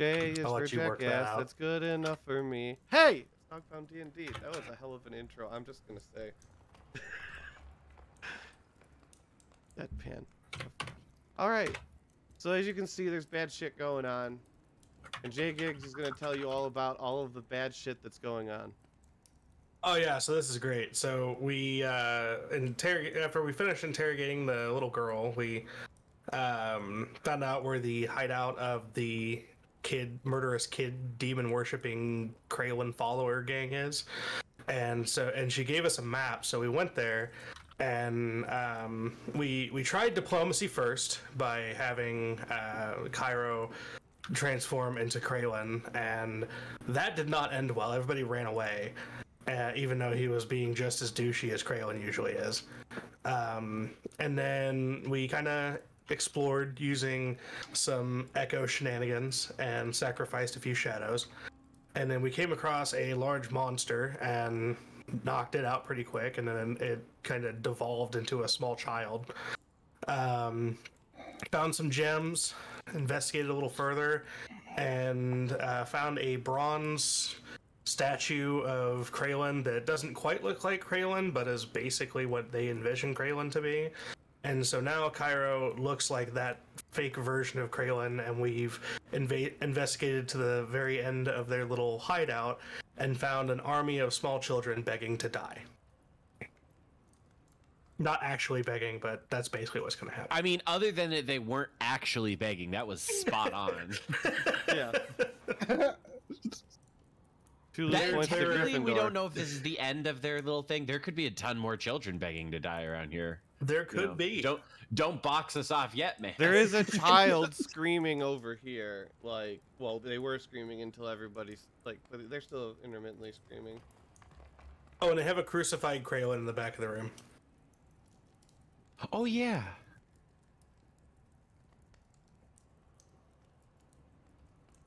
J is I'll for let you work that jackass. out. That's good enough for me. Hey! Dogpound DnD. That was a hell of an intro. I'm just gonna say. Deadpan. Alright. So as you can see, there's bad shit going on. And J Gigs is gonna tell you all about all of the bad shit that's going on. Oh yeah, so this is great. So we after we finished interrogating the little girl, we found out where the hideout of the murderous kid, demon worshipping Kraylin follower gang is, and she gave us a map. So we went there, and we tried diplomacy first by having Cairo transform into Kraylin, and that did not end well. Everybody ran away. Even though he was being just as douchey as Kraylin usually is. And then we kind of explored using some echo shenanigans and sacrificed a few shadows. And then we came across a large monster and knocked it out pretty quick, and then it kind of devolved into a small child. Found some gems, investigated a little further, and found a bronze statue of Kraylin that doesn't quite look like Kraylin, but is basically what they envision Kraylin to be. And so now Cairo looks like that fake version of Kraylin, and we've investigated to the very end of their little hideout and found an army of small children begging to die. Not actually begging, but that's basically what's going to happen. I mean, other than that, they weren't actually begging. That was spot on. Yeah. Technically, we don't know if this is the end of their little thing. There could be a ton more children begging to die around here. There could be. Don't box us off yet, man. There is a child screaming over here. Like, well, they were screaming until everybody's like, but they're still intermittently screaming. Oh, and they have a crucified Kraylin in the back of the room. Oh yeah.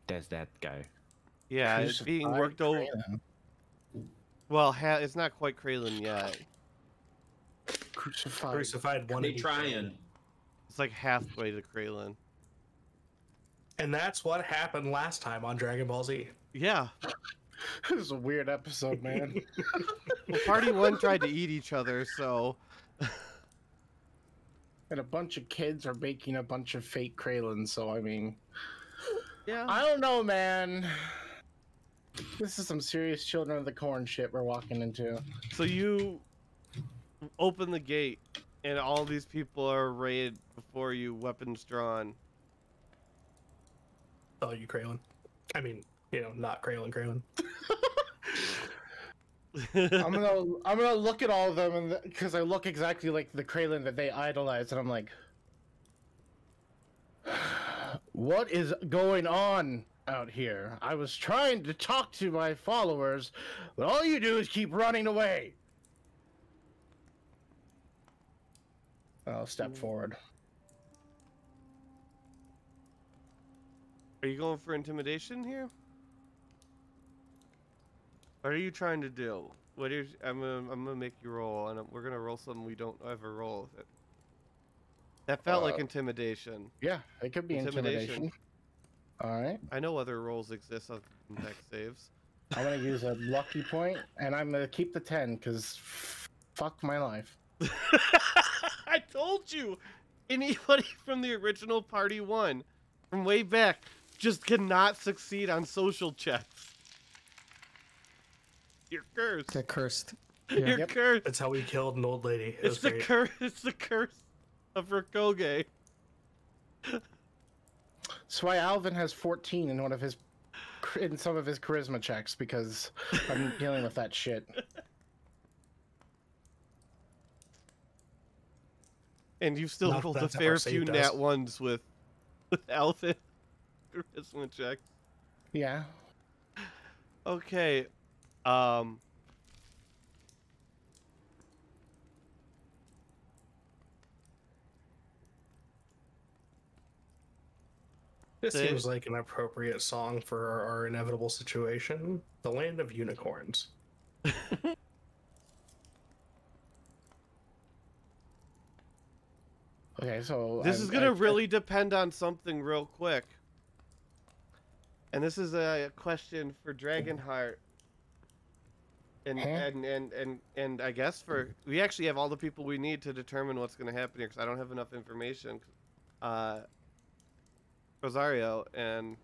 That's that guy. Yeah, it's being worked over. Well, it's not quite Kraylin yet. Crucified one. They trying. It's like halfway to Kraylin. And that's what happened last time on Dragon Ball Z. Yeah. This is a weird episode, man. Well, Party 1 tried to eat each other, so... And a bunch of kids are baking a bunch of fake Kraylins, so I mean... Yeah. I don't know, man. This is some serious Children of the Corn shit we're walking into. So you open the gate, and all these people are arrayed before you, weapons drawn. Oh, you Kraylin. I mean, you know, not Kraylin. I'm gonna look at all of them, and because I look exactly like the Kraylin that they idolize, and I'm like, what is going on out here? I was trying to talk to my followers, but all you do is keep running away. I'll step forward. Are you going for intimidation here? What are you trying to do? What is? I'm gonna make you roll, and we're gonna roll something we don't ever roll with it. That felt like intimidation. Yeah, it could be intimidation. All right. I know other roles exist other than dex saves. I'm gonna use a lucky point, and I'm gonna keep the 10 because fuck my life. I told you, anybody from the original Party 1, from way back, just cannot succeed on social checks. You're cursed. Get cursed. Yeah. You're cursed. That's how we killed an old lady. It's the curse. It's the curse of Rakoge. That's why Alvin has 14 in in some of his charisma checks, because I'm dealing with that shit. And you've still rolled a fair few nat ones with Alvin charisma checks. Yeah. Okay. This seems like an appropriate song for our inevitable situation. The Land of Unicorns. Okay, so this is gonna really depend on something real quick. And this is a question for Dragonheart. And I guess we actually have all the people we need to determine what's going to happen here because I don't have enough information. Rosario and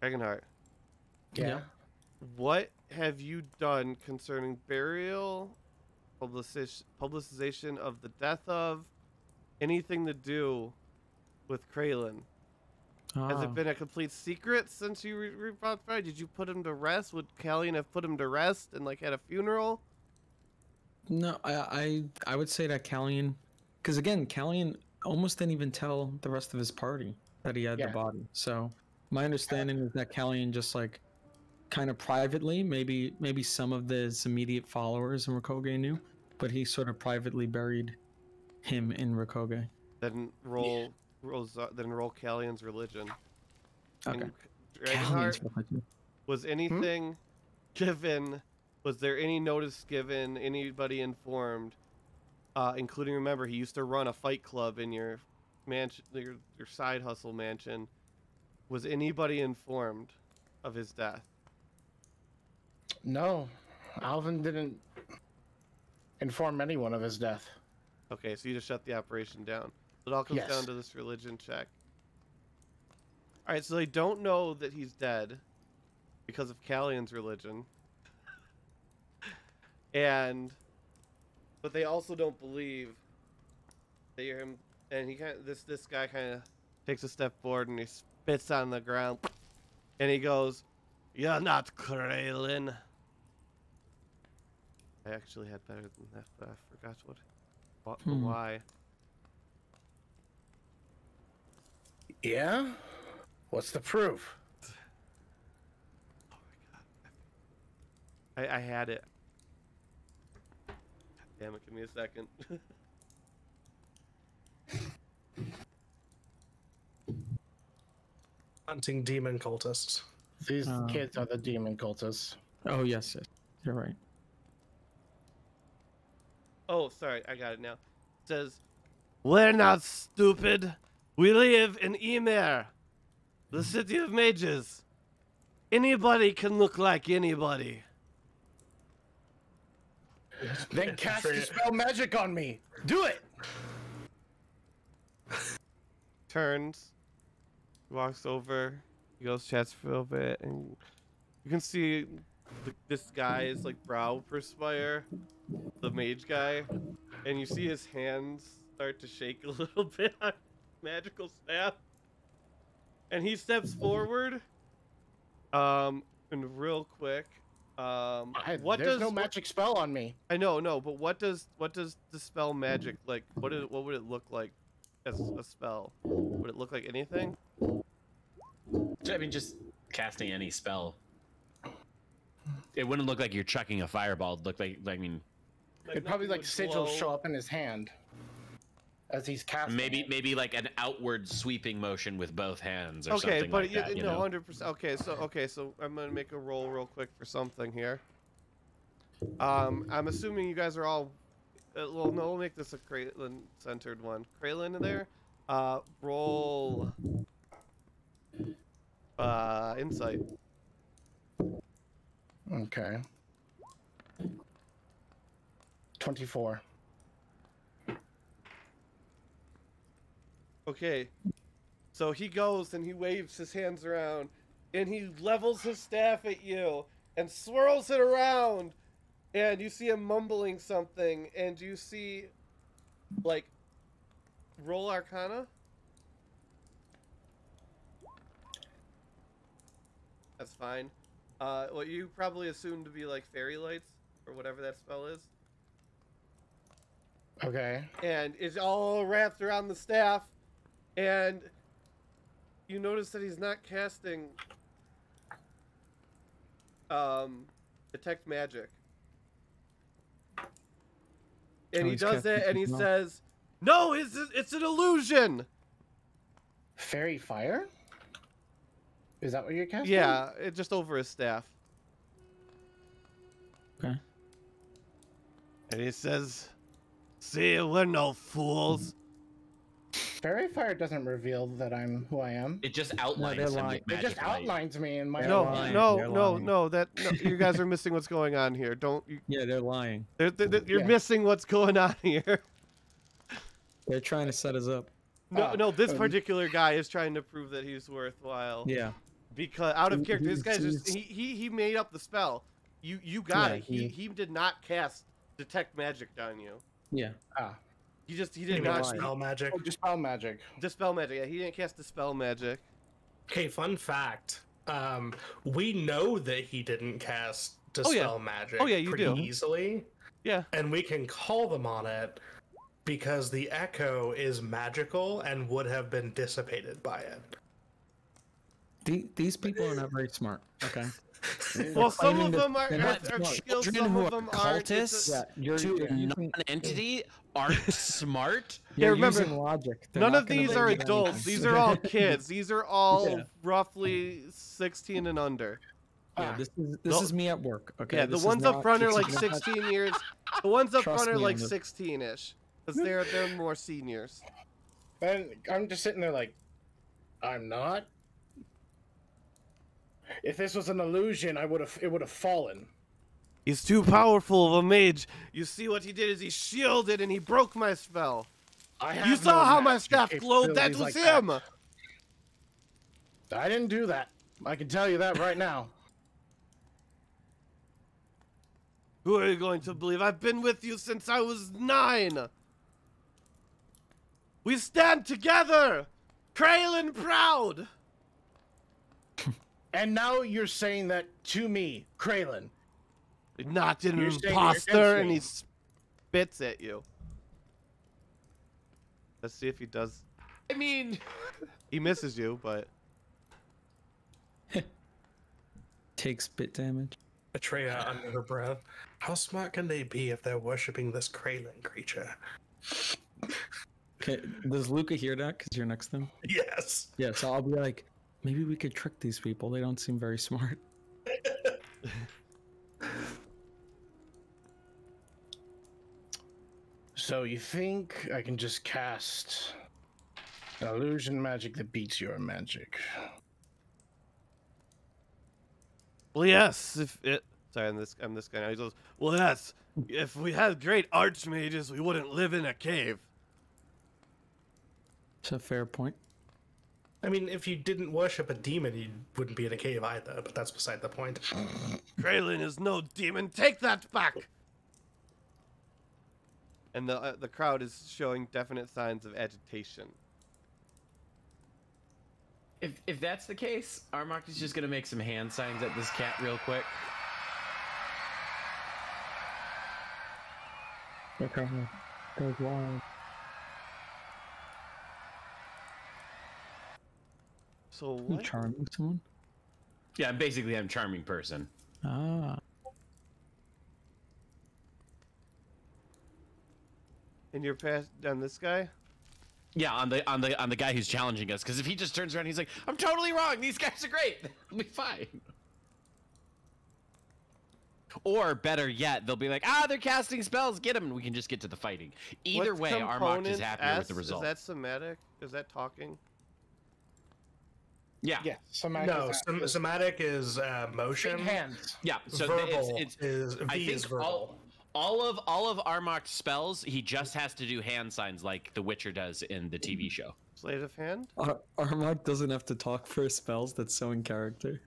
Dragonheart. Yeah. What have you done concerning burial, publicization of the death of, anything to do with Kraylin? Has it been a complete secret since you rebought Friday? Did you put him to rest? Would Callian have put him to rest and like had a funeral? No, I would say that Callian, because again, Callian almost didn't even tell the rest of his party that he had the body. So my understanding is that Callian just like kind of privately, maybe some of his immediate followers in Rakoge knew, but he sort of privately buried him in Rakoge. Then roll Callian's religion. Okay. Dragonheart, was anything given? Was there any notice given? Anybody informed? Including, remember, he used to run a fight club in your mansion, your side hustle mansion. Was anybody informed of his death? No, Alvin didn't inform anyone of his death. Okay, so you just shut the operation down. It all comes down to this religion check. All right, so they don't know that he's dead because of Callian's religion, but they also don't believe that you're him. And he this guy kind of takes a step forward and he spits on the ground, and he goes, "You're not Kraylin." I actually had better than that, but I forgot why. Yeah? What's the proof? Oh my god. I had it. God damn it, give me a second. Hunting demon cultists. These kids are the demon cultists. Oh, yes. You're right. Oh, sorry, I got it now. It says, "We're not stupid. We live in Emer, the city of mages. Anybody can look like anybody." Then cast Dispel Magic on me. Do it! Turns, walks over, he goes, chats for a little bit, and you can see this guy's like brow perspire, the mage guy, and you see his hands start to shake a little bit on magical staff, and he steps forward, and real quick, there's no magic spell on me. I know, no, but what does dispel magic like? What would it look like as a spell? Would it look like anything? I mean, just casting any spell. It wouldn't look like you're chucking a fireball. It'd look like It'd probably like sigils show up in his hand as he's casting. Maybe like an outward sweeping motion with both hands or okay, something but like that. no, 100%. Okay, so I'm gonna make a roll real quick for something here. I'm assuming you guys are all. Well, no, we'll make this a Kraylin-centered one. Kraylin in there. Roll. Insight. Okay. 24. Okay, so he goes and he waves his hands around, and he levels his staff at you and swirls it around, and you see him mumbling something, and you see, like, roll Arcana. That's fine. What you probably assume to be like fairy lights or whatever that spell is. Okay. And it's all wrapped around the staff, and you notice that he's not casting detect magic. And he does it, and he says, "No, it's an illusion." Fairy fire? Is that what you're casting? Yeah, it's just over his staff. Okay. And he says, "See, we're no fools. Fairy fire doesn't reveal that I'm who I am. It just outlines him with It magic just light. outlines me in my No, own mind. no, They're no, lying. no. That no, you guys are missing what's going on here. Don't. Yeah, they're lying. You're Yeah. missing what's going on here. They're trying to set us up. No, this particular guy is trying to prove that he's worthwhile. Yeah. Because out of character, this guy's He's- just he made up the spell. You got Yeah, it. He did not cast detect magic on you. Yeah. He did You not mean spell magic. Oh, dispel magic. dispel magic. Yeah, he didn't cast dispel magic. Okay, fun fact. We know that he didn't cast dispel magic You pretty do. easily. Yeah. And we can call them on it because the echo is magical and would have been dissipated by it. These people are not very smart. Okay. Well, some claiming of that them are they're not skilled. Children Some who of are them aren't. cultists Yeah, you're to a using, non-entity aren't smart. you're remember, using logic. They're None not of gonna these believe are anything. adults. These are all kids. These are all Yeah. roughly 16 and under. Yeah, this No. is me at work. Okay. Yeah, the This is ones up not front are like teaching them. 16 years. The ones up Trust front are me like on this. 16-ish, because they're more seniors. And I'm just sitting there like, I'm not. If this was an illusion, it would have fallen. He's too powerful of a mage. You see what he did is he shielded and he broke my spell. You saw how my staff glowed. That was him. I didn't do that. I can tell you that right now. Who are you going to believe? I've been with you since I was 9. We stand together, Kraylin proud. And now you're saying that to me, Kraylin. Not an You're saying you're imposter, against and me. he spits at you. Let's see if he does. I mean, He misses you, but Take spit damage. Atreya under her breath. How smart can they be if they're worshipping this Kraylin creature? Okay. Does Luca hear that? Because you're next to him. Yes. Yeah. So I'll be like, maybe we could trick these people. They don't seem very smart. So you think I can just cast an illusion magic that beats your magic? well, yes. If it, sorry, I'm this guy now. He goes, well, yes. If we had great archmages, we wouldn't live in a cave. It's a fair point. I mean, if you didn't worship a demon, you wouldn't be in a cave either, but that's beside the point. Kraylin is no demon. Take that back. And the crowd is showing definite signs of agitation. if that's the case, Armok is just gonna make some hand signs at this cat real quick. Okay. Goes wild. So You what? charming someone? Yeah, basically, I'm a charming person. Ah. And you're passed down this guy? Yeah, on the guy who's challenging us. Because if he just turns around, and he's like, "I'm totally wrong. These guys are great. I'll be fine." Or better yet, they'll be like, they're casting spells. Get them, and we can just get to the fighting. Either What's way, Armok is component happier with S? the result. Is that somatic? Is that talking? Yeah, Yeah, somatic. No, is somatic is motion. big hands. yeah. So Verbal it's is I V think is verbal. all of Armok's spells, he just has to do hand signs like The Witcher does in the TV show. Sleight of hand? Armok doesn't have to talk for his spells. That's so in character.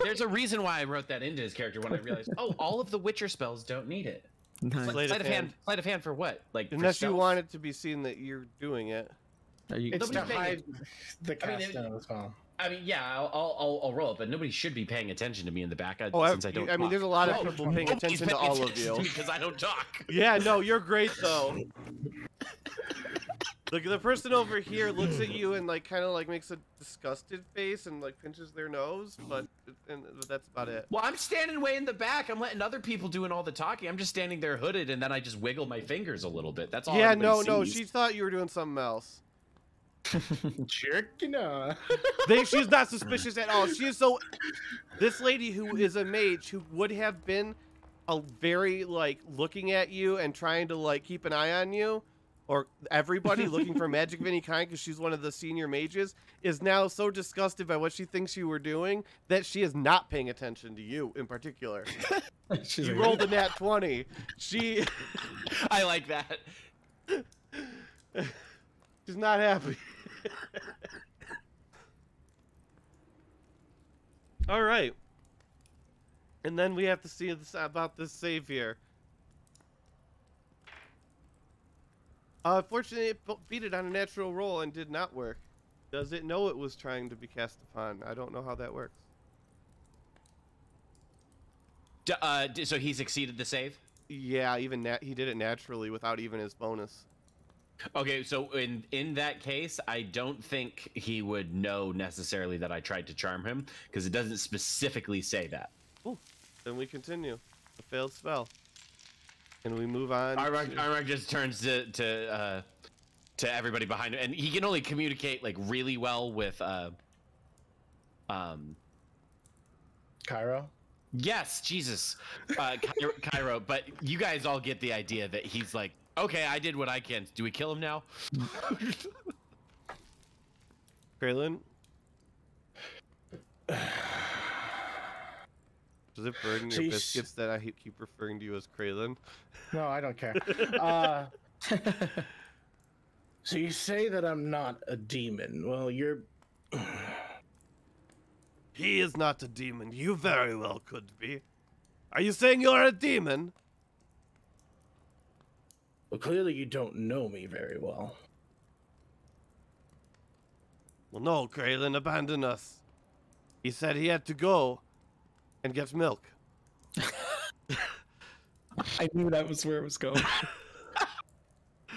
There's a reason why I wrote that into his character when I realized, all of the Witcher spells don't need it. Nice. Sleight of hand. Sleight of hand for what? Like for Unless you stealth? want it to be seen that you're doing it. Are you, It's to Nobody's paying hide the I mean, cast as well. I mean, yeah, I'll roll it, but nobody should be paying attention to me in the back Oh, since I don't. I mean, there's a lot of people paying Nobody's attention to paying all of attention you. because I don't talk. Yeah, no, you're great though. The person over here looks at you and like kind of like makes a disgusted face and like pinches their nose, but that's about it. Well, I'm standing way in the back. I'm letting other people doing all the talking. I'm just standing there hooded, and then I just wiggle my fingers a little bit. That's all. Yeah, everybody no, sees. she thought you were doing something else. Jerking off. She's not suspicious at all. She is so. This lady who is a mage who would have been a very like looking at you and trying to like keep an eye on you, or everybody looking for magic of any kind because she's one of the senior mages, is now so disgusted by what she thinks you were doing that she is not paying attention to you in particular. She's You like, rolled a nat 20. She... I like that. She's not happy. All right. And then we have to see about this save here. Fortunately, it beat it on a natural roll and did not work. Does it know it was trying to be cast upon? I don't know how that works. So he succeeded the save? Yeah, even he did it naturally without even his bonus. Okay, so in that case, I don't think he would know necessarily that I tried to charm him, because it doesn't specifically say that. Cool. Then we continue. A failed spell. And we move on. Armag just turns to everybody behind him, and he can only communicate like really well with Cairo? Yes, Jesus, Cairo. But you guys all get the idea that he's like, okay, I did what I can. Do we kill him now? Kraylin? Does it burden your biscuits that I keep referring to you as Kraylin? No, I don't care. So you say that I'm not a demon. Well, you're... He is not a demon. You very well could be. Are you saying you're a demon? Well, clearly you don't know me very well. Well, no, Kraylin abandoned us. He said he had to go and get milk. I knew that was where it was going.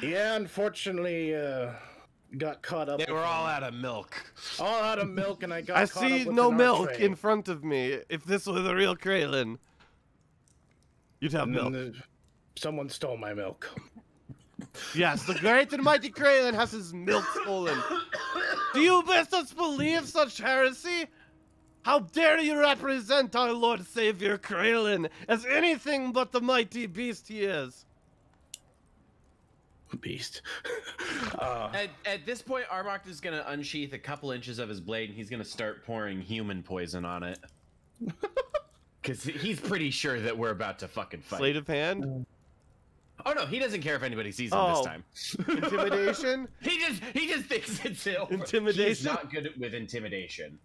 Yeah, unfortunately, got caught up. They were all out of milk. All out of milk, and I got I caught see up with no an milk archway. in front of me. If this were the real Kraylin, you'd have And milk. then someone stole my milk. Yes, the great and mighty Kraylin has his milk stolen. Do you best us believe such heresy? How dare you represent our Lord Savior Kraylin as anything but the mighty beast he is? Beast. At this point, Arbok is gonna unsheath a couple inches of his blade, and he's gonna start pouring human poison on it. Because he's pretty sure that we're about to fucking fight. Sleight of hand? Oh no, he doesn't care if anybody sees him this time. Intimidation? He just thinks it's him. Intimidation? He's not good with intimidation.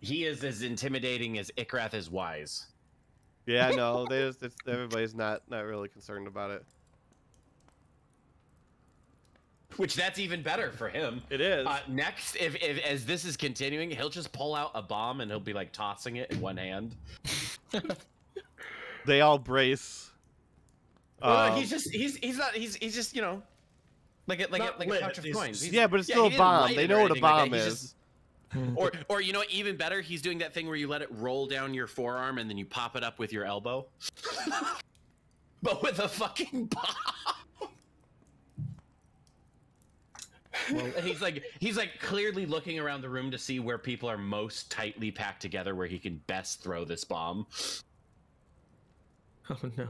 He is as intimidating as Ikrath is wise. Yeah, no, everybody's not really concerned about it. Which that's even better for him. It is. Next, if as this is continuing, he'll just pull out a bomb and he'll be like tossing it in one hand. They all brace. Well, he's just you know, like a pouch of coins. Yeah, but it's still a bomb. They know what a bomb is. Or you know, even better, he's doing that thing where you let it roll down your forearm and then you pop it up with your elbow. But with a fucking bomb. Well, he's like clearly looking around the room to see where people are most tightly packed together, where he can best throw this bomb. Oh no.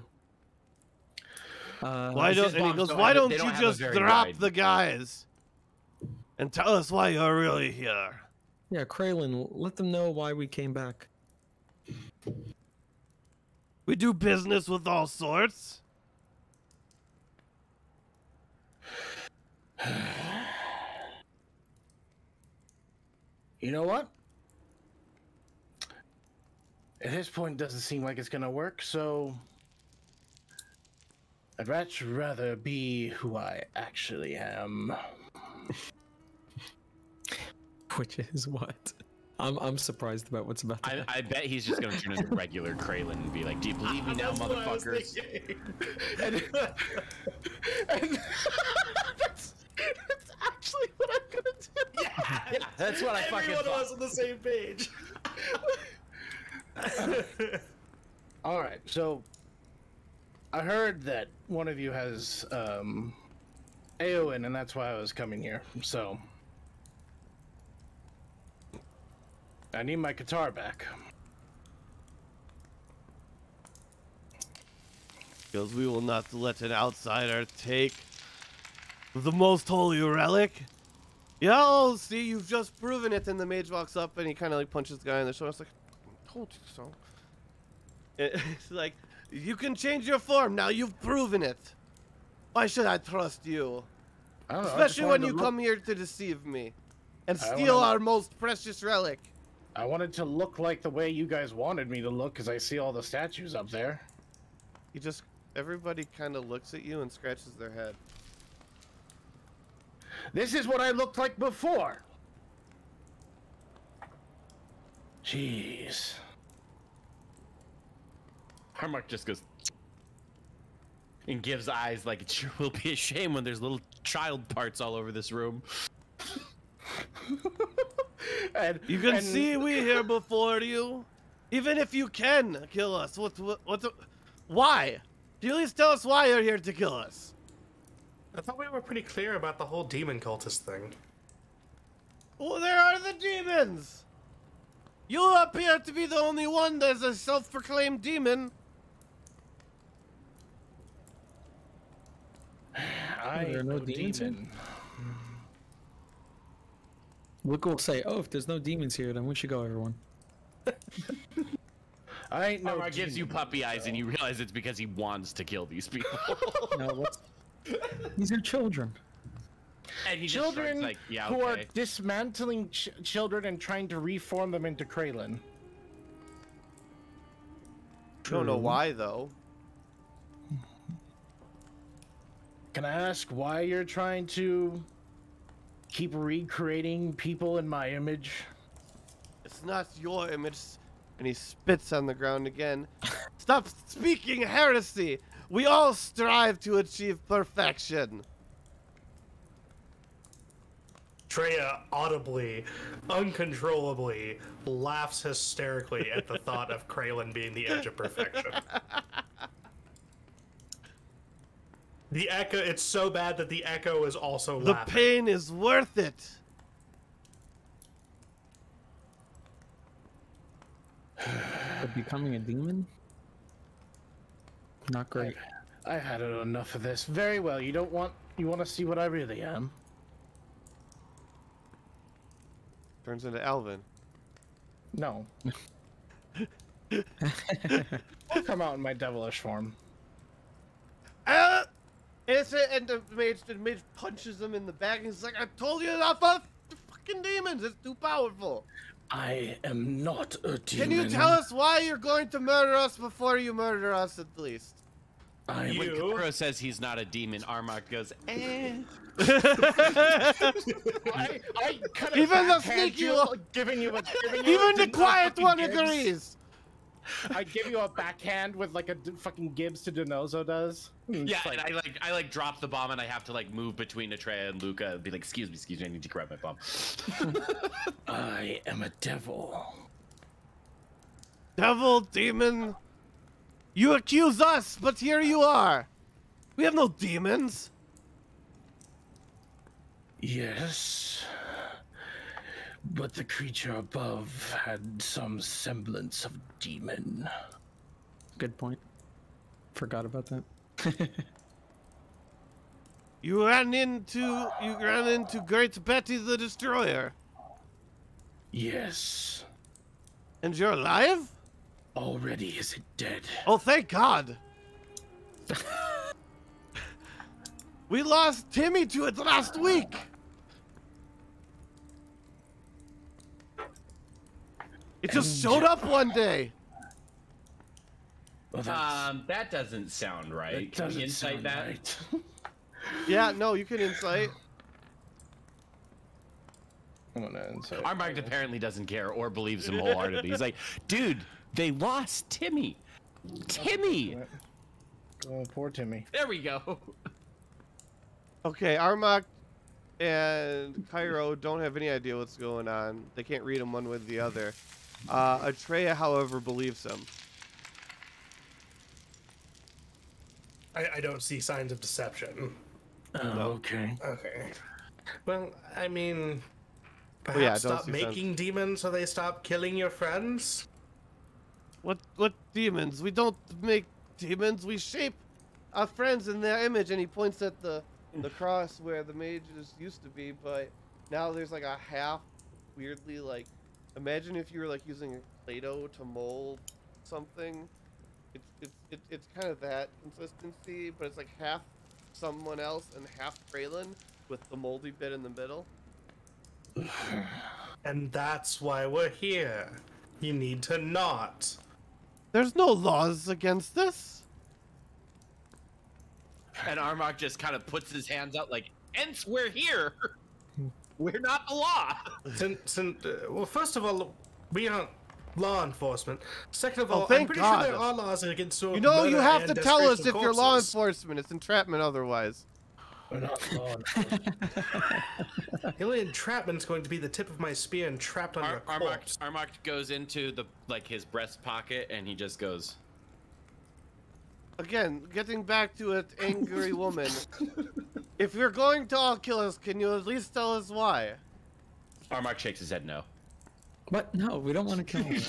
Why don't you just drop the guys and tell us why you're really here? Yeah, Kraylin, let them know why we came back. We do business with all sorts. You know what? At this point, it doesn't seem like it's gonna work, so I'd much rather be who I actually am. Which is what? I'm surprised about what's about to happen. I bet he's just gonna turn into regular Kraylin and be like, "Do you believe me now, motherfuckers?" And that's actually what I'm gonna do. Yeah, that's what I fucking Everyone thought. was on the same page. All right, so I heard that one of you has Aowen, and that's why I was coming here. So I need my guitar back. Because we will not let an outsider take The most holy relic? Yeah, oh, see, you've just proven it. And the mage walks up and he kind of like punches the guy in the shoulder. It's like, I told you so. It's like, you can change your form. Now you've proven it. Why should I trust you? I don't know, Especially when you come here to deceive me and steal our most precious relic. I wanted to look like the way you guys wanted me to look because I see all the statues up there. Everybody kind of looks at you and scratches their head. This is what I looked like before. Jeez. Harmark just goes and gives eyes like it sure will be a shame when there's little child parts all over this room. And you can see we here before you. Even if you can kill us, why? Can you at least tell us why you're here to kill us? I thought we were pretty clear about the whole demon cultist thing. Well, there are the demons. You appear to be the only one that's a self-proclaimed demon. There are no demons here? Luke will say, "Oh, if there's no demons here, then we should go, everyone." I ain't no. Harmark gives you puppy eyes, and you realize it's because he wants to kill these people. No, these are children. And he Children just like, yeah, who are okay. dismantling children and trying to reform them into Kraylin. Don't know why though. Can I ask why you're trying to keep recreating people in my image? It's not your image. And he spits on the ground again. Stop speaking heresy. We all strive to achieve perfection. Treya audibly, uncontrollably, laughs hysterically at the thought of Kraylin being the edge of perfection. The echo, it's so bad that the echo is also laughing. The pain is worth it. But becoming a demon? Not great. I've had enough of this. Very well. You want to see what I really am? Turns into Alvin. No. I'll come out in my devilish form. And the mage punches him in the back and he's like, I told you enough of the fucking demons. It's too powerful. I am not a demon. Can you tell us why you're going to murder us before you murder us at least? When Kuro says he's not a demon, Armark goes, eh. I even the sneaky even the quiet one agrees. I give you a backhand with like a fucking Gibbs to Donoso does. Yeah, like, and I like drop the bomb and I have to like move between Atreya and Luca and be like, excuse me, I need to grab my bomb. I am a devil. Devil, demon. You accuse us, but here you are. We have no demons. Yes. But the creature above had some semblance of demon. Good point. Forgot about that. You ran into Great Betty the Destroyer. Yes. And you're alive? Already is it dead? Oh, thank God. We lost Timmy to it last week. It just showed up one day. Well, that doesn't sound right. It doesn't Can we insight sound that? right. Yeah, no, you can insight. I'm gonna insight. Armark apparently doesn't care or believes him wholeheartedly. He's like, dude, they lost Timmy. Timmy! Oh, poor Timmy. There we go. Okay, Armak and Cairo don't have any idea what's going on. They can't read him one way or the other. Atreya, however, believes him. I don't see signs of deception. Oh, okay. Okay. Well, I mean, perhaps yeah, don't stop see making demons so they stop killing your friends? What demons? We don't make demons. We shape our friends in their image. And he points at the the cross where the mages used to be, but now there's like a half weirdly like. Imagine if you were like using Play-Doh to mold something. It's kind of that consistency, but it's like half someone else and half Kraylin with the moldy bit in the middle. And that's why we're here. You need to not. There's no laws against this. And Armok just kind of puts his hands out like, hence we're here. We're not the law. Well, first of all, we aren't law enforcement. Second of all, I'm thank pretty God. sure there are laws against sort of You know, you murder have and to tell us desecration if you're law corpses. enforcement. It's entrapment otherwise. We're not law enforcement. The only entrapment's going to be the tip of my spear and trapped on your corpse. Armok goes into the his breast pocket and he just goes. Again, getting back to it, angry woman. If you're going to all kill us, can you at least tell us why? Armok shakes his head no. What? No, we don't want to kill him.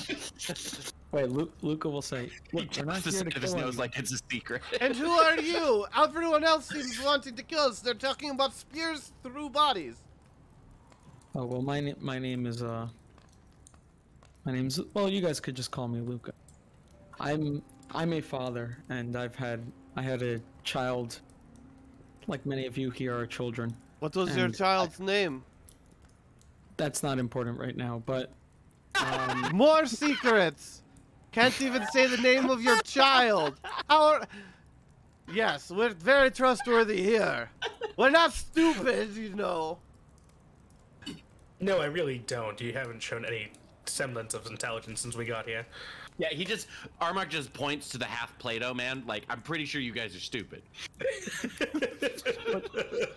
Wait, Luca will say, He look, we're not taps the here to side of his kill nose him. like it's a secret. And who are you? Everyone else seems wanting to kill us. They're talking about spears through bodies. Oh, well, my name is, my name's, well, you guys could just call me Luca. I'm a father, and I had a child, like many of you here are children. What was your And child's name? That's not important right now, but, More secrets. Can't even say the name of your child. How? Yes, we're very trustworthy here. We're not stupid, you know. No, I really don't. You haven't shown any semblance of intelligence since we got here. Yeah, Armok just points to the half Play-Doh man. Like, I'm pretty sure you guys are stupid.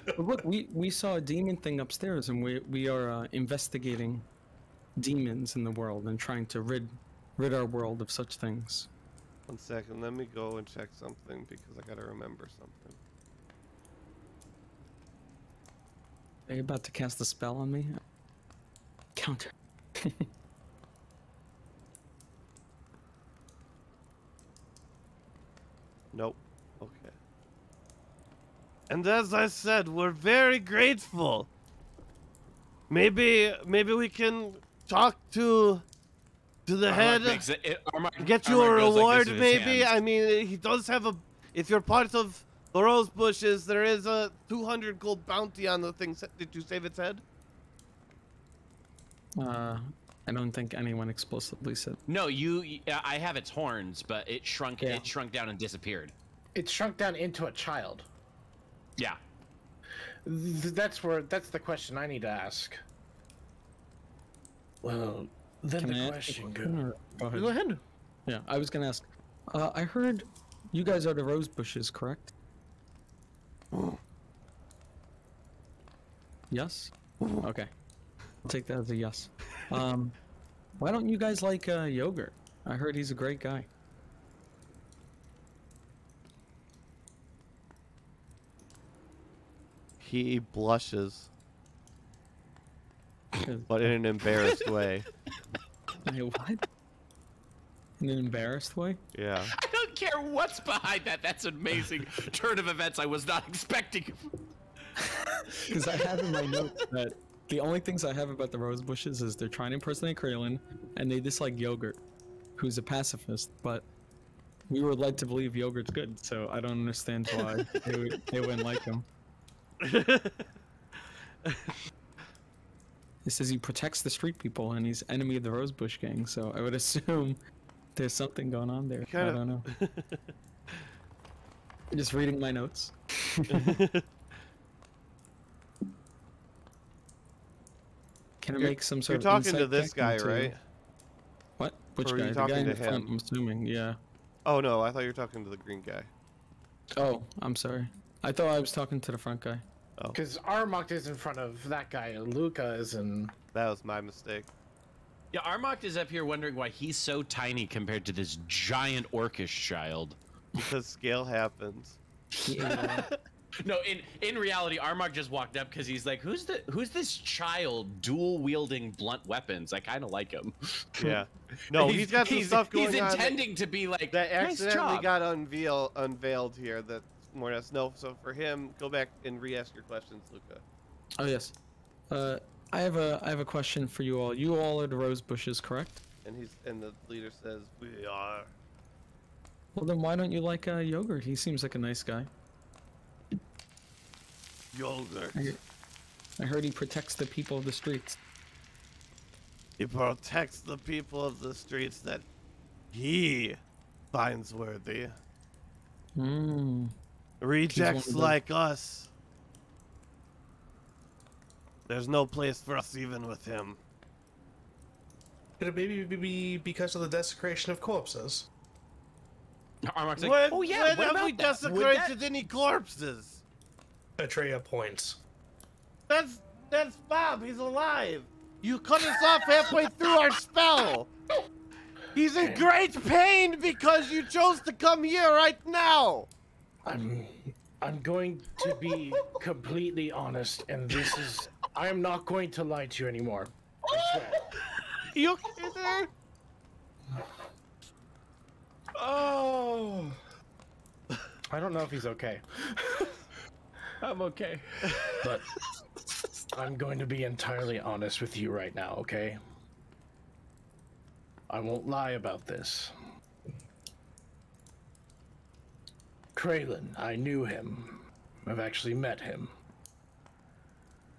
but look, we saw a demon thing upstairs, and we are investigating demons in the world and trying to rid our world of such things. 1 second, let me go and check something because I gotta remember something. Are you about to cast a spell on me? Counter. Nope. Okay. And as I said, we're very grateful. Maybe we can talk to the head. Get you a reward, maybe. I mean, he does have a. If you're part of the rose bushes, there is a 200 gold bounty on the thing. Did you save its head? I don't think anyone explicitly said. No, I have its horns, but it shrunk. Yeah. It shrunk down and disappeared. It shrunk down into a child. Yeah. That's the question I need to ask. Well, then Can I the ask a question question, goes. or- Go ahead. Go ahead. Yeah, I was gonna ask. I heard you guys are the rose bushes, correct? Yes. Okay. I'll take that as a yes. Why don't you guys like yogurt? I heard he's a great guy. He blushes, but in an embarrassed way. Hey, what? In an embarrassed way? Yeah. I don't care what's behind that. That's an amazing turn of events I was not expecting. Because I have in my notes that the only things I have about the rose bushes is they're trying to impersonate Kraylin, and they dislike Yogurt, who's a pacifist, but we were led to believe Yogurt's good, so I don't understand why they wouldn't like him. It says he protects the street people, and he's enemy of the Rosebush gang, so I would assume there's something going on there. I don't know. Just reading my notes. Can I make some sort You're of talking to insight this check guy, into- right? What? Which Or are guy? you The guy talking in to the front, him? I'm assuming, yeah. Oh no, I thought you were talking to the green guy. Oh, I'm sorry. I thought I was talking to the front guy. Because Armok is in front of that guy, and Luca is in. That was my mistake. Yeah, Armok is up here wondering why he's so tiny compared to this giant orcish child. Because scale happens. Yeah. No, in reality, Armok just walked up because he's like, who's this child dual wielding blunt weapons? I kind of like him. Yeah. No, he's got some stuff going He's on intending to be like that nice accidentally job. got unveiled here. That's more or less know. So for him, go back and re-ask your questions, Luca. Oh yes. I have a question for you all. You all are the rose bushes, correct? And the leader says, "We are." Well, then why don't you like Yogurt? He seems like a nice guy. Yogurt. I heard he protects the people of the streets. He protects the people of the streets that he finds worthy. Hmm. Rejects like us. There's no place for us even with him. Could it maybe be because of the desecration of corpses? Armag's like, When, oh yeah, when what have about we that? Would desecrated that- any corpses? Atreya points. That's Bob. He's alive. You cut us off halfway through our spell. He's in great pain because you chose to come here right now. I'm going to be completely honest, and this is... I am not going to lie to you anymore. I swear. You okay there? Oh, I don't know if he's okay, I'm okay. but I'm going to be entirely honest with you right now, okay? I won't lie about this. Kraylin, I knew him. I've actually met him.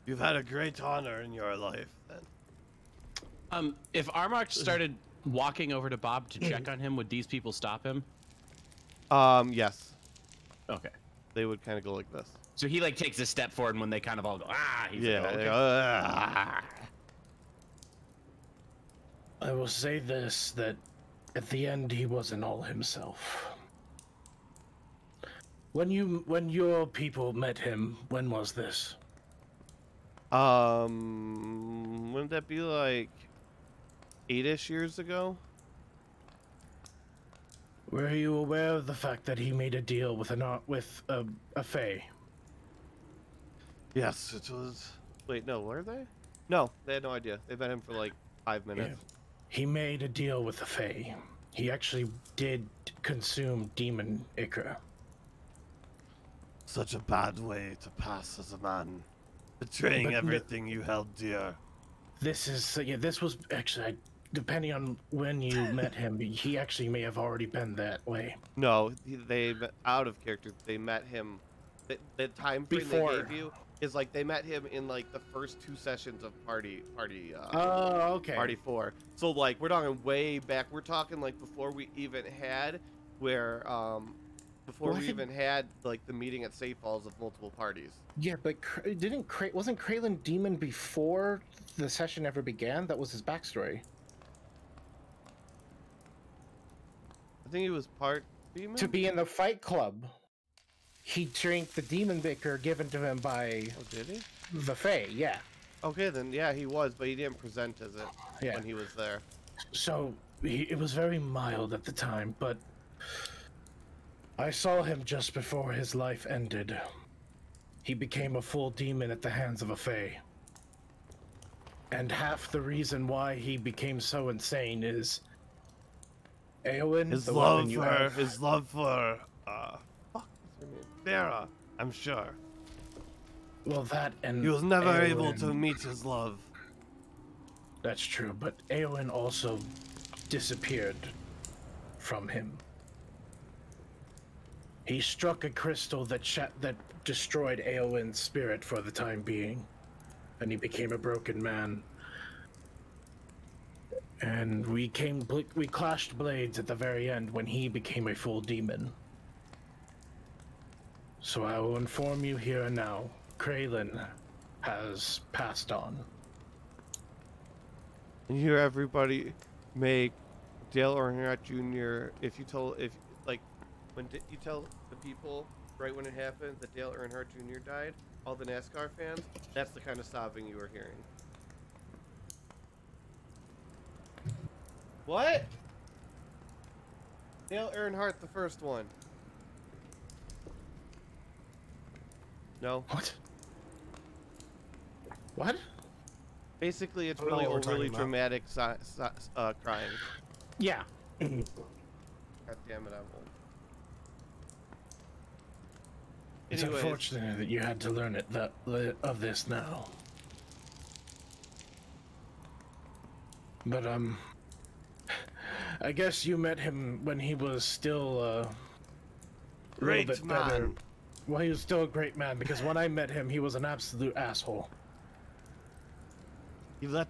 You've had a great honor in your life, then. If Armagh started walking over to Bob to check on him, would these people stop him? Yes. Okay. They would kind of go like this. So he like takes a step forward, and when they kind of all go, he's Yeah. like, oh, they okay. go, "Ah." I will say this, that at the end he wasn't all himself. When your people met him, when was this? Wouldn't that be like 8-ish years ago? Were you aware of the fact that he made a deal with a fae? Yes, it was. Wait, no, were they? No, they had no idea. They met him for like 5 minutes. Yeah. He made a deal with the fae. He actually did consume demon ichor. Such a bad way to pass as a man, betraying But everything you held dear. This was actually, depending on when you met him, he actually may have already been that way. No, they out of character. They met him. The time frame Before. they gave you is like they met him in like the first 2 sessions of party. Oh, okay. Party 4. So like we're talking way back. We're talking like before we even had before Well, I we think- even had like the meeting at Safe Falls of multiple parties. Yeah, but wasn't Kraylin demon before the session ever began? That was his backstory. I think he was part demon. To be in the Fight Club, he drank the demon ichor given to him by Oh, did he? the fae. Yeah. Okay, then yeah, he was, but he didn't present as it Yeah. when he was there. So it was very mild at the time, but I saw him just before his life ended. He became a full demon at the hands of a fae. And half the reason why he became so insane is Eowyn, His the love woman you for have. his love for what's her name? Sarah, I'm sure. Well, that and He was never able Eowyn- to meet his love. That's true, but Eowyn also disappeared from him. He struck a crystal that destroyed Eowyn's spirit for the time being, and he became a broken man. And we clashed blades at the very end when he became a full demon. So I will inform you here and now, Kraylin has passed on. And you hear everybody make Dale Earnhardt Jr. When you tell the people right when it happened that Dale Earnhardt Jr. died, all the NASCAR fans, that's the kind of sobbing you were hearing. What? Dale Earnhardt, the first one. No. What? What? Basically, it's I don't know really what we're overly talking dramatic crying. Yeah. God damn it, I'm old. It's Anyways. unfortunate that you had to learn of this now. But I guess you met him when he was still a little Great bit man. better. Well, he was still a great man because when I met him, he was an absolute asshole. He let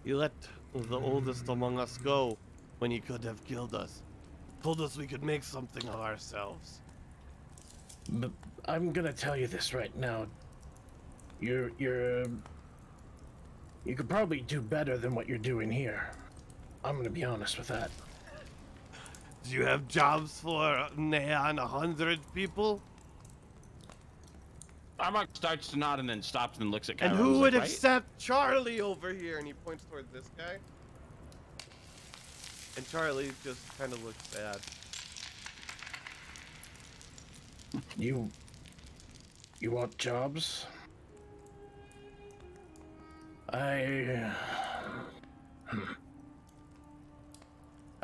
the oldest among us go when he could have killed us. Told us we could make something of ourselves. But I'm gonna tell you this right now. You could probably do better than what you're doing here. I'm gonna be honest with that. Do you have jobs for neon 100 people? Armok starts to nod and then stops and looks at Cairo. And who He's would like, accept Charlie over here? And he points toward this guy. And Charlie just kind of looks sad. You want jobs? I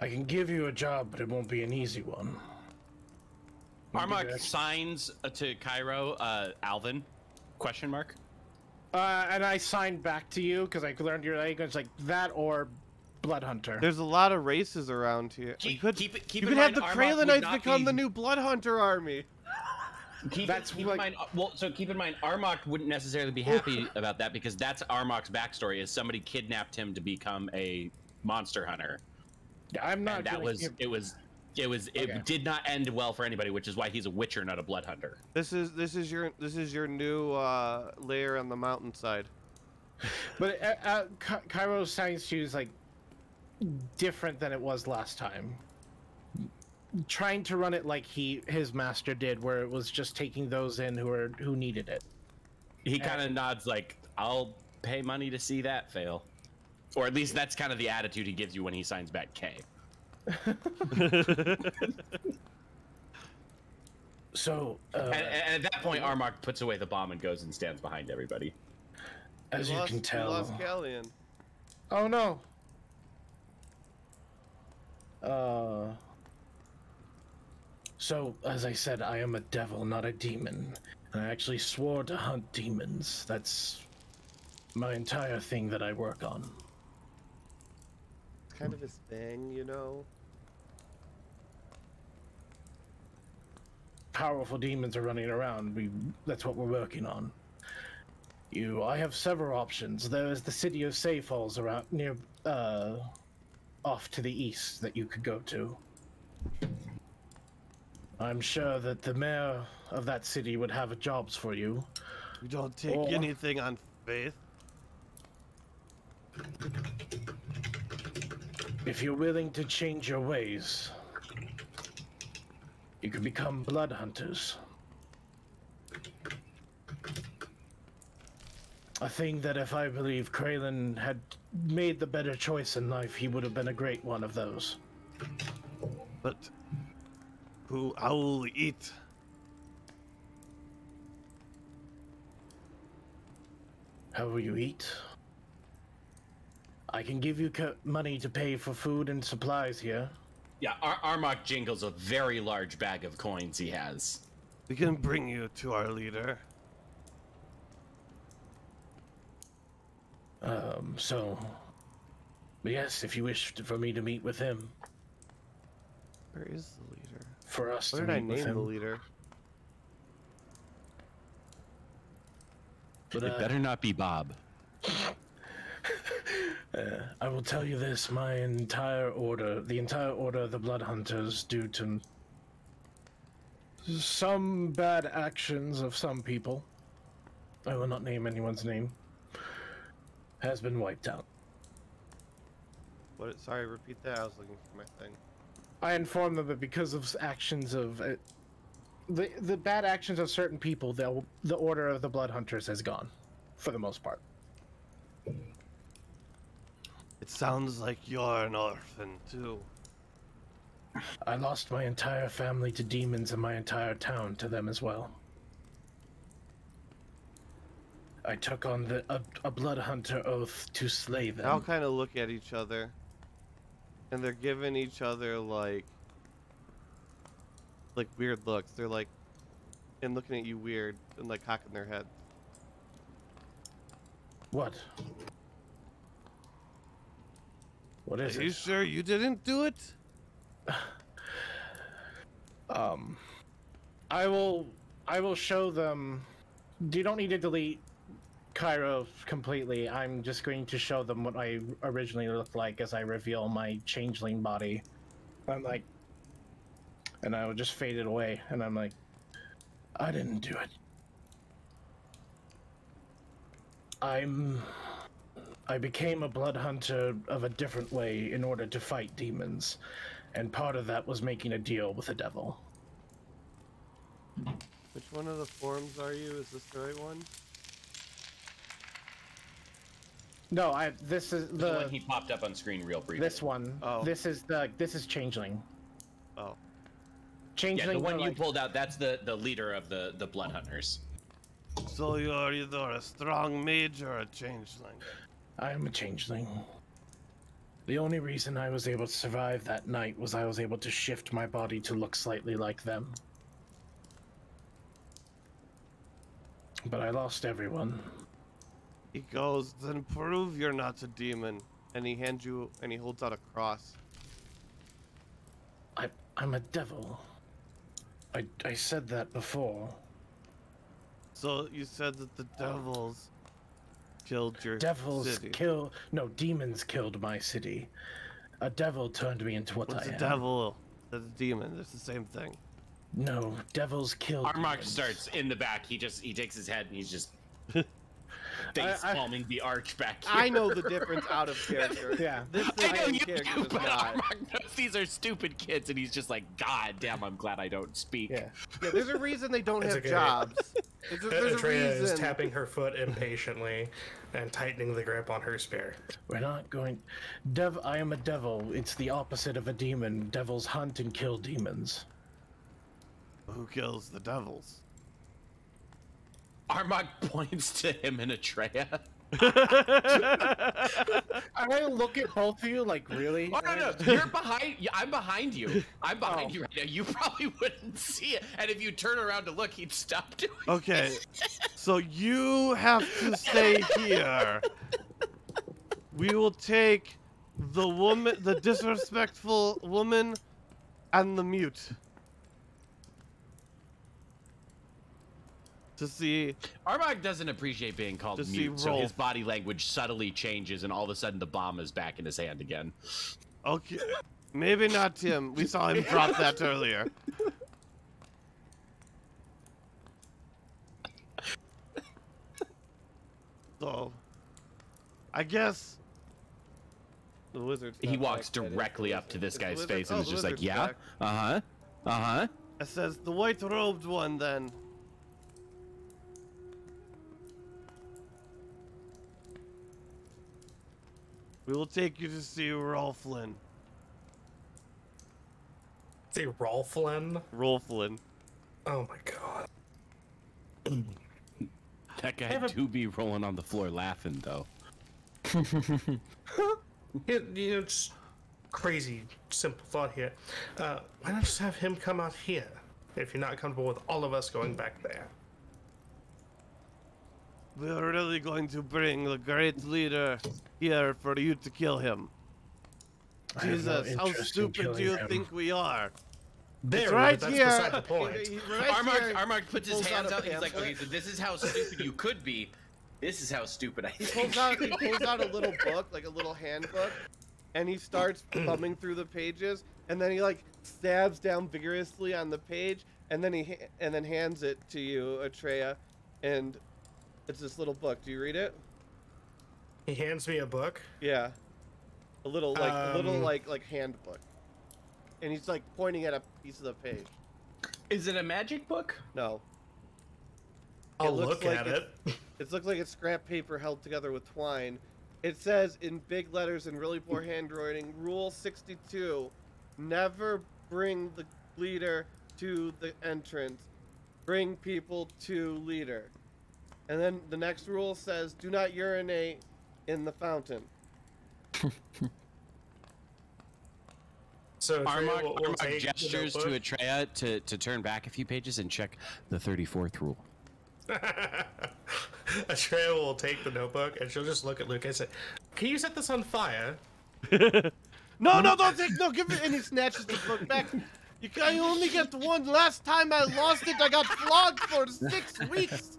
can give you a job, but it won't be an easy one. Armok signs to Cairo, Alvin, question mark. And I signed back to you because I learned your language, like that or Blood Hunter. There's a lot of races around here. Keep you in could have mind, the Armok Kralenites would not become be- the new Blood Hunter army. Keep in like- mind. Well, so keep in mind, Armok wouldn't necessarily be happy about that because that's Armok's backstory. Is somebody kidnapped him to become a monster hunter. I'm not. And that gonna was give- it Okay. did not end well for anybody, which is why he's a witcher, not a blood hunter. This is your new lair on the mountainside. But Cairo's science is like different than it was last time. Trying to run it like his master did, where it was just taking those in who needed it. He kind of nods like, "I'll pay money to see that fail," or at least that's kind of the attitude he gives you when he signs back K. So, And at that point, Armok puts away the bomb and goes and stands behind everybody. as you can We tell, lost Callian. oh no. So, as I said, I am a devil, not a demon. And I actually swore to hunt demons. That's my entire thing that I work on. It's kind of his thing, you know. Powerful demons are running around. That's what we're working on. I have several options. There is the city of Say Falls around near, off to the east that you could go to. I'm sure that the mayor of that city would have jobs for you. We don't take Or- anything on faith. If you're willing to change your ways, you can become blood hunters. A thing that if I believe Kralin had made the better choice in life, he would have been a great one of those. But I will eat. How will you eat? I can give you money to pay for food and supplies here. Yeah, Armok jingles a very large bag of coins he has. We can bring you to our leader. Yes, if you wish for me to meet with him, Where is the leader? for us What to did I meet with name the him. leader? But, It better not be Bob. I will tell you this, the entire order of the Blood Hunters, due to some bad actions of some people, I will not name anyone's name, has been wiped out. What? Sorry, repeat that. I was looking for my thing. I informed them that because of actions of the bad actions of certain people, the order of the Blood Hunters has gone, for the most part. It sounds like you're an orphan too. I lost my entire family to demons and my entire town to them as well. I took on a blood hunter oath to slay them. They all kind of look at each other, and they're giving each other like weird looks. They're like, and looking at you weird and like cocking their head. What? What is Are it? you sure you didn't do it? I will show them. You don't need to delete Cairo completely. I'm just going to show them what I originally looked like as I reveal my changeling body. I'm like, and I will just fade it away, and I'm like, I didn't do it. I became a blood hunter of a different way in order to fight demons, and part of that was making a deal with the devil. Which one of the forms are you? Is this the right one? No, this is The one he popped up on screen real briefly. this one. Oh. This is changeling. Oh. Changeling. Yeah, the one you like, pulled out, that's the leader of the blood hunters. So you're either a strong mage or a changeling. I am a changeling. The only reason I was able to survive that night was I was able to shift my body to look slightly like them. But I lost everyone. He goes, then prove you're not a demon. And he holds out a cross. I'm a devil. I said that before. So you said that the devils killed your city. Demons killed my city. A devil turned me into what What's I a am. devil? That's a demon. It's the same thing. No, devils killed Armark demons. starts in the back. He takes his head and he's just face palming the arch back here. I know the difference out of character. Yeah. This I know high-end you character do, does but not. Armark knows these are stupid kids, and he's just like, God damn, I'm glad I don't speak. Yeah. Yeah, there's a reason they don't It's have okay. jobs. There's a Atreya is reason. tapping her foot impatiently and tightening the grip on her spear. We're not going. I am a devil. It's the opposite of a demon. Devils hunt and kill demons. Who kills the devils? Armark points to him and Atreya. I look at both of you like, really? Oh, no, you're behind. I'm behind you. I'm behind you right now. You probably wouldn't see it, and if you turn around to look, he'd stop doing it. Okay, so you have to stay here. We will take the woman, the disrespectful woman, and the mute. To see. Armark doesn't appreciate being called To see mute, so Rolf. his body language subtly changes, and all of a sudden the bomb is back in his hand again. Okay, maybe not Tim. We saw him drop that earlier. So, I guess the wizard's He not walks back. That is the directly up to wizard. this Is the guy's wizard- face and oh, is the just like, wizard's yeah, back. uh-huh. It says the white-robed one, then. We will take you to see Rolflin. Say Rolflin? Rolflin. Oh my god. That guy do be rolling on the floor laughing, though. Just crazy, simple thought here. Why not just have him come out here if you're not comfortable with all of us going back there? We are really going to bring the great leader here for you to kill him. I have no Jesus, how interest in stupid do killing you him. think we are? There, It's right but that's here. beside the point. Armark puts his pulls out hands a out. He's like, pamphlet. okay, so this is how stupid you could be. This is how stupid I He think. pulls out a little book, like a little handbook, and he starts thumbing through the pages, and then he like stabs down vigorously on the page, and then then hands it to you, Atreya, and it's this little book. Do you read it? He hands me a book. Yeah, a little like handbook, and he's like pointing at a piece of the page. Is it a magic book? No, I'll looks look like at it. it looks like it's scrap paper held together with twine. It says in big letters and really poor handwriting, Rule 62, never bring the leader to the entrance. Bring people to leader. And then the next rule says, do not urinate in the fountain. So Atreya will Armok take the gestures to notebook. Atreya to turn back a few pages and check the 34th rule. Atreya will take the notebook and she'll just look at Luke and say, "Can you set this on fire?" No, don't take, no, give it, and he snatches the book back. You can only get one. Last time I lost it, I got flogged for 6 weeks.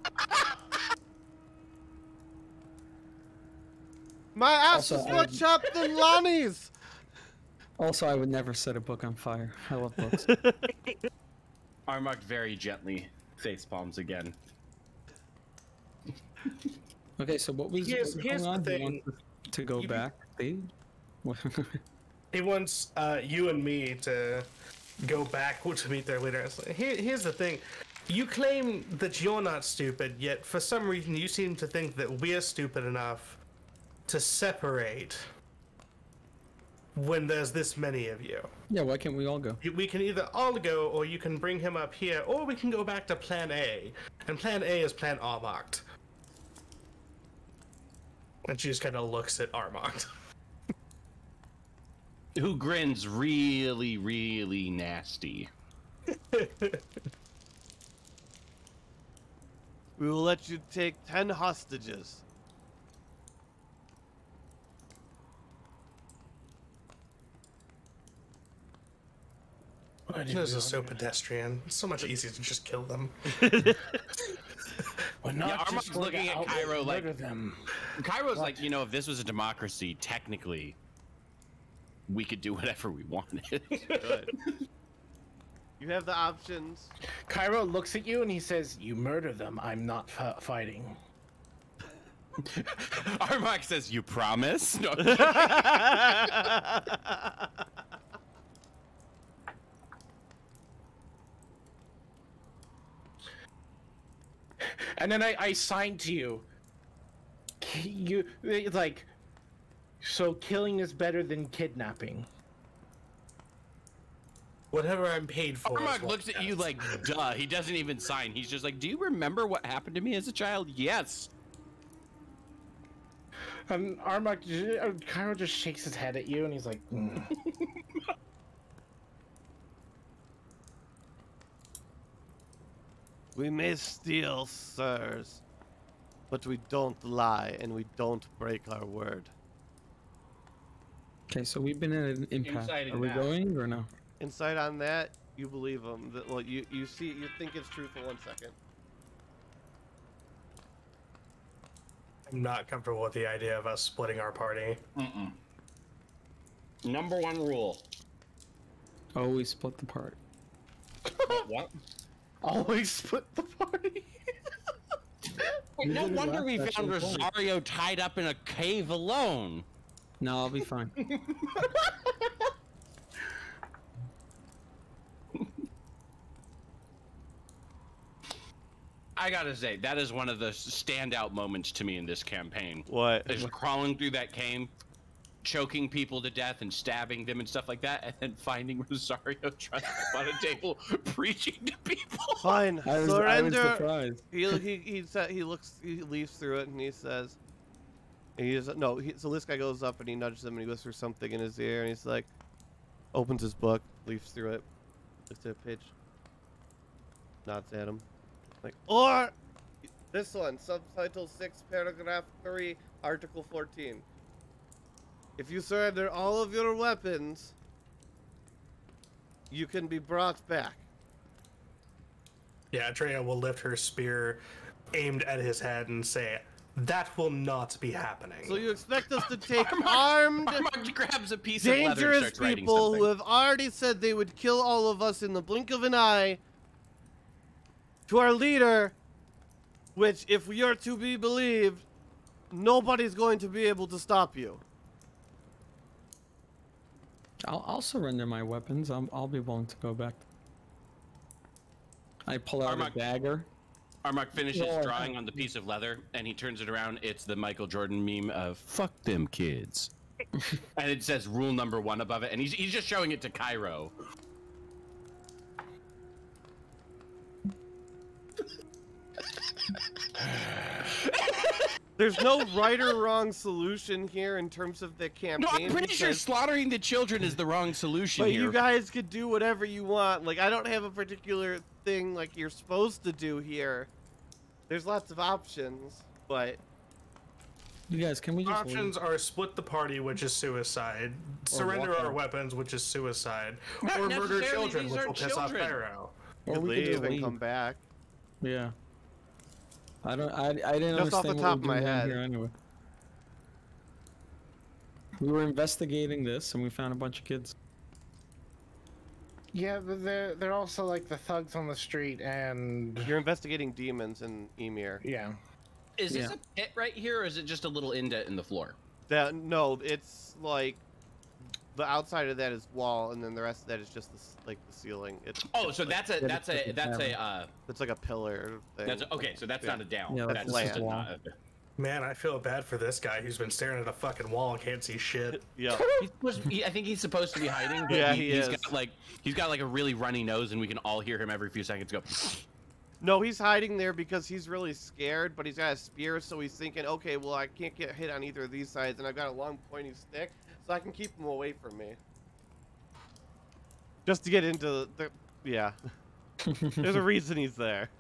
My ass Also, is more chopped than Lonnie's. Also, I would never set a book on fire. I love books. Armok very gently face palms again. Okay, so what was Here's going the on? He thing. wants to go back. They... He wants you and me to go back to meet their leader. It's like, here's the thing. You claim that you're not stupid, yet for some reason you seem to think that we're stupid enough to separate when there's this many of you. Yeah, why can't we all go? We can either all go, or you can bring him up here, or we can go back to Plan A. And Plan A is Plan Armocht. And she just kind of looks at Armocht. Who grins really, really nasty. We will let you take 10 hostages. This is so pedestrian. It's so much easier to just kill them. We're not just Armok's looking at Cairo like... murder them. Cairo's like, you know, if this was a democracy, technically, we could do whatever we wanted. Good. You have the options. Cairo looks at you and he says, "You murder them. I'm not fighting." Armok says, "You promise?" No. And then I sign to you. It's like, so killing is better than kidnapping. Whatever I'm paid for. Armok looks at you like, duh. He doesn't even sign. He's just like, "Do you remember what happened to me as a child?" "Yes." And Cairo just shakes his head at you and he's like, We may steal, sirs, but we don't lie and we don't break our word. Okay, so we've been at an impasse. Inside Are and we out. going or no? Insight on that, you believe him. That, well, you see, you think it's true for 1 second. I'm not comfortable with the idea of us splitting our party. Number one rule. Always split the party. What? always split the party. No wonder we That's found the point. Rosario tied up in a cave alone. No, I'll be fine. I gotta say, that is one of the standout moments to me in this campaign. What? Is crawling through that cave, choking people to death and stabbing them and stuff like that, and then finding Rosario dressed up on a table preaching to people. Fine, I was surrender. surprised. He leaves through it and he says, so this guy goes up and he nudges him and he whispers something in his ear and he's like, opens his book, leaves through it, looks at a page, nods at him, like, or this one, subtitle 6, paragraph 3, article 14. If you surrender all of your weapons, you can be brought back. Yeah, Atreya will lift her spear aimed at his head and say, "That will not be happening." So you expect us to take armed, Armok grabs a piece of leather and dangerous starts writing people who something. have already said they would kill all of us in the blink of an eye to our leader, which, if we are to be believed, nobody's going to be able to stop you. I'll surrender my weapons. I'll be willing to go back. I pull out Armok- a dagger. Armok finishes Lord. drawing on the piece of leather, and he turns it around. It's the Michael Jordan meme of "fuck them kids," and it says rule number 1 above it. And he's just showing it to Cairo. There's no right or wrong solution here in terms of the campaign. No, I'm pretty sure slaughtering the children is the wrong solution but here. you guys could do whatever you want. Like, I don't have a particular thing like you're supposed to do here. There's lots of options, but... You guys, can we just Options are split the party, which is suicide, surrender our weapons, which is suicide, Not or murder necessarily, children, these which are will piss off children. Pyro. You we could leave just and leave. come back. Yeah. I didn't Just off the understand top what of we my were doing head. here anyway. We were investigating this and we found a bunch of kids. Yeah, but they're also like the thugs on the street, and You're investigating demons in Emir. yeah. Is this Yeah. a pit right here, or is it just a little indent in the floor? No, it's like the outside of that is wall, and then the rest of that is just the ceiling. It's Oh, so that's a that's like a pillar thing. okay. So that's not a down. Yeah, that's that's just a, wall. not a, Man, I feel bad for this guy who's been staring at a fucking wall and can't see shit. Yeah. I think he's supposed to be hiding. But Yeah, he's is. got like a really runny nose, and we can all hear him every few seconds go. No, he's hiding there because he's really scared, but he's got a spear, so he's thinking, okay, well, I can't get hit on either of these sides, and I've got a long pointy stick, so I can keep him away from me. Just to get into the yeah. There's a reason he's there.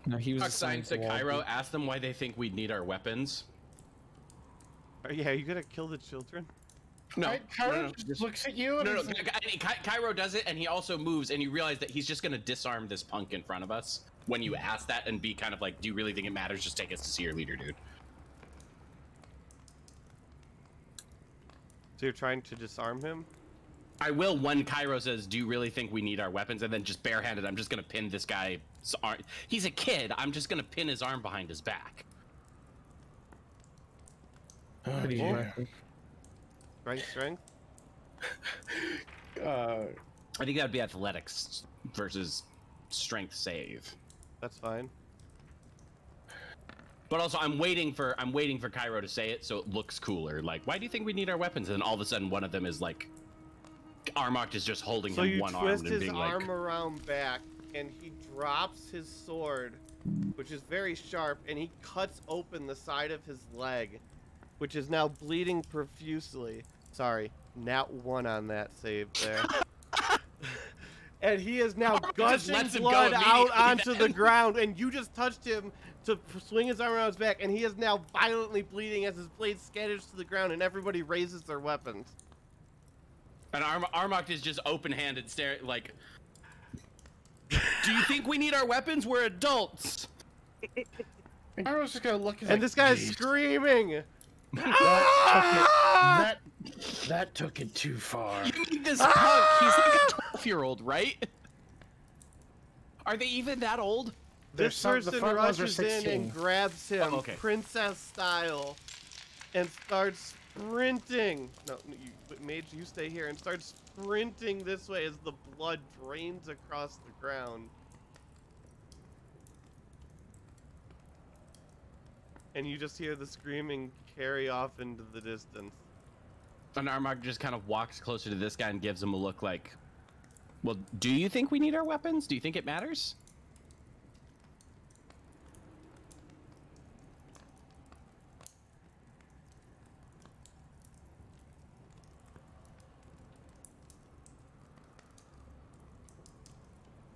No, he was Assigned to Cairo, ask them why they think we need our weapons. Yeah, are you gonna kill the children? No, Kyra just looks at you and no. is like, Cairo does it, and he also moves, and you realize that he's just gonna disarm this punk in front of us when you ask that, and be kind of like, "Do you really think it matters? Just take us to see your leader, dude." So you're trying to disarm him? I will when Cairo says, "Do you really think we need our weapons?" And then just barehanded, I'm just gonna pin this guy's arm. He's a kid. I'm just gonna pin his arm behind his back. oh, dear. Strength? I think that would be athletics versus strength save. That's fine. But also, I'm waiting for Cairo to say it so it looks cooler. Like, why do you think we need our weapons? And then all of a sudden, one of them is like, Armok is just holding So him you one arm twist and his being arm like, around back, and he drops his sword, which is very sharp, and he cuts open the side of his leg, which is now bleeding profusely. Sorry, nat 1 on that save there. And he is now gushing blood out onto the ground, and you just touched him to swing his arm around his back, and he is now violently bleeding as his blade scatters to the ground, and everybody raises their weapons. and Armok is just open-handed, staring like, "Do you think we need our weapons? We're adults." I was just gonna look at And this guy's screaming. that took it too far. You mean this punk? He's like a 12-year-old, right? Are they even that old? This the person front ones are rushes in 16. and grabs him, Oh, okay. princess style, and starts sprinting. No, Mage, you stay here, and starts sprinting this way as the blood drains across the ground. And you just hear the screaming carry off into the distance. And Armok just kind of walks closer to this guy and gives him a look like, "Well, do you think we need our weapons? Do you think it matters?"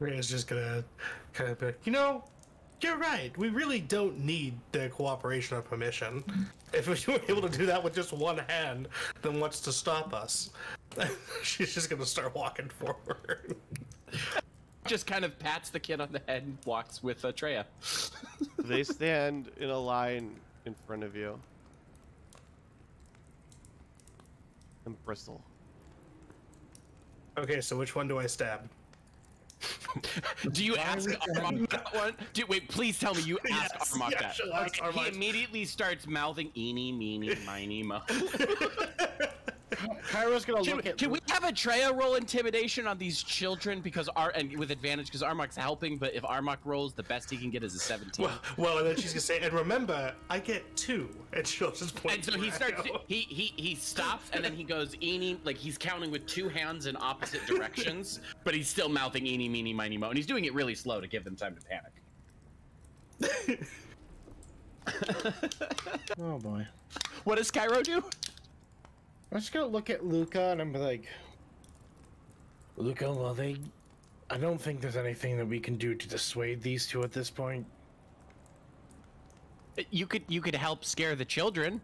Rhea's just gonna kind of be, you're right. We really don't need the cooperation or permission. If we were able to do that with just one hand, then what's to stop us? She's just gonna start walking forward. Just kind of pats the kid on the head and walks with Treya. They stand in a line in front of you. And bristle. Okay, so which one do I stab? Do you ask Armok that one? Wait, please tell me you ask Yes, Armok yeah, that. she'll ask He Armok. immediately starts mouthing eeny, meeny, miny, mo. Kyra's gonna look at. Can we have a Treya roll intimidation on these children because and with advantage because Armok's helping, but if Armok rolls, the best he can get is a 17. Well, and then she's gonna say, and remember, I get 2, and she'll just point. And so to he where I starts. go. He stops and then he goes eeny, like he's counting with 2 hands in opposite directions, but he's still mouthing eeny, meeny, miny, mo, and he's doing it really slow to give them time to panic. Oh boy. What does Cairo do? I'm just gonna look at Luca and I'm like, Luca, well, I don't think there's anything that we can do to dissuade these two at this point. You could help scare the children.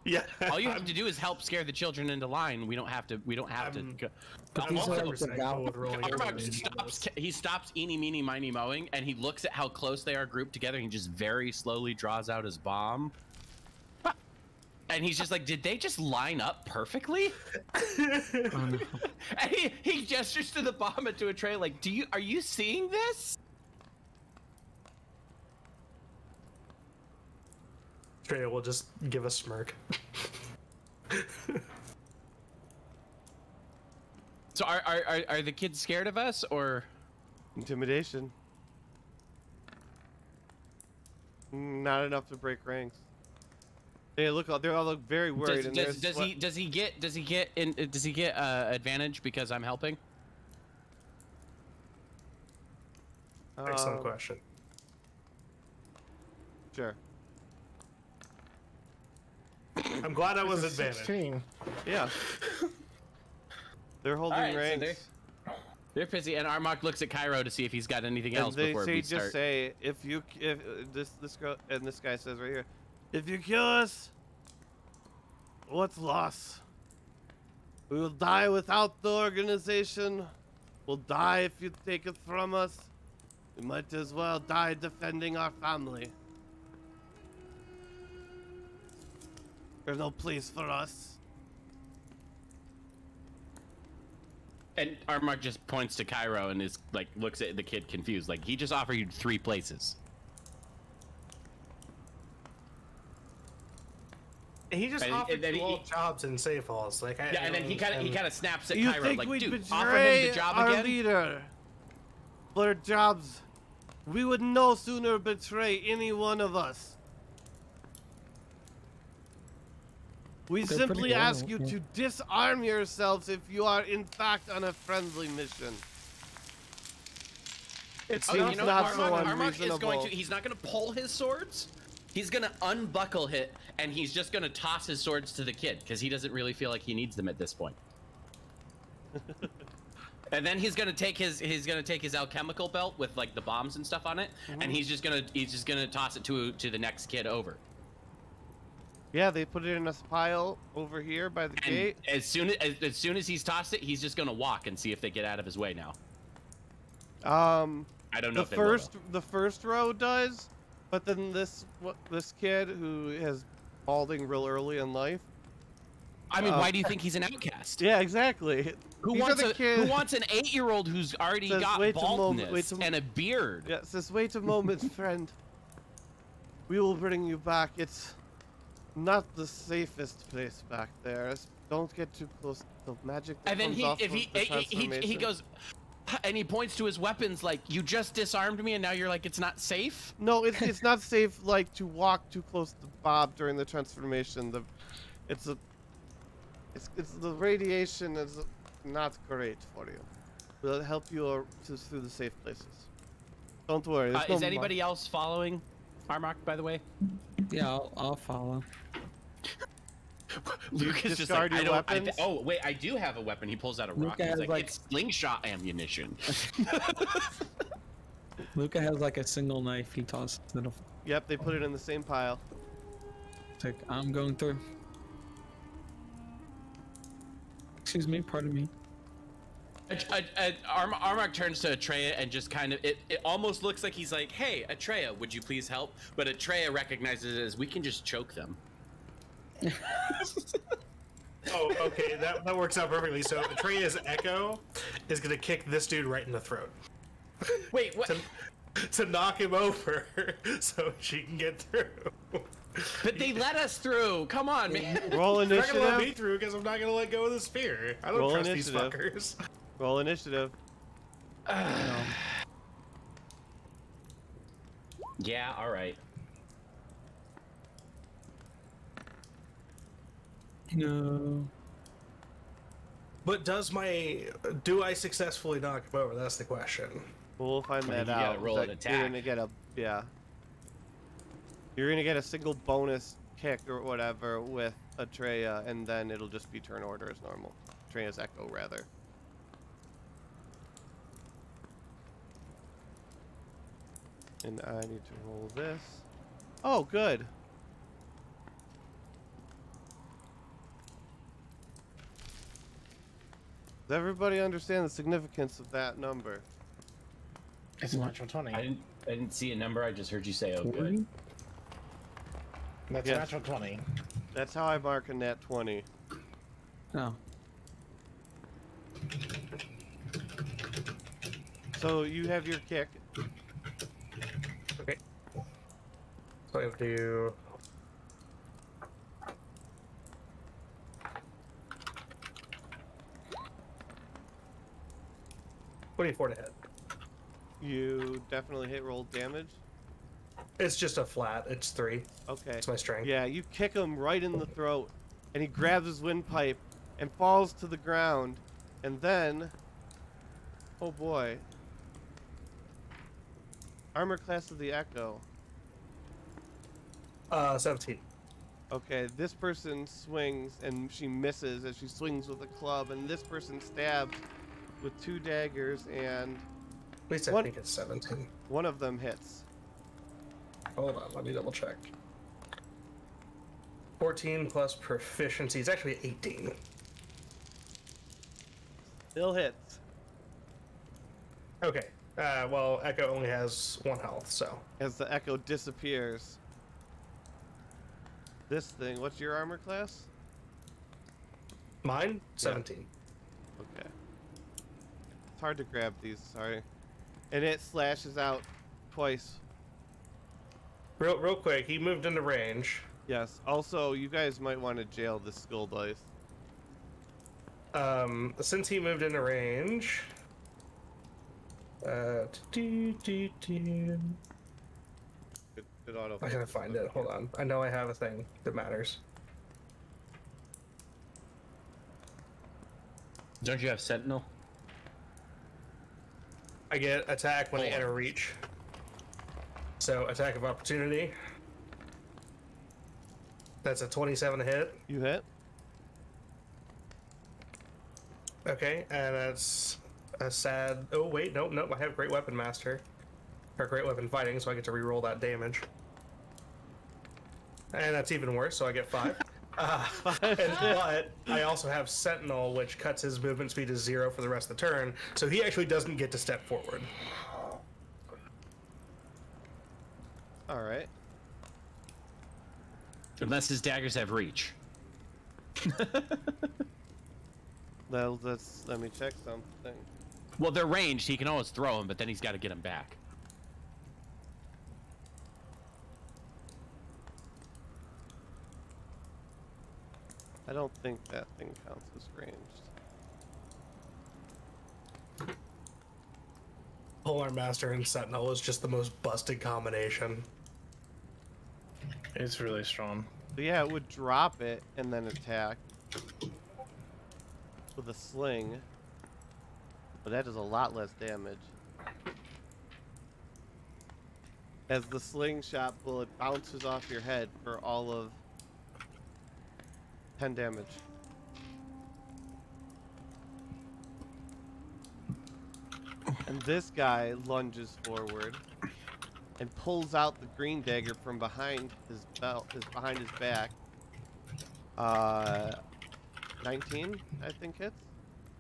Yeah. All you have to do is help scare the children into line. We don't have to. Go. But I'm these are also like the cool with rolling Armag advantage on stops. He stops eeny, meeny, miny, mowing, and he looks at how close they are grouped together. And he just very slowly draws out his bomb. And he's just like, did they just line up perfectly? And he gestures to the bomb and to a tray like, are you seeing this? Trey will just give a smirk. So are the kids scared of us or Intimidation. Not enough to break ranks. They all look very worried. does he get advantage because I'm helping? Excellent question. Sure. I'm glad I was advantage. 16. Yeah. They're holding Alright, so ranks. They're busy, and Armok looks at Cairo to see if he's got anything else And before we just start. say, if this girl and this guy says right here, if you kill us, what's loss? We will die without the organization. We'll die if you take it from us. We might as well die defending our family. There's no place for us. And Armok just points to Cairo and is like, looks at the kid confused. Like, he just offered you 3 places. He just And- offered and then you he- all jobs in safe halls. Like, Yeah, and then he kind of snaps at You Cairo think like, we'd dude, offer betray him the job our again? leader for jobs? We would no sooner betray any one of us. We They're simply pretty ask loyal, you yeah. to disarm yourselves if you are in fact on a friendly mission. it's Oh, you know, not so Armok is going unreasonable. to, he's not going to pull his swords. He's going to unbuckle it, and he's just going to toss his swords to the kid, because he doesn't really feel like he needs them at this point. And then he's gonna take his alchemical belt with like the bombs and stuff on it, and he's just gonna toss it to the next kid over. Yeah, they put it in a pile over here by the And gate. as soon as he's tossed it, he's just gonna walk and see if they get out of his way now. I don't know The if they will, the first row does, but then this kid who has balding real early in life. I mean, why do you think he's an outcast? Yeah, exactly. Who These are wants the kids. who wants an 8-year-old who's already Says, got "Wait a moment, baldness wait a mo-" and a beard? Yeah, it says, wait a moment, friend. We will bring you back. It's not the safest place back there. Don't get too close to the magic that And then comes off he transformation. goes, and he points to his weapons like, you just disarmed me and now you're like, it's not safe? No, it's not safe like to walk too close to Bob during the transformation. It's the radiation is not great for you. Will help you through the safe places. Don't worry. there's no Is anybody else following Armok, by the way? Yeah, I'll follow. Luke is just discard like, your I don't. weapons? Oh wait, I do have a weapon. He pulls out a rock. Luke He's has, like, like- it's slingshot ammunition. Luca has like a single knife he tosses it off. Yep, they put it in the same pile. It's like, I'm going through. Excuse me, pardon me. Armok turns to Atreya and just kind of, it almost looks like he's like, hey, Atreya, would you please help? But Atreya recognizes it as, we can just choke them. Oh, okay, that works out perfectly. So Atreya's Echo is gonna kick this dude right in the throat Wait, what? to knock him over so she can get through. But they let us through. Come on, man. Roll They're not gonna let me initiative. through because I'm not gonna let go of the spear. I don't Roll trust these initiative. fuckers. Roll initiative. Yeah, all right. No. But do I successfully knock him over? That's the question. We'll find Well, that you out. gotta roll Like, an you're attack. gonna get a yeah. You're gonna get a single bonus kick or whatever with Atreya, and then it'll just be turn order as normal. Atreya's echo, rather. And I need to roll this. Oh, good. Does everybody understand the significance of that number? It's a natural 20. I didn't see a number. I just heard you say, "Oh, good." That's Yes. a natural 20. That's how I mark a nat 20. Oh. So you have your kick. Okay. So I have to. 24 to hit. You definitely hit roll damage. It's just a flat. It's 3. Okay. It's my strength. Yeah, you kick him right in the throat, and he grabs his windpipe and falls to the ground, and then, oh boy, armor class of the Echo. 17. Okay, this person swings and she misses as she swings with a club, and this person stabs with 2 daggers, and At least I think it's 17. one of them hits. Hold on, let me double check. 14 plus proficiency. It's actually 18. Still hits. Okay. Well, Echo only has 1 health, so. As the Echo disappears. This thing, what's your armor class? Mine? 17. Okay. It's hard to grab these, sorry. And it slashes out twice. Real quick, he moved into range. Yes. Also, you guys might want to jail this skull dice. Since he moved into range. Good auto. I gotta find it. Hold on. I know I have a thing that matters. Don't you have Sentinel? I get attack when I enter reach. So, attack of opportunity. That's a 27 to hit. You hit? Okay, and that's a sad. Oh, wait, nope. I have Great Weapon Master. Or Great Weapon Fighting, so I get to reroll that damage. And that's even worse, so I get 5. But I also have Sentinel, which cuts his movement speed to 0 for the rest of the turn, so he actually doesn't get to step forward. Alright. Unless his daggers have reach. Let me check something. Well, they're ranged. He can always throw them, but then he's got to get them back. I don't think that thing counts as ranged. Polar Master and Sentinel is just the most busted combination. It's really strong. But yeah, it would drop it and then attack with a sling. But that does a lot less damage. As the slingshot bullet bounces off your head for all of 10 damage. And this guy lunges forward and pulls out the green dagger from behind his belt, behind his back. 19, I think hits.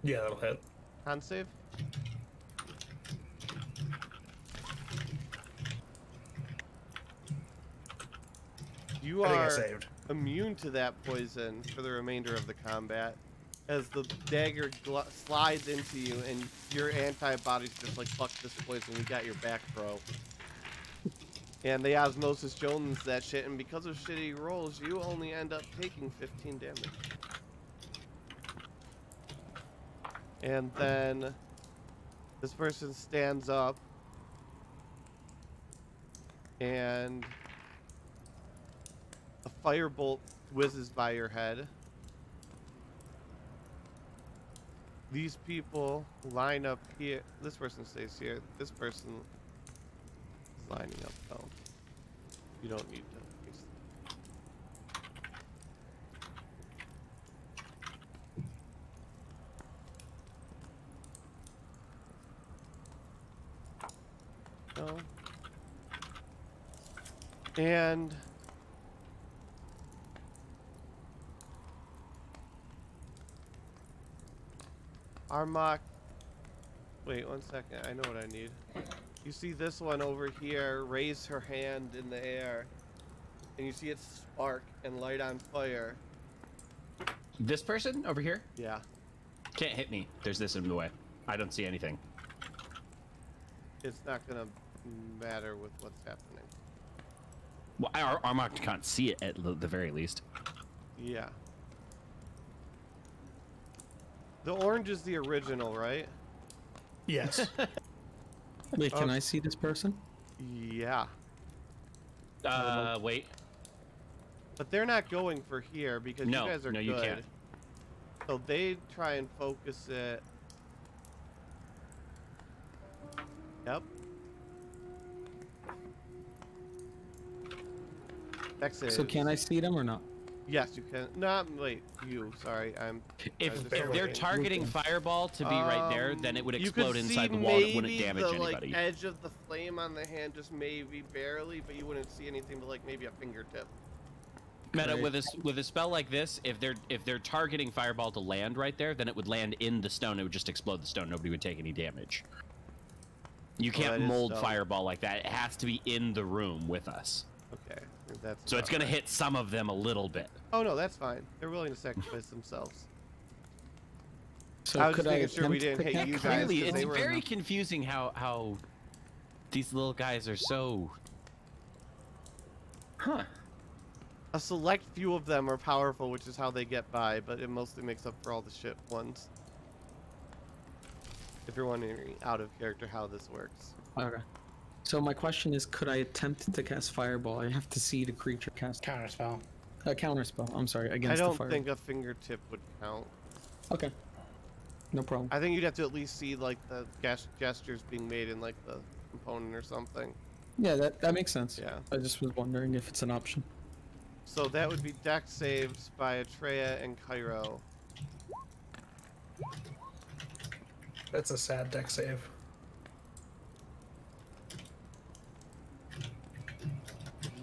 Yeah, that'll hit. Con save. You I think I are saved. immune to that poison for the remainder of the combat, as the dagger slides into you, and your antibodies just like, fuck this poison, we got your back, bro. And the Osmosis Jones that shit, and because of shitty rolls, you only end up taking 15 damage. And then this person stands up and a firebolt whizzes by your head. These people line up here. This person stays here. This person is lining up though. You don't need to. No. And Armok. Wait 1 second. I know what I need. You see this one over here raise her hand in the air, and you see it spark and light on fire. This person over here Yeah. can't hit me. There's this in the way. I don't see anything. It's not gonna matter with what's happening. Well, our Armok can't see it at the very least. Yeah. The orange is the original, right? Yes. Wait, can I see this person? Yeah. Wait. But they're not going for here because No, you guys are no, good. you can't. So they try and focus it. Yep. Exit. So can I see them or not? Yes, you can. No, wait. You. Sorry, I'm. If they're they're targeting Fireball to be right there, then it would you explode could inside see the wall. It wouldn't maybe damage the, anybody. Like, edge of the flame on the hand, just maybe barely, but you wouldn't see anything but like maybe a fingertip. Meta, Right. with a spell like this, if they're targeting Fireball to land right there, then it would land in the stone. It would just explode the stone. Nobody would take any damage. You Well, can't that is mold dumb. Fireball like that. It has to be in the room with us. Okay, I think that's. So it's about gonna right. hit some of them a little bit. Oh no, that's fine. They're willing to sacrifice themselves. So I was could just I making sure we attempt didn't to hit you catch- guys. Clearly, 'cause it's they were- very confusing how these little guys are so. Huh. A select few of them are powerful, which is how they get by, but it mostly makes up for all the shit ones. If you're wondering out of character how this works. Okay. So my question is, could I attempt to cast Fireball? I have to see the creature cast Counterspell. a counterspell. I'm sorry, I against don't the fire. think a fingertip would count. Okay. No problem. I think you'd have to at least see like the gestures being made in like the component or something. Yeah, that makes sense. Yeah. I just was wondering if it's an option. So that would be deck saves by Atreya and Cairo. That's a sad deck save.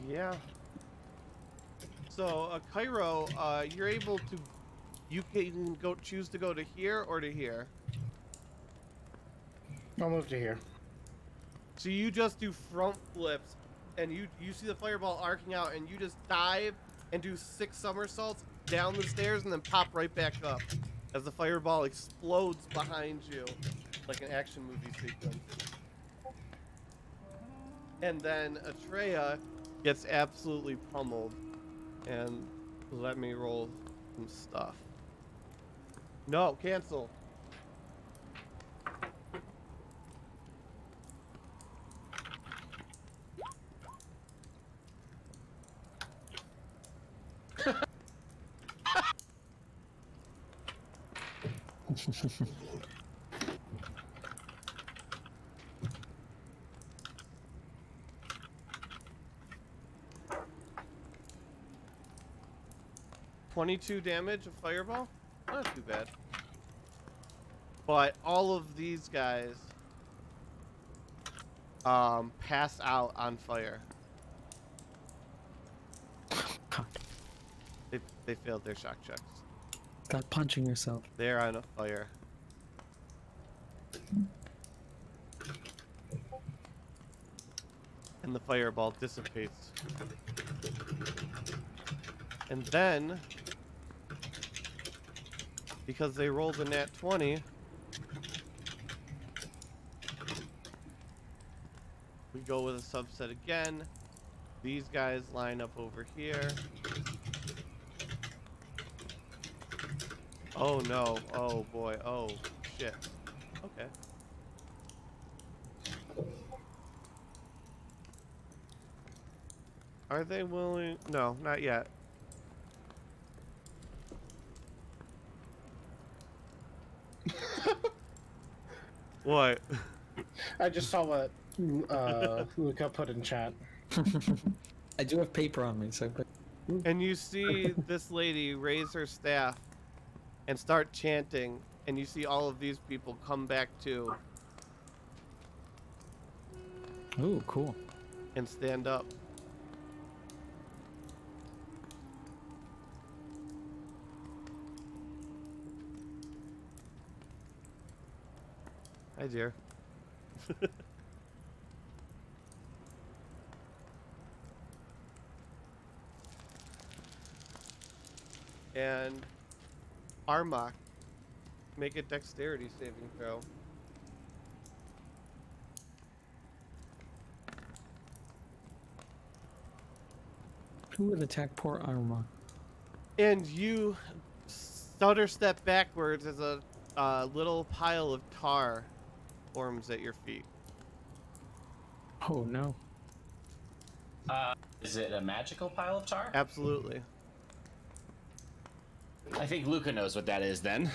Yeah. So Cairo, you're able to. You can go choose to go to here or to here. I'll move to here. So you just do front flips, and you see the fireball arcing out, and you just dive and do 6 somersaults down the stairs, and then pop right back up as the fireball explodes behind you, like an action movie sequence. And then Atreya gets absolutely pummeled, and let me roll some stuff. No, cancel. $22 damage of fireball? Not too bad. But all of these guys pass out on fire. They failed their shock checks. Stop punching yourself. They're on a fire. And the fireball dissipates. And then, because they rolled a nat 20, we go with a subset again. These guys line up over here. Oh no, oh boy, oh shit. Okay. Are they willing? No, not yet. What? I just saw what Luca put in chat. I do have paper on me, so. And you see this lady raise her staff and start chanting, and you see all of these people come back to. Ooh, cool. and stand up. Hi, dear. And Armok, make a dexterity saving throw. Who would attack poor Arma? And you stutter step backwards as a little pile of tar forms at your feet. Oh no. Is it a magical pile of tar? Absolutely. I think Luca knows what that is then.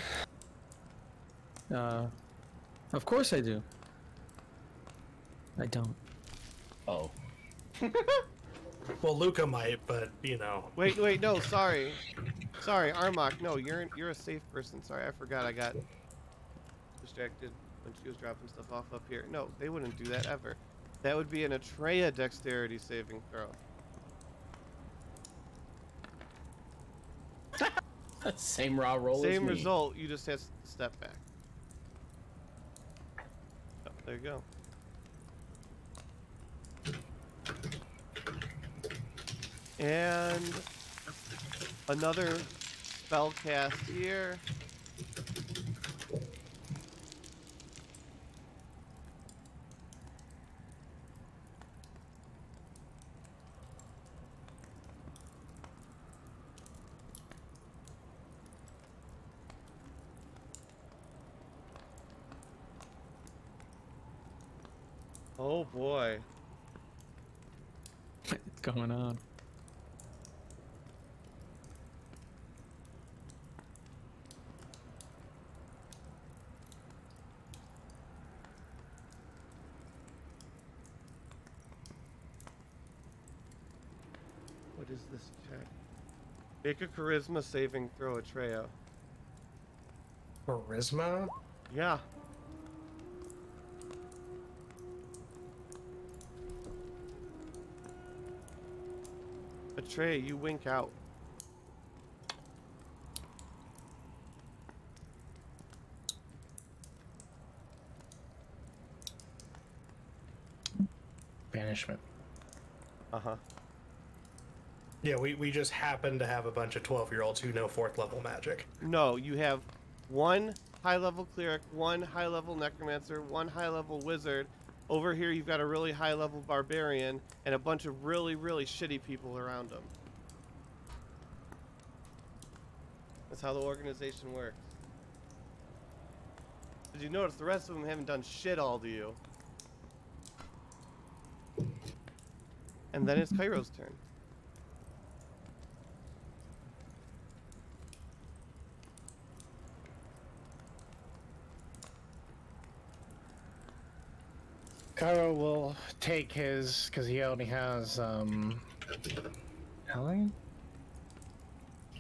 Of course I do. I don't. Oh. Well, Luca might, but you know. Wait, no, sorry, Armok. No, you're a safe person. Sorry, I forgot. I got distracted when she was dropping stuff off up here. No, they wouldn't do that ever. That would be an Atreya dexterity saving throw. Same raw roll. Same as me. result. You just have to step back. Oh, there you go. And another spell cast here. Oh boy. What's going on? What is this check? Make a charisma saving throw, Atreya. Charisma? Yeah. Atreya, you wink out. Banishment. Uh-huh. Yeah, we just happen to have a bunch of 12-year-olds who know 4th level magic. No, you have one high-level cleric, one high-level necromancer, one high-level wizard. Over here, you've got a really high-level barbarian and a bunch of really, really shitty people around them. That's how the organization works. Did you notice the rest of them haven't done shit all to you? And then it's Cairo's turn. Cairo will take his, because he only has, Helene?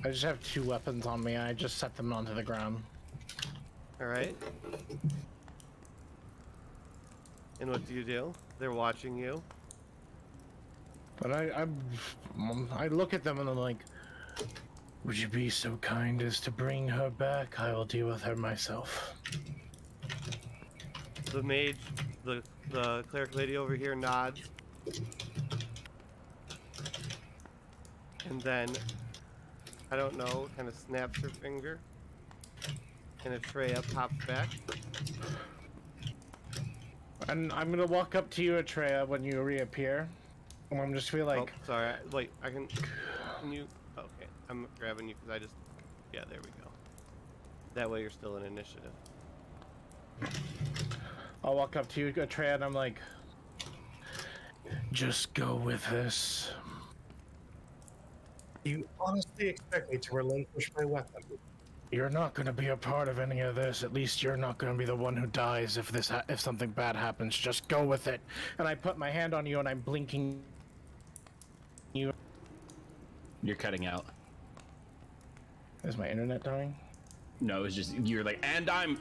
I just have 2 weapons on me, I just set them onto the ground. Alright. And what do? They're watching you. But I look at them and I'm like, would you be so kind as to bring her back? I will deal with her myself. The mage, the cleric lady over here nods. And then, I don't know, kind of snaps her finger. And Atreya pops back. And I'm gonna walk up to you, Atreya, when you reappear. And I'm just feel like... Oh, sorry. Wait, can you... Okay, I'm grabbing you because I just... Yeah, there we go. That way you're still in initiative. I'll walk up to you, Atreya, and I'm like... Just go with this. You honestly expect me to relinquish my weapon? You're not gonna be a part of any of this. At least you're not gonna be the one who dies if something bad happens. Just go with it. And I put my hand on you and I'm blinking you. You're cutting out. Is my internet dying? No, it's just you're like, and I'm.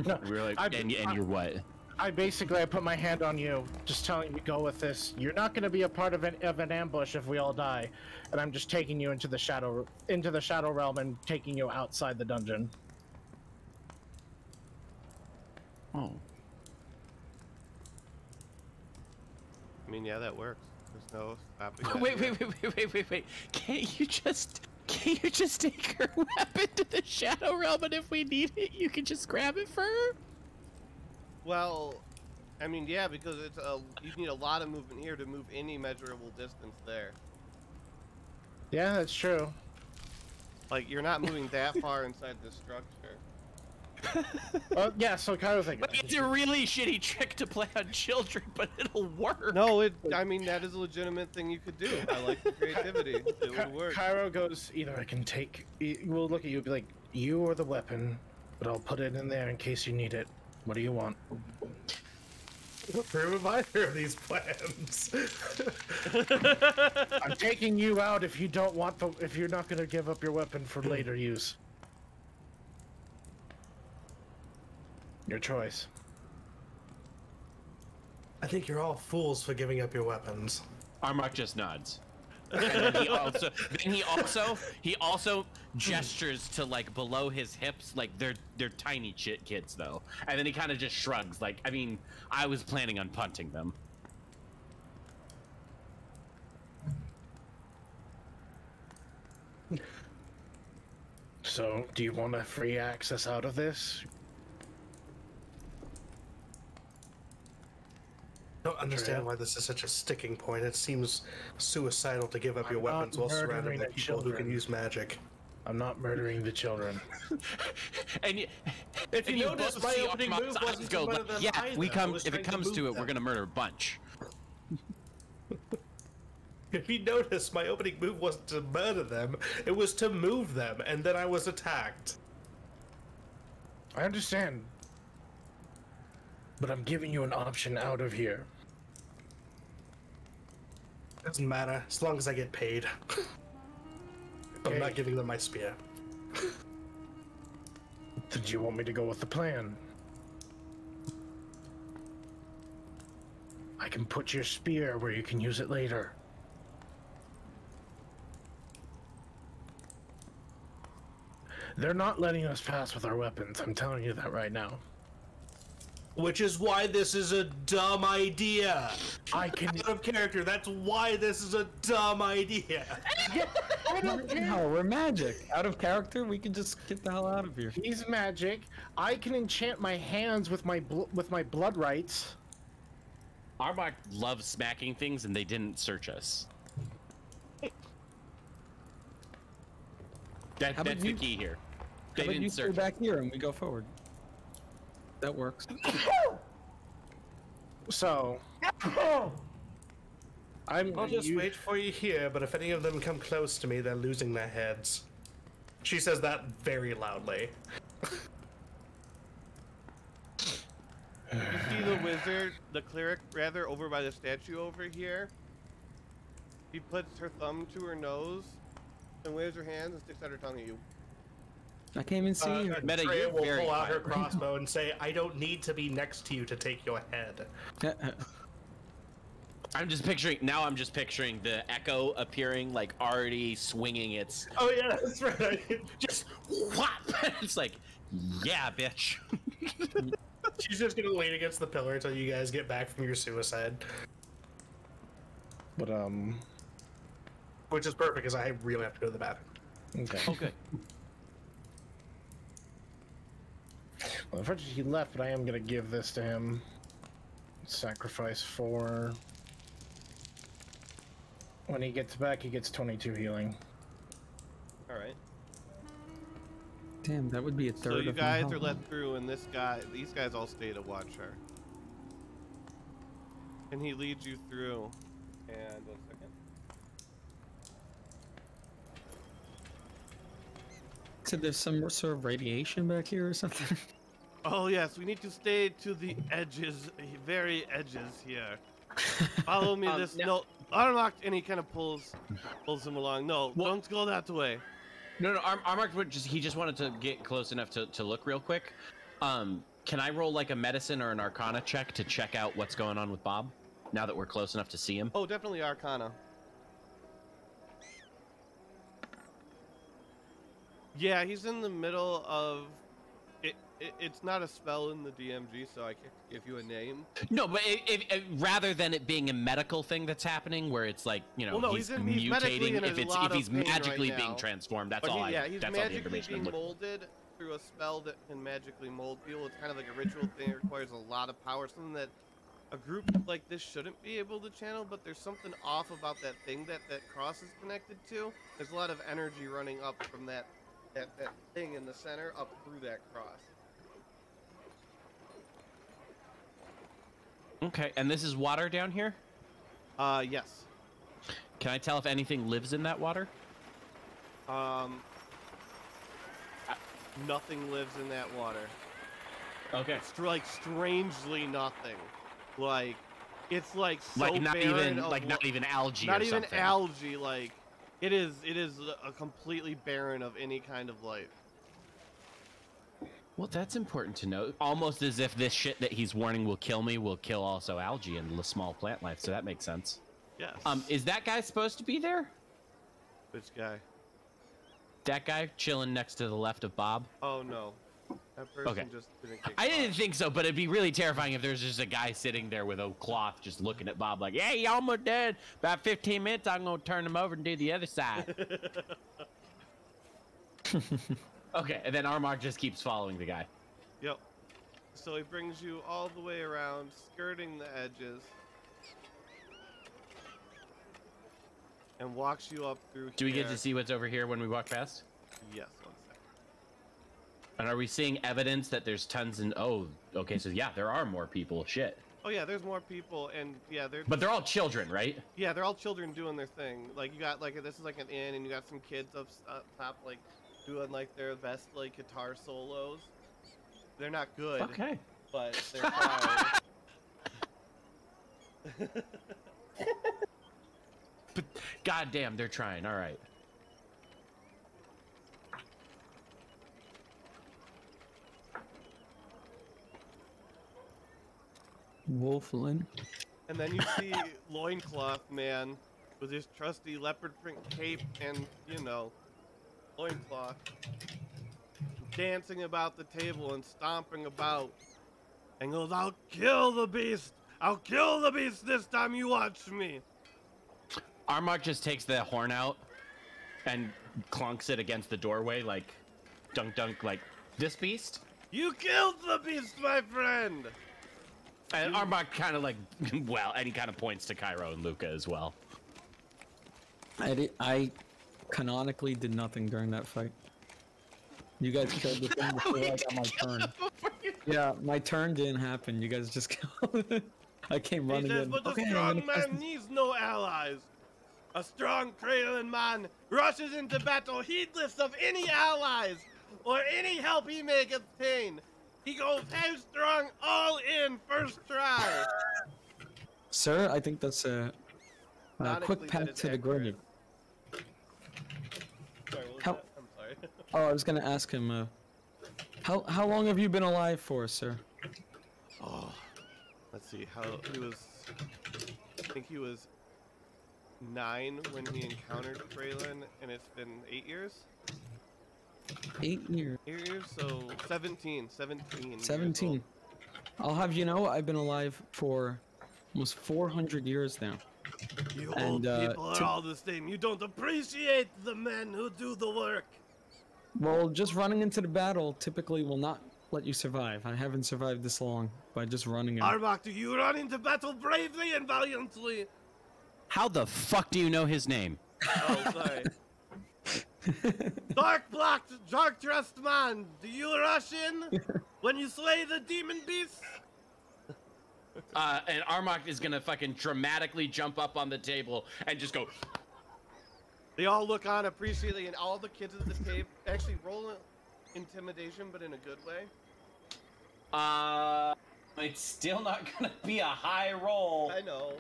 No, We were like, and you're what? I put my hand on you, just telling you go with this. You're not going to be a part of an ambush if we all die, and I'm just taking you into the shadow realm and taking you outside the dungeon. Oh. I mean, yeah, that works. There's no stopping that. Wait. Can't you just take her weapon to the Shadow Realm, and if we need it, you can just grab it for her? Well, I mean, yeah, because you need a lot of movement here to move any measurable distance there. Yeah, that's true. Like, you're not moving that far inside this structure. Yeah, so kind of thing. It's a really shitty trick to play on children, but it'll work. No, I mean, that is a legitimate thing you could do. I like the creativity. It would work. Cairo goes, either I can take... We'll look at you and be like, you or the weapon, but I'll put it in there in case you need it. What do you want? Approve of either of these plans. I'm taking you out if you don't want if you're not gonna give up your weapon for later use. Your choice. I think you're all fools for giving up your weapons. Armok just nods. And then he also gestures to like below his hips, like they're tiny kids though. And then he kind of just shrugs, like, I mean, I was planning on punting them. So, do you want a free access out of this? I don't understand why this is such a sticking point. It seems suicidal to give up your weapons while surrounded by people who can use magic. I'm not murdering the children. And if you notice, my opening move wasn't to murder them yeah, either. if it comes to it, we're gonna murder a bunch. If you notice, my opening move wasn't to murder them, it was to move them, and then I was attacked. I understand. But I'm giving you an option out of here. Doesn't matter, as long as I get paid. I'm not giving them my spear. Did you want me to go with the plan? I can put your spear where you can use it later. They're not letting us pass with our weapons, I'm telling you that right now. Which is why this is a dumb idea. I can... Out of character, that's why this is a dumb idea. No, we're magic. Out of character, we can just get the hell out of here. He's magic. I can enchant my hands with my blood rights. Armok loves smacking things, and they didn't search us. That's the key here. They didn't you search stay back here and we go forward. That works. So, I'll just wait for you here, but if any of them come close to me, they're losing their heads. She says that very loudly. You see the wizard, the cleric, rather, over by the statue over here? She puts her thumb to her nose and waves her hands and sticks out her tongue at you. I can't even see you. Meta, Freya you're will very pull out her quiet. crossbow and say, I don't need to be next to you to take your head. I'm just picturing the echo appearing, like already swinging its. Oh yeah, that's right. Just whop! It's like, yeah, bitch. She's just gonna lean against the pillar until you guys get back from your suicide. But Which is perfect because I really have to go to the bathroom. okay. Okay. Well, unfortunately he left, but I am gonna give this to him. Sacrifice 4. When he gets back, he gets 22 healing. Alright. Damn, that would be a third So you of my guys health. are let through, and these guys all stay to watch her. And he leads you through. And 1 second. So there's some sort of radiation back here or something? Oh yes, we need to stay to the edges, very edges here. Follow me this. No, unlocked, and he kind of pulls him along. No, don't go that way. No, Armok would he just wanted to get close enough to look real quick. Can I roll like a medicine or an arcana check to check out what's going on with Bob? Now that we're close enough to see him? Oh, definitely Arcana. Yeah, he's in the middle of... It's not a spell in the DMG, so I can't give you a name. No, but rather than it being a medical thing that's happening, where it's like, you know, well, no, he's medically mutating, in if he's pain magically right being now. transformed, that's But all yeah, he's that's all the magically information I'm being looking. molded through a spell that can magically mold people. It's kind of like a ritual thing. It requires a lot of power, something that a group like this shouldn't be able to channel, but there's something off about that thing that cross is connected to. There's a lot of energy running up from that thing in the center up through that cross. Okay, and this is water down here? Yes. Can I tell if anything lives in that water? Nothing lives in that water. Okay. Like strangely nothing. Like it's like so Like not barren even of not even algae not or even something. algae. Like it is a completely barren of any kind of life. Well, that's important to know. Almost as if this shit that he's warning will kill me will kill also algae and the small plant life, so that makes sense. Yes. Is that guy supposed to be there? Which guy? That guy chilling next to the left of Bob? Oh no. That person Okay. just didn't get I caught. didn't think so, but it'd be really terrifying if there's just a guy sitting there with a cloth just looking at Bob like, hey, you almost dead. About 15 minutes, I'm going to turn him over and do the other side. Okay, and then Armagh just keeps following the guy. Yep. So he brings you all the way around, skirting the edges, and walks you up through Do we here. get to see what's over here when we walk past? Yes, 1 second. And are we seeing evidence that there's tons and... Oh, okay, so yeah, there are more people. Shit. Oh yeah, there's more people, and yeah, But they're all children, right? yeah, they're all children doing their thing. Like you got like this is like an inn, and you got some kids up top like doing like their best like guitar solos. They're not good, Okay. but they're trying. But goddamn, they're trying. All right. Wolflin. And then you see Loincloth Man with his trusty leopard print cape and, you know, loincloth, dancing about the table and stomping about, and goes, I'll kill the beast! I'll kill the beast this time you watch me! Armagh just takes the horn out and clunks it against the doorway like dunk dunk like this beast. You killed the beast, my friend! And Armagh kind of like well, and he kind of points to Cairo and Luca as well. I canonically did nothing during that fight. You guys killed the thing before I got my turn. Yeah, my turn didn't happen. You guys just killed it. I came He running says, in. but a Okay, I'm strong gonna man needs no allies. A strong Kralin man rushes into battle heedless of any allies or any help he may obtain. He goes headstrong, all in, first try. Sir, I think that's a quick Canonically, that path is to the accurate. grave. Sorry, what was How- that? I'm sorry. Oh, I was gonna ask him, how long have you been alive for, sir? Oh, let's see how he was. I think he was 9 when he encountered Kralin, and it's been 8 years. 8 years. 8 years, so 17 years 17. old. I'll have you know, I've been alive for almost 400 years now. You And, old people are to- all the same. You don't appreciate the men who do the work. Well, just running into the battle typically will not let you survive. I haven't survived this long by just running in. Arbok, do you run into battle bravely and valiantly? How the fuck do you know his name? Oh, sorry. Dark dressed man, do you rush in when you slay the demon beast? And Armagh is gonna fucking dramatically jump up on the table and just go. They all look on appreciatively, and all the kids at the table actually roll intimidation, but in a good way. It's still not gonna be a high roll. I know.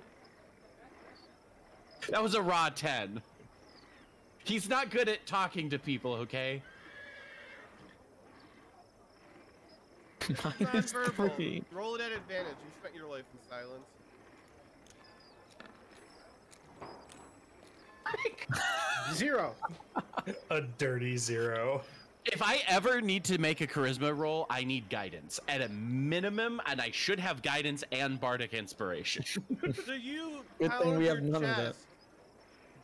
That was a raw 10. He's not good at talking to people, okay? Minus Non-verbal. 3. Roll it at advantage. You spent your life in silence. 0. A dirty 0. If I ever need to make a charisma roll, I need guidance at a minimum, and I should have guidance and bardic inspiration. So you Good thing we have pound your none of that. chest,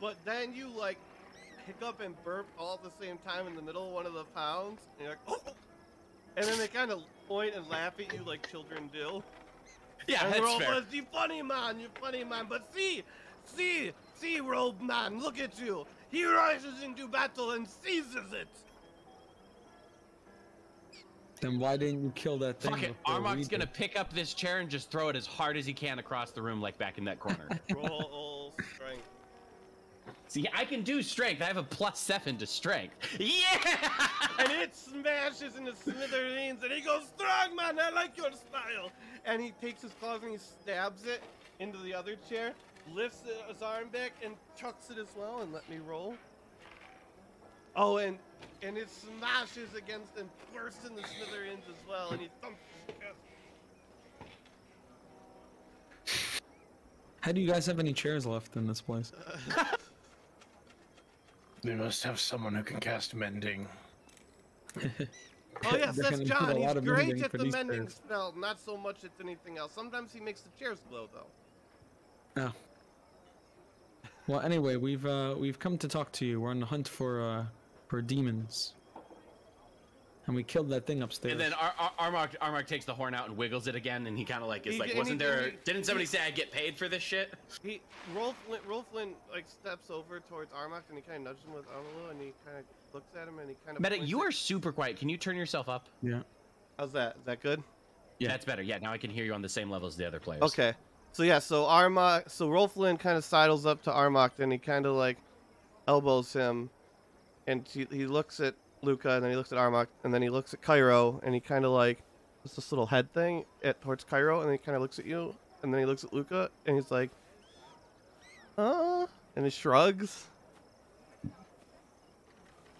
but then you like hiccup and burp all at the same time in the middle of one of the pounds, and you're like, oh! And then they kind of point and laugh at you like children do. Yeah, And that's they're all, fair. "You funny man, you funny man, but see, robe man, look at you. He rises into battle and seizes it." Then why didn't you kill that thing? Fuck it, before we Armok's gonna did? pick up this chair and just throw it as hard as he can across the room, like back in that corner. Roll strength. See, I can do strength. I have a +7 to strength. Yeah! And it smashes into smithereens, and he goes, "Strong man, I like your style." And he takes his claws and he stabs it into the other chair, lifts his arm back, and chucks it as well. And let me roll. Oh, and it smashes against and bursts into smithereens as well. And he thumps his chest. How do you guys have any chairs left in this place? We must have someone who can cast mending. Oh yes, They're that's gonna need John. a lot He's of great mending at for the these mending chairs. spell, not so much at anything else. Sometimes he makes the chairs glow, though. Oh. Well, anyway, we've come to talk to you. We're on the hunt for demons, and we killed that thing upstairs. And then Armok takes the horn out and wiggles it again, and he kind of like is He- like, and wasn't he- there? and he- Didn't somebody say I get paid for this shit? Rolflin like steps over towards Armok and he kind of nudges him with Amalu and he kind of looks at him and he kind of. Meta, you are super quiet. Can you turn yourself up? Yeah. How's that? Is that good? Yeah. That's better. Yeah, now I can hear you on the same level as the other players. Okay. So yeah, so Rolflin kind of sidles up to Armok and he kind of like elbows him, and he looks at Luca and then he looks at Armok and then he looks at Cairo and he kind of like does this little head thing towards Cairo and then he kind of looks at you and then he looks at Luca and he's like, and he shrugs.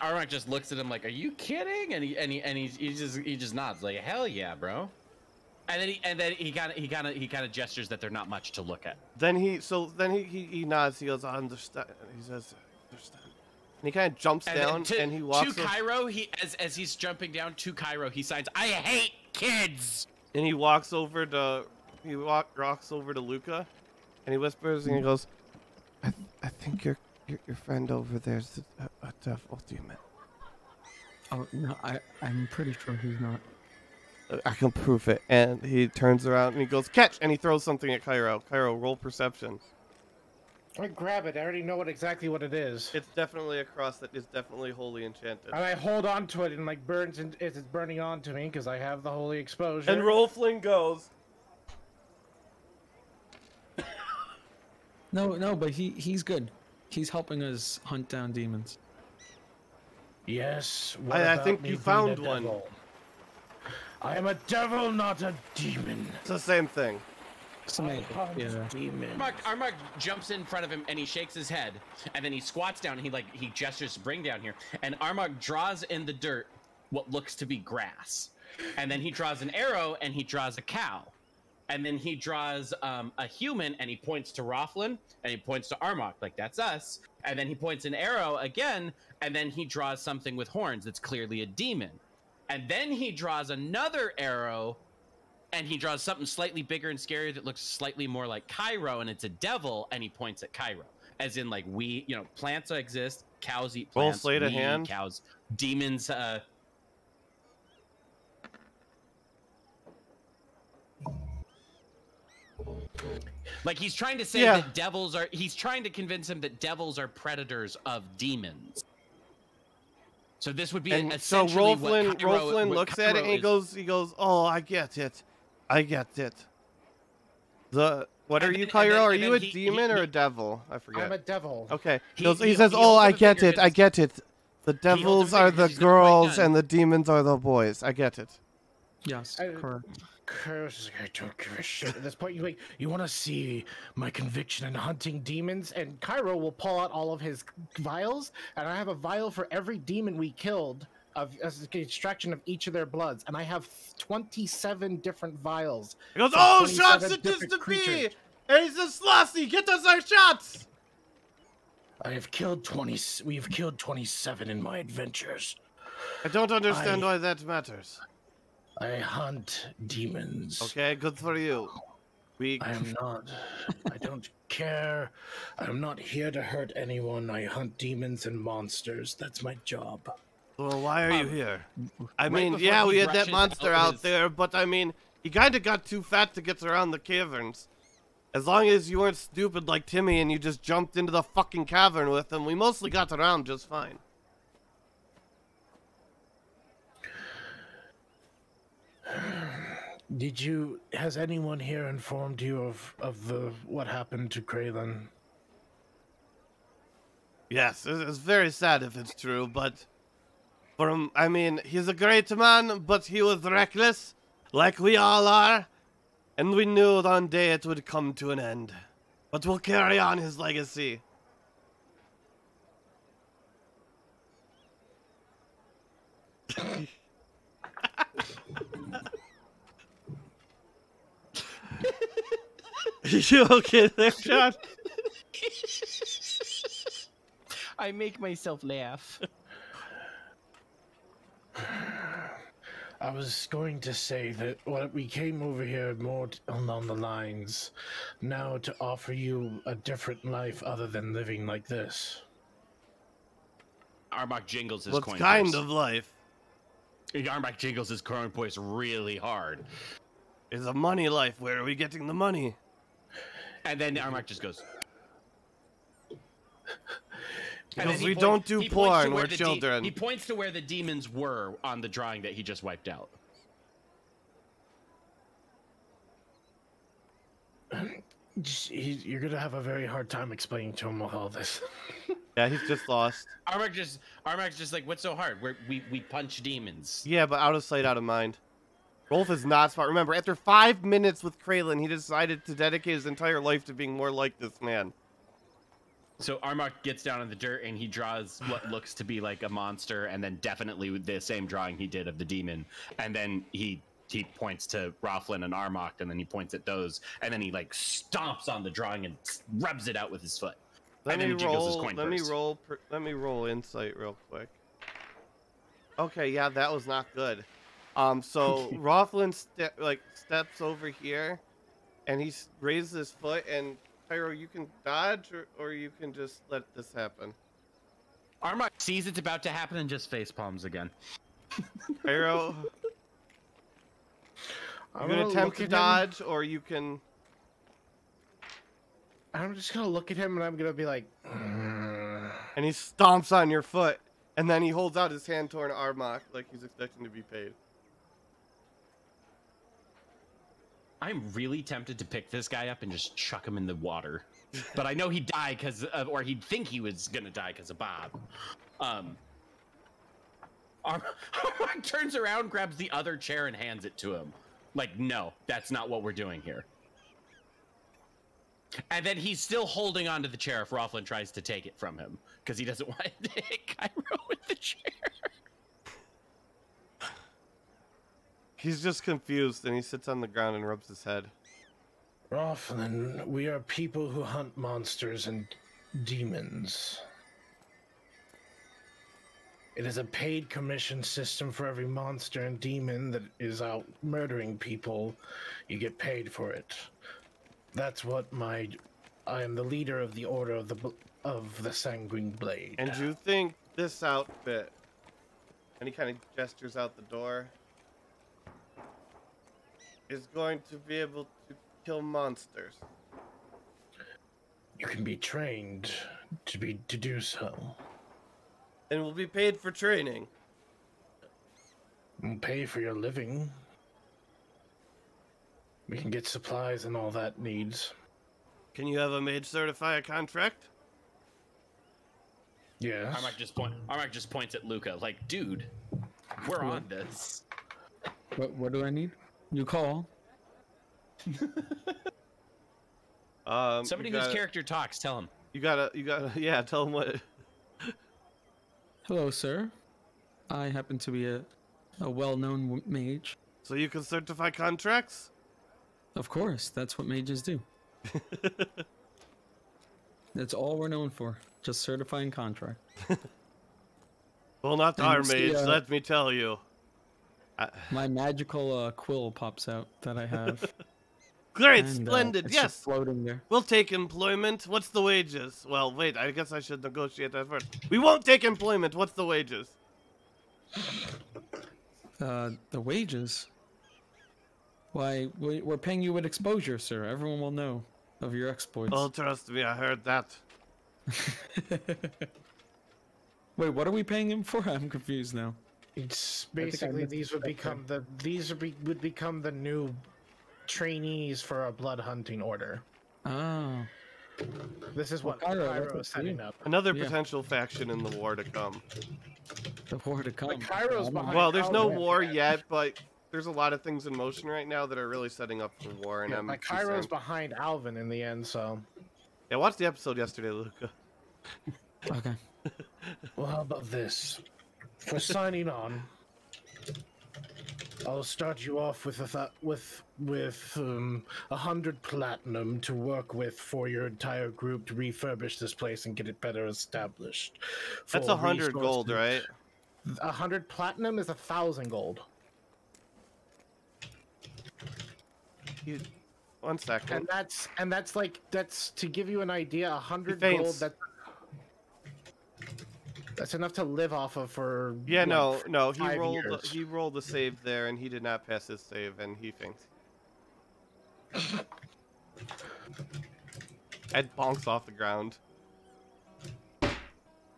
Armok just looks at him like, "Are you kidding?" And he just nods like, "Hell yeah, bro." And then he kind of gestures that they're not much to look at. Then he nods. He goes, "I understand." He says, "Understand." And he kind of jumps And down then and he walks. to Cairo. As he's jumping down to Cairo, he signs, "I hate kids." And he walks over to Luca, and he whispers and he goes, "I think your friend over there's a devil demon. Oh no, I'm pretty sure he's not. I can prove it." And he turns around and he goes, "Catch!" And he throws something at Cairo. Cairo, roll perception. I grab it. I already know exactly what it is. It's definitely a cross that is definitely holy enchanted. And I hold on to it and like burns and it's burning on to me because I have the holy exposure. And Rolfling goes, No, but he's good. He's helping us hunt down demons. Yes. I think you found one. Devil? I am a devil, not a demon. "It's the same thing." Semantic. Yeah. Demon. Armok jumps in front of him and he shakes his head, and then he squats down. And he gestures to bring down here, and Armok draws in the dirt what looks to be grass, and then he draws an arrow and he draws a cow, and then he draws a human and he points to Rolflin and he points to Armok like that's us, and then he points an arrow again, and then he draws something with horns that's clearly a demon, and then he draws another arrow. And he draws something slightly bigger and scarier that looks slightly more like Cairo, and it's a devil, and he points at Cairo. As in, like, plants exist, cows eat Roll plants, sleight of we eat hand. cows, demons, like, he's trying to say that he's trying to convince him that devils are predators of demons. So this would be And so essentially Rolflin looks at it and he goes, "Oh, I get it. What are you, Cairo? Are you a demon or a devil? I forget." I'm a devil. Okay. He He says, holds "Oh, up I a get finger it. I get it. The devils finger are because the he's gonna point girls gun. and the demons are the boys. I get it." Yes, I- correct. Curse, I don't give a shit. At this point, you want to see my conviction in hunting demons? And Cairo will pull out all of his vials, and I have a vial for every demon we killed as an extraction of each of their bloods, and I have 27 different vials. He goes, from oh, shots 27 it is different to be! creatures. And he says, Slossie, get us our shots! I have killed 20. We have killed 27 in my adventures. I don't understand why that matters. I hunt demons. Okay, good for you. I am not. I don't care. I'm not here to hurt anyone. I hunt demons and monsters. That's my job. Well, why are you here? I mean, before yeah, he we had that rushes monster out out his- there, but I mean, he kind of got too fat to get around the caverns. As long as you weren't stupid like Timmy and you just jumped into the fucking cavern with him, we mostly got around just fine. Has anyone here informed you of what happened to Kraylin? Yes, it's very sad if it's true, but I mean, he's a great man, but he was reckless, like we all are, and we knew one day it would come to an end. But we'll carry on his legacy. You okay there, John? I make myself laugh. I was going to say that we came over here more along the lines now to offer you a different life other than living like this. Arbok jingles his What coin kind purse. of life? Arbok jingles his coin purse really hard. It's a money life. Where are we getting the money? And then Arbok just goes. Because we don't do porn, we're children. He points to where the demons were on the drawing that he just wiped out. You're gonna have a very hard time explaining to him all this. Yeah, he's just lost. Arbok's just like, what's so hard? We punch demons. Yeah, but out of sight, out of mind. Rolf is not smart. Remember, after 5 minutes with Kraylin, he decided to dedicate his entire life to being more like this man. So Arbok gets down in the dirt and he draws what looks to be like a monster, and then definitely with the same drawing he did of the demon. And then he points to Rofflin and Armok, and then he points at those, and then he like stomps on the drawing and rubs it out with his foot. Let and me then he jiggles his roll. coin Let me purse. roll. Let me roll insight real quick. Okay, yeah, that was not good. So Rofflin steps over here, and he raises his foot, and Pyro, you can dodge, or you can just let this happen. Armok sees it's about to happen and just face palms again. Pyro, you can attempt to dodge, or you can. I'm just gonna look at him and I'm gonna be like, And he stomps on your foot, and then he holds out his hand toward Armok like he's expecting to be paid. I'm really tempted to pick this guy up and just chuck him in the water. But I know he'd die because of, or he'd think he was gonna die because of Bob. Armok turns around, grabs the other chair, and hands it to him. Like, no, that's not what we're doing here. And then he's still holding onto the chair if Rofflin tries to take it from him, because he doesn't want to hit Cairo with the chair. He's just confused, and he sits on the ground and rubs his head. Rofflin, we are people who hunt monsters and demons. It is a paid commission system for every monster and demon that is out murdering people. You get paid for it. That's what I am the leader of the Order of the Sanguine Blade. And you think this outfit, and he kind of gestures out the door, is going to be able to kill monsters? You can be trained to do so. And will be paid for training. And pay for your living. We can get supplies and all that needs. Can you have a mage certify a contract? Yes. Armok just points at Luca, like, dude, we're on this. What do I need? You call. Somebody whose character talks, tell him. You gotta, yeah, tell him what. Hello, sir. I happen to be a well-known mage. So you can certify contracts? Of course, that's what mages do. That's all we're known for, just certifying contract. Well, not And our you see, mage, let me tell you. My magical quill pops out that I have. Great, and, splendid, it's yes. just floating there. We'll take employment. What's the wages? Well, wait, I guess I should negotiate that first. We won't take employment. What's the wages? The wages? Why, we're paying you with exposure, sir. Everyone will know of your exploits. Oh, trust me, I heard that. Wait, what are we paying him for? I'm confused now. It's basically these would become the new trainees for a blood hunting order. Oh. This is what Cairo, Cairo is setting up. Another potential faction in the war to come. The war to come. Like Cairo's behind. Well, there's no Alvin. war yet, but there's a lot of things in motion right now that are really setting up for war, and Yeah, I'm like concerned. Cairo's behind Alvin in the end, so. Yeah, watch the episode yesterday, Luca. Okay. Well, how about this? For signing on, I'll start you off with 100 platinum to work with for your entire group to refurbish this place and get it better established. That's For 100 gold, right? 100 platinum is 1,000 gold. One second. And that's to give you an idea. 100 He gold. faints. That's enough to live off of for. Yeah, like, no. He 5 rolled. years. He rolled the save there, and he did not pass his save, and he faints. Ed bonks off the ground.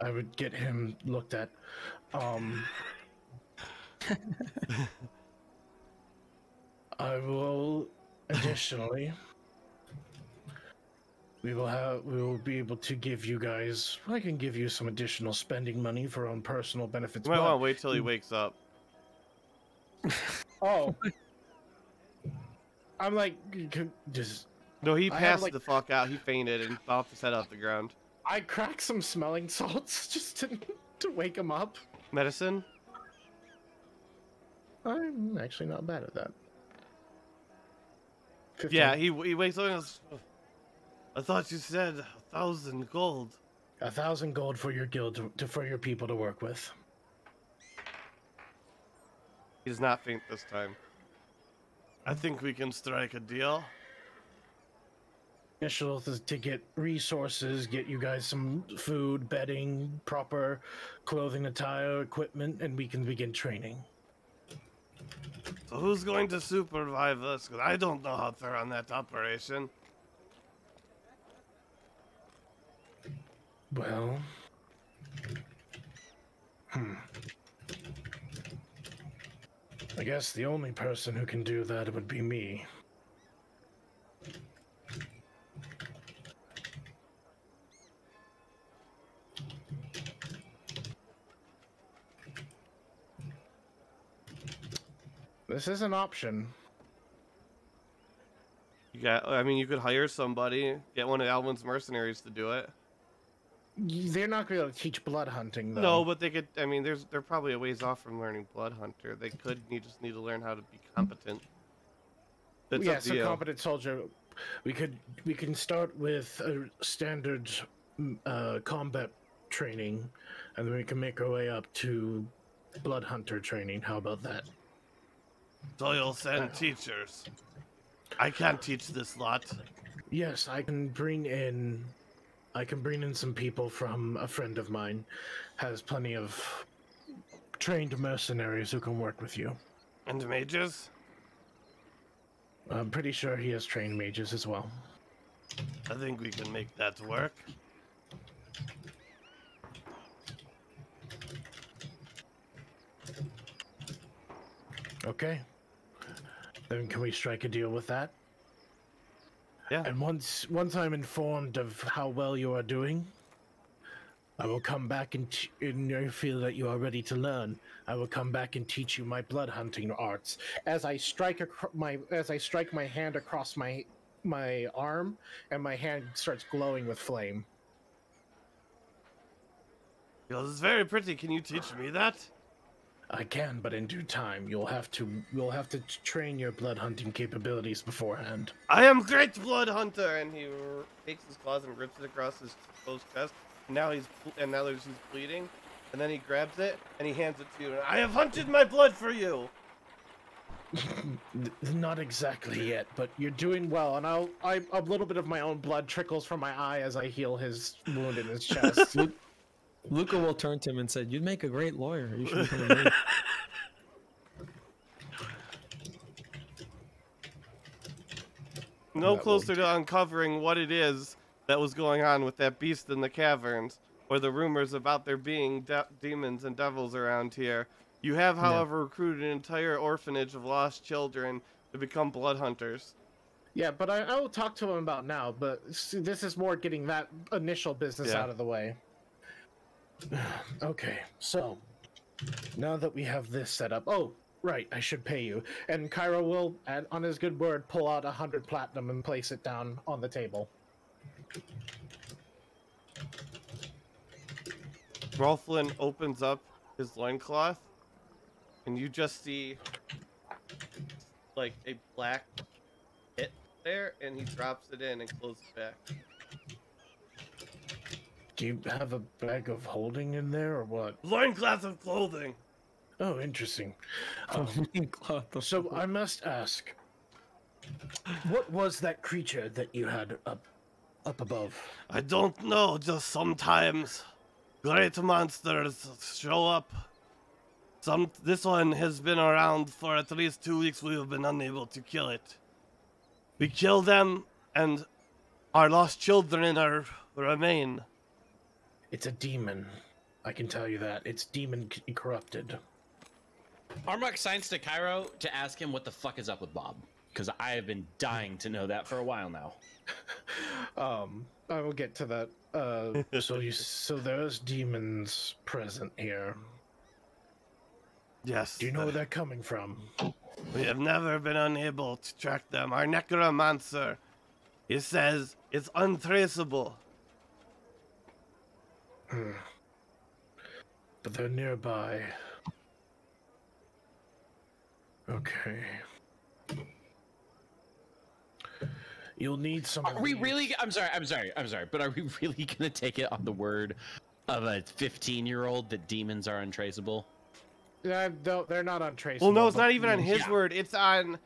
I would get him looked at. I will additionally we will be able to give you guys I can give you some additional spending money for own personal benefits. You might want to but- wait till he wakes up. Oh. I'm like just No, he I have, passed like- the fuck out. He fainted and bounced his head off the ground. I cracked some smelling salts just to wake him up. Medicine? I'm actually not bad at that. 15. Yeah, he wakes up and goes, I thought you said 1,000 gold. 1,000 gold for your guild for your people to work with. He does not faint this time. I think we can strike a deal. Initial is to get resources, get you guys some food, bedding, proper clothing, attire, equipment, and we can begin training. So who's going to supervise us? Because I don't know how to run that operation. Well, I guess the only person who can do that would be me. This is an option. I mean, you could hire somebody, get one of Alvin's mercenaries to do it. They're not going to teach blood hunting, though. No, but they could. I mean, they're probably a ways off from learning Blood Hunter. They could. You just need to learn how to be competent. That's Yeah, up to so you. competent soldier. We can start with a standard combat training, and then we can make our way up to blood hunter training. How about that? So you'll send teachers. I can't teach this lot. Yes, I can bring in some people from a friend of mine. Has plenty of trained mercenaries who can work with you. And mages? I'm pretty sure he has trained mages as well. I think we can make that work. Okay. Then can we strike a deal with that? Yeah. And once I'm informed of how well you are doing, I will come back and I feel that you are ready to learn. I will come back and teach you my blood hunting arts. As I strike my hand across my arm, and my hand starts glowing with flame. He goes, it's very pretty. Can you teach me that? I can, but in due time. You'll have to train your blood hunting capabilities beforehand. I am great blood hunter, and he takes his claws and rips it across his closed chest. And now he's bleeding, and then he grabs it and he hands it to you. And I have hunted my blood for you. Not exactly yet, but you're doing well. And a little bit of my own blood trickles from my eye as I heal his wound in his chest. Luca will turn to him and said, "You'd make a great lawyer. You should become a lawyer." No closer to uncovering what it is that was going on with that beast in the caverns, or the rumors about there being demons and devils around here. You have, however, recruited an entire orphanage of lost children to become blood hunters. Yeah, but I will talk to him about now, but this is more getting that initial business out of the way. Okay, so now that we have this set up, oh, right, I should pay you. And Cairo will, on his good word, pull out 100 platinum and place it down on the table. Rolflin opens up his loincloth, and you just see like a black pit there, and he drops it in and closes it back. Do you have a bag of holding in there, or what? Loincloth of clothing. Oh, interesting. So I must ask, what was that creature that you had up above? I don't know, just sometimes great monsters show up. This one has been around for at least 2 weeks. We have been unable to kill it. We kill them, and our lost children remain. It's a demon. I can tell you that. It's demon corrupted. Armrock signs to Cairo to ask him what the fuck is up with Bob, because I have been dying to know that for a while now. I will get to that. So there's demons present here. Yes. Do you know where they're coming from? We have never been unable to track them. Our necromancer, he says it's untraceable. But they're nearby. Okay. You'll need some. Are we really? I'm sorry. But are we really gonna take it on the word of a 15-year-old that demons are untraceable? Yeah, they're not untraceable. Well, no, it's not even on his word. It's on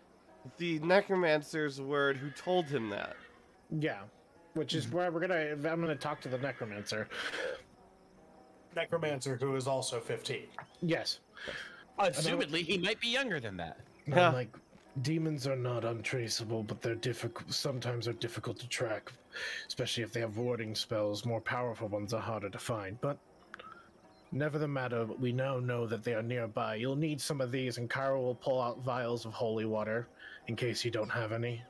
the necromancer's word who told him that. Yeah, which is where I'm gonna talk to the necromancer. Necromancer, who is also 15. Yes. Assumedly, he might be younger than that. Yeah. Like, demons are not untraceable, but they're difficult. Sometimes they're difficult to track, especially if they have warding spells. More powerful ones are harder to find, but never the matter. We now know that they are nearby. You'll need some of these, and Cairo will pull out vials of holy water in case you don't have any.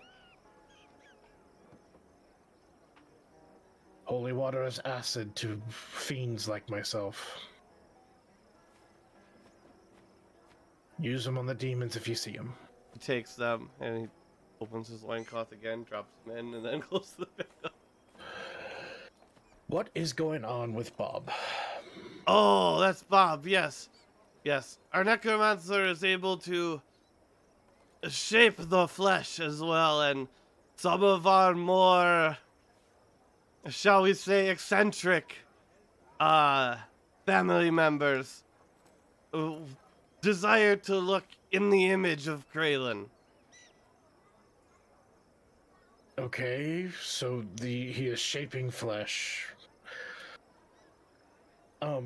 Holy water is acid to fiends like myself. Use them on the demons if you see them. He takes them and he opens his loincloth again, drops them in, and then closes the window. What is going on with Bob? Oh, that's Bob, yes. Yes. Our necromancer is able to shape the flesh as well, and some of our more, shall we say, eccentric family members desire to look in the image of Kraylin. Okay, so he is shaping flesh. I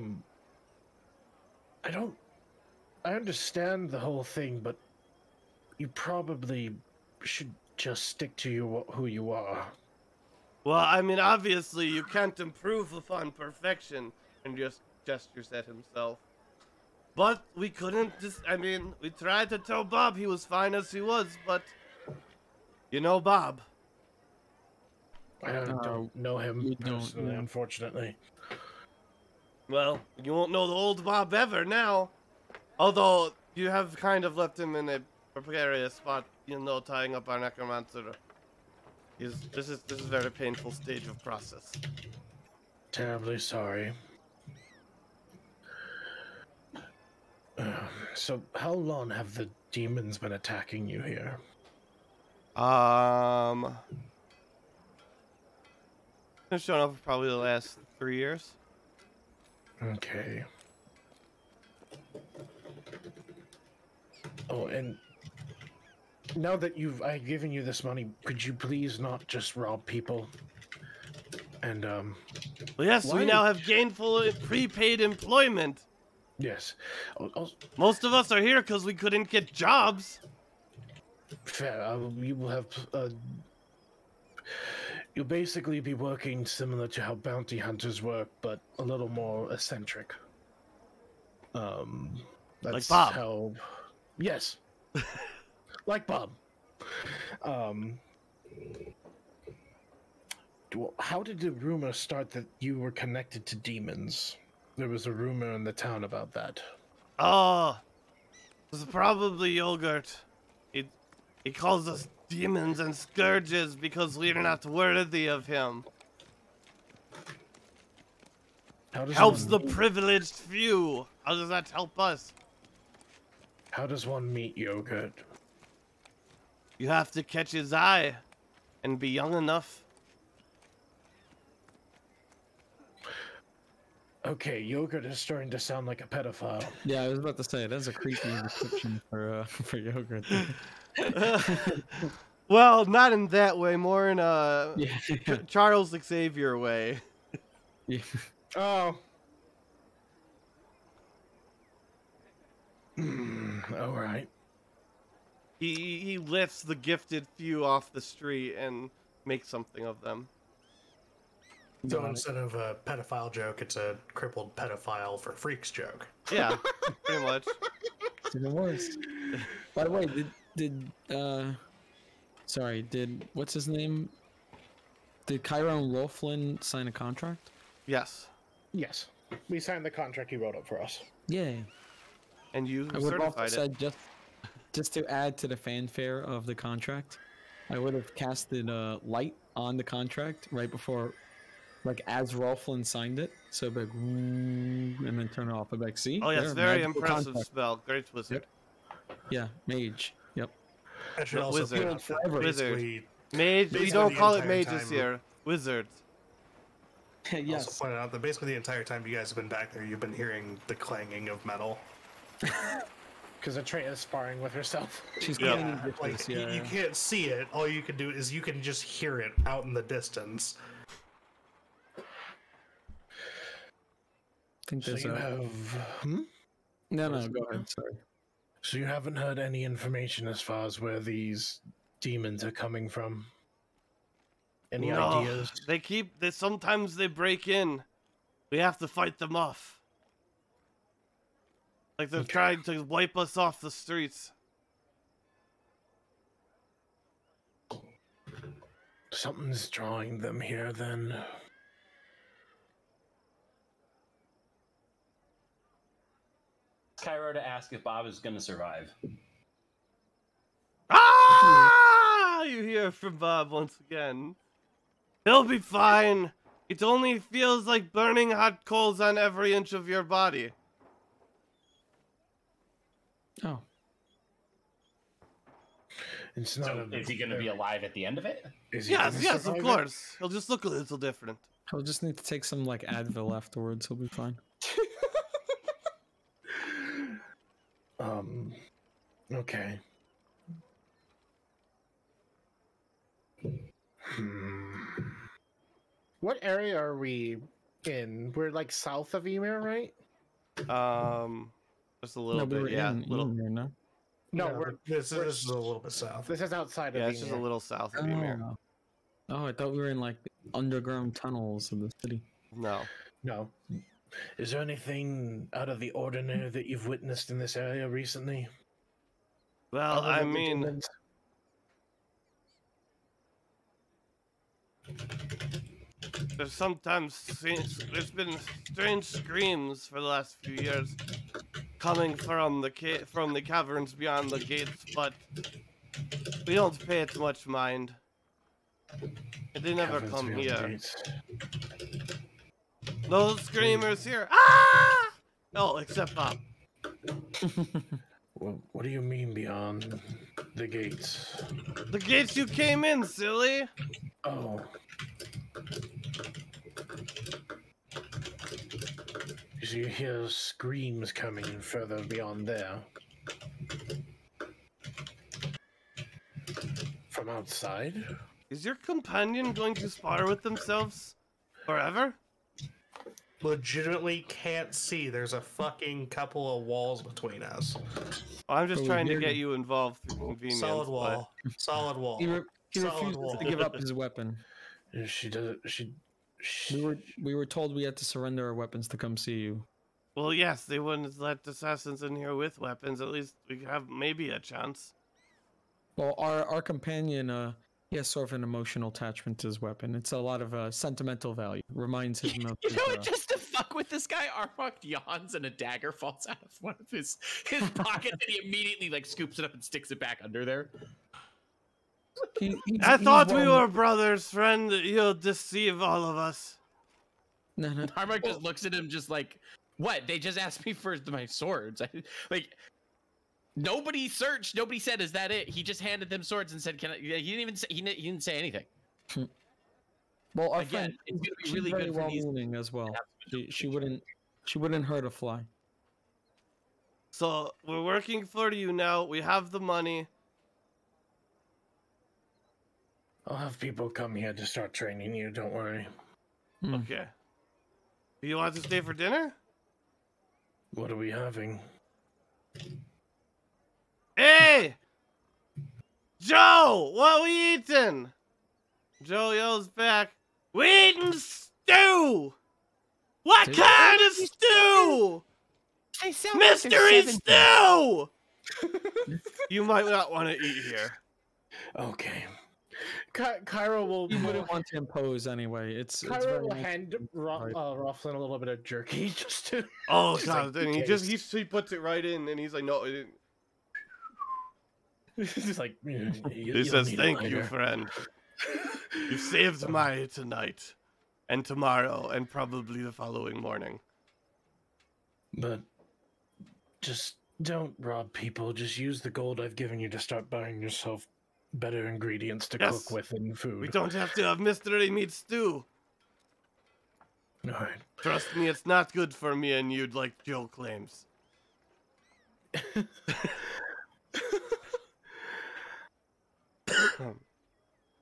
understand the whole thing, but you probably should just stick to who you are. Well, I mean, obviously, you can't improve upon perfection, and just gestures at himself. But we couldn't we tried to tell Bob he was fine as he was, but you know Bob. I don't know him personally, no. Unfortunately. Well, you won't know the old Bob ever now. Although, you have kind of left him in a precarious spot, tying up our necromancer. This is a very painful stage of process. Terribly sorry. So, how long have the demons been attacking you here? Been showing up for probably the last 3 years. Okay. Oh, and now that I've given you this money, could you please not just rob people? And Well, yes, Why? we now have gainful prepaid employment. yes. Most of us are here because we couldn't get jobs. Fair. We will have. You'll basically be working similar to how bounty hunters work, but a little more eccentric. That's Bob. How. Yes. Like Bob. How did the rumor start that you were connected to demons? There was a rumor in the town about that. Oh, it was probably Yogurt. He calls us demons and scourges because we're not worthy of him. Helps the privileged few. How does that help us? How does one meet Yogurt? You have to catch his eye and be young enough. Okay, Yogurt is starting to sound like a pedophile. Yeah, I was about to say that's a creepy description for Yogurt. Well, not in that way, more in Yeah. Charles Xavier way. Yeah. Oh. All right. He lifts the gifted few off the street and makes something of them. So instead of a pedophile joke, it's a crippled pedophile for freaks joke. Yeah, pretty much. It's even worse. By the way, did what's his name? Did Chiron Rolflin sign a contract? Yes. Yes. We signed the contract he wrote up for us. Yeah. And you I would have certified it. said just to add to the fanfare of the contract, I would have casted a light on the contract right before, like as Rolflin signed it. So like, and then turn it off. I'd be like, see? Oh yes, There, very magical impressive contract. spell. Great wizard. Yeah, mage. Yep. I should The also wizard. point out that Forever. basically, Mage. We Basically don't the call it entire mages time. here. Wizards. Yes. also pointed out that basically the entire time you guys have been back there, you've been hearing the clanging of metal. Because Atreya is sparring with herself. She's Yeah. playing Like ridiculous, yeah. you can't see it. All you can do is you can just hear it out in the distance. I think So there's you a... have... No, go ahead. Sorry. So you haven't heard any information as far as where these demons are coming from? Any No, ideas? Sometimes they break in. We have to fight them off. Like they're trying to wipe us off the streets. Something's drawing them here then. Cairo to ask if Bob is going to survive. Ah! You hear from Bob once again. He'll be fine. It only feels like burning hot coals on every inch of your body. Oh. It's not So is he going to be alive at the end of it? Is he Yes, gonna yes, of survive it? course. He'll just look a little different. He'll just need to take some like Advil afterwards. He'll be fine. Okay. What area are we in? We're like south of Ymir, right? Just a little No, but bit, we're yeah. in Little, Ymir, no? No, No, we're this is a little bit south. this is outside of yeah, Ymir. it's just a little south of Ymir. Oh, I thought we were in like the underground tunnels of the city. No. No. Is there anything out of the ordinary that you've witnessed in this area recently? Well, Other I than the mean, demons? there's been strange screams for the last few years coming from the caverns beyond the gates, but we don't pay it much mind. They never Caverns come beyond the here. gates. No screamers here. Ah! Oh, except Bob. Well, what do you mean beyond the gates? The gates you came in, silly. Oh. You hear screams coming further beyond there. From outside? Is your companion going to spar with themselves forever? Legitimately can't see. There's a fucking couple of walls between us. I'm just trying to get you involved through convenience. Solid wall. Solid wall. He Solid refuses wall. to give up his weapon. She does. We were told we had to surrender our weapons to come see you. Well, yes, they wouldn't let assassins in here with weapons. At least we have maybe a chance. Well, our companion, he has sort of an emotional attachment to his weapon. It's a lot of sentimental value. Reminds him of. You know what? Just to fuck with this guy, Armok yawns and a dagger falls out of one of his pockets, and he immediately like scoops it up and sticks it back under there. I thought we were brothers, friend. You'll deceive all of us. No. Armok just looks at him, just like, "What? They just asked me for my swords. Like, nobody searched. Nobody said, "Is that it?" He just handed them swords and said, "Can I?" He didn't even say. He didn't say anything. Well, our Again, friend, it's gonna be she's really very good for these. well-meaning as well. She wouldn't hurt a fly. So we're working for you now. We have the money. I'll have people come here to start training you. Don't worry. Okay. Do you want to stay for dinner? What are we having? Hey! Joe! What we eating? Joe yells back, "We eating stew! What kind of stew? Mystery stew!" You might not want to eat here. Okay. Cairo will. You wouldn't want to impose anyway. It's Cairo very will nice. hand Roughlin a little bit of jerky just to. Oh Just god! like, And in he puts it right in, and he's like, "No." It didn't. He's like. He says, "Thank you, friend. You saved my tonight, and tomorrow, and probably the following morning." But just don't rob people. Just use the gold I've given you to start buying yourself better ingredients to cook with in food. We don't have to have mystery meat stew. All right. Trust me, it's not good for me and you'd like Joe claims.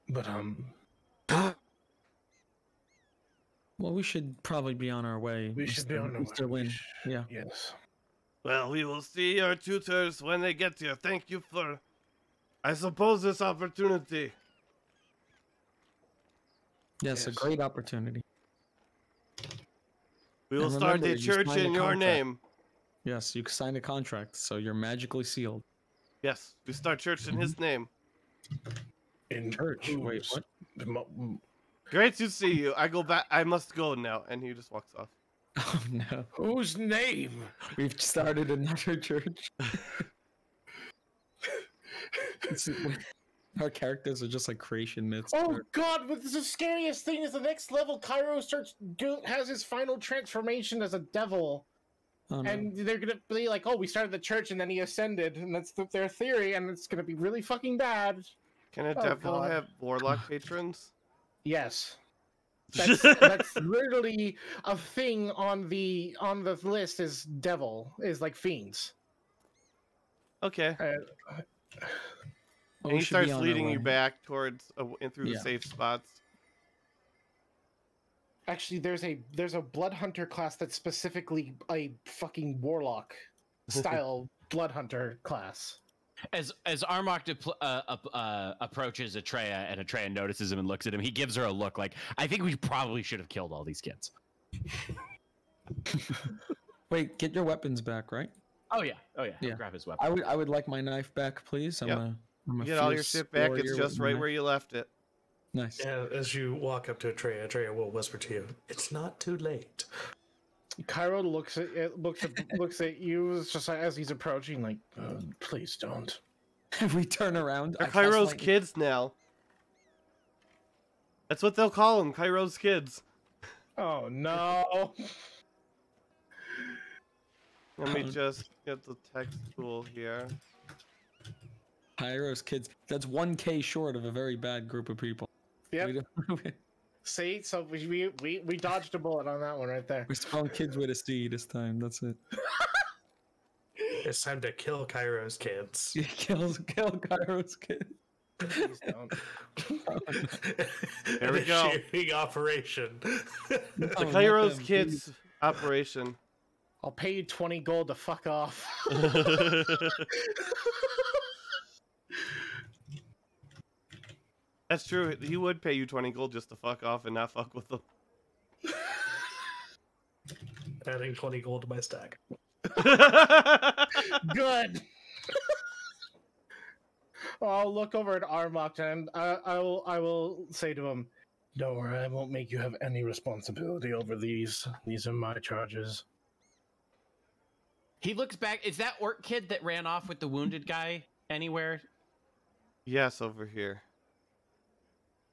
But Well, we should probably be on our way. we should be on our Mr. way. Lin. Yeah. Yes. Well, we will see your tutors when they get here. Thank you for, I suppose, this opportunity. Yes, a Yes. great opportunity. We will And start remember, a you church signed a in your contract. name. Yes, you signed a contract, so you're magically sealed. Yes, we start church in his name. In Church. Wait, what? Great to see you. I go back. I must go now. And he just walks off. Oh no, Whose name? we've started another church. Our characters are just like creation myths. Oh God! But the scariest thing is the next level. Cairo has his final transformation as a devil, Oh, no. and they're gonna be like, "Oh, we started the church, and then he ascended," and that's their theory, and it's gonna be really fucking bad. Can a Oh, devil God. have warlock patrons? Yes. That's literally a thing on the list. Is devil is like fiends. Okay. Well, And we he should be starts on our leading you way. back towards and through the Yeah. safe spots. Actually, there's a blood hunter class that's specifically a fucking warlock style blood hunter class. As Armok approaches Atreya, and Atreya notices him and looks at him, he gives her a look like, "I think we probably should have killed all these kids." Wait, get your weapons back, right? Oh yeah. Yeah. He'll grab his weapon. I would like my knife back, please. Yep. I'm a You get all your fierce shit back. It's warrior just with my right knife. where you left it. Nice. Yeah, as you walk up to Atreya will whisper to you, "It's not too late." Cairo looks at you just as he's approaching, like, please don't. We turn around. They're I cast Cairo's lightning. kids now. That's what they'll call them, Cairo's kids. Oh no! Let me just get the text tool here. Hyros kids. That's 1K short of a very bad group of people. Yep. See, so we dodged a bullet on that one right there. We're spelling kids with a C this time. That's it. It's time to kill Cairo's kids. Kill Kairos kid. Please don't. There we go. Initiating operation. The Kairos Kids operation. I'll pay you 20 gold to fuck off. That's true. He would pay you 20 gold just to fuck off and not fuck with them. Adding 20 gold to my stack. Good. I'll look over at Armok and I will say to him, "Don't worry, I won't make you have any responsibility over these. These are my charges." He looks back. Is that orc kid that ran off with the wounded guy anywhere? Yes, over here.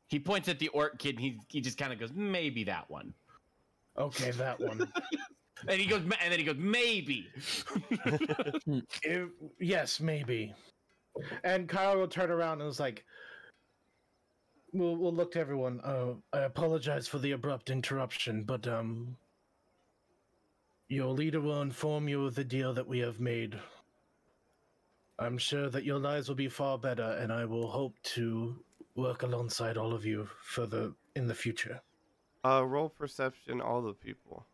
He points at the orc kid and he just kind of goes, maybe that one. Okay, that one. And then he goes, maybe. Yes, maybe. And Kyle will turn around and is like, we'll look to everyone. I apologize for the abrupt interruption, but your leader will inform you of the deal that we have made. I'm sure that your lives will be far better, and I will hope to work alongside all of you further in the future. Roll perception, all the people.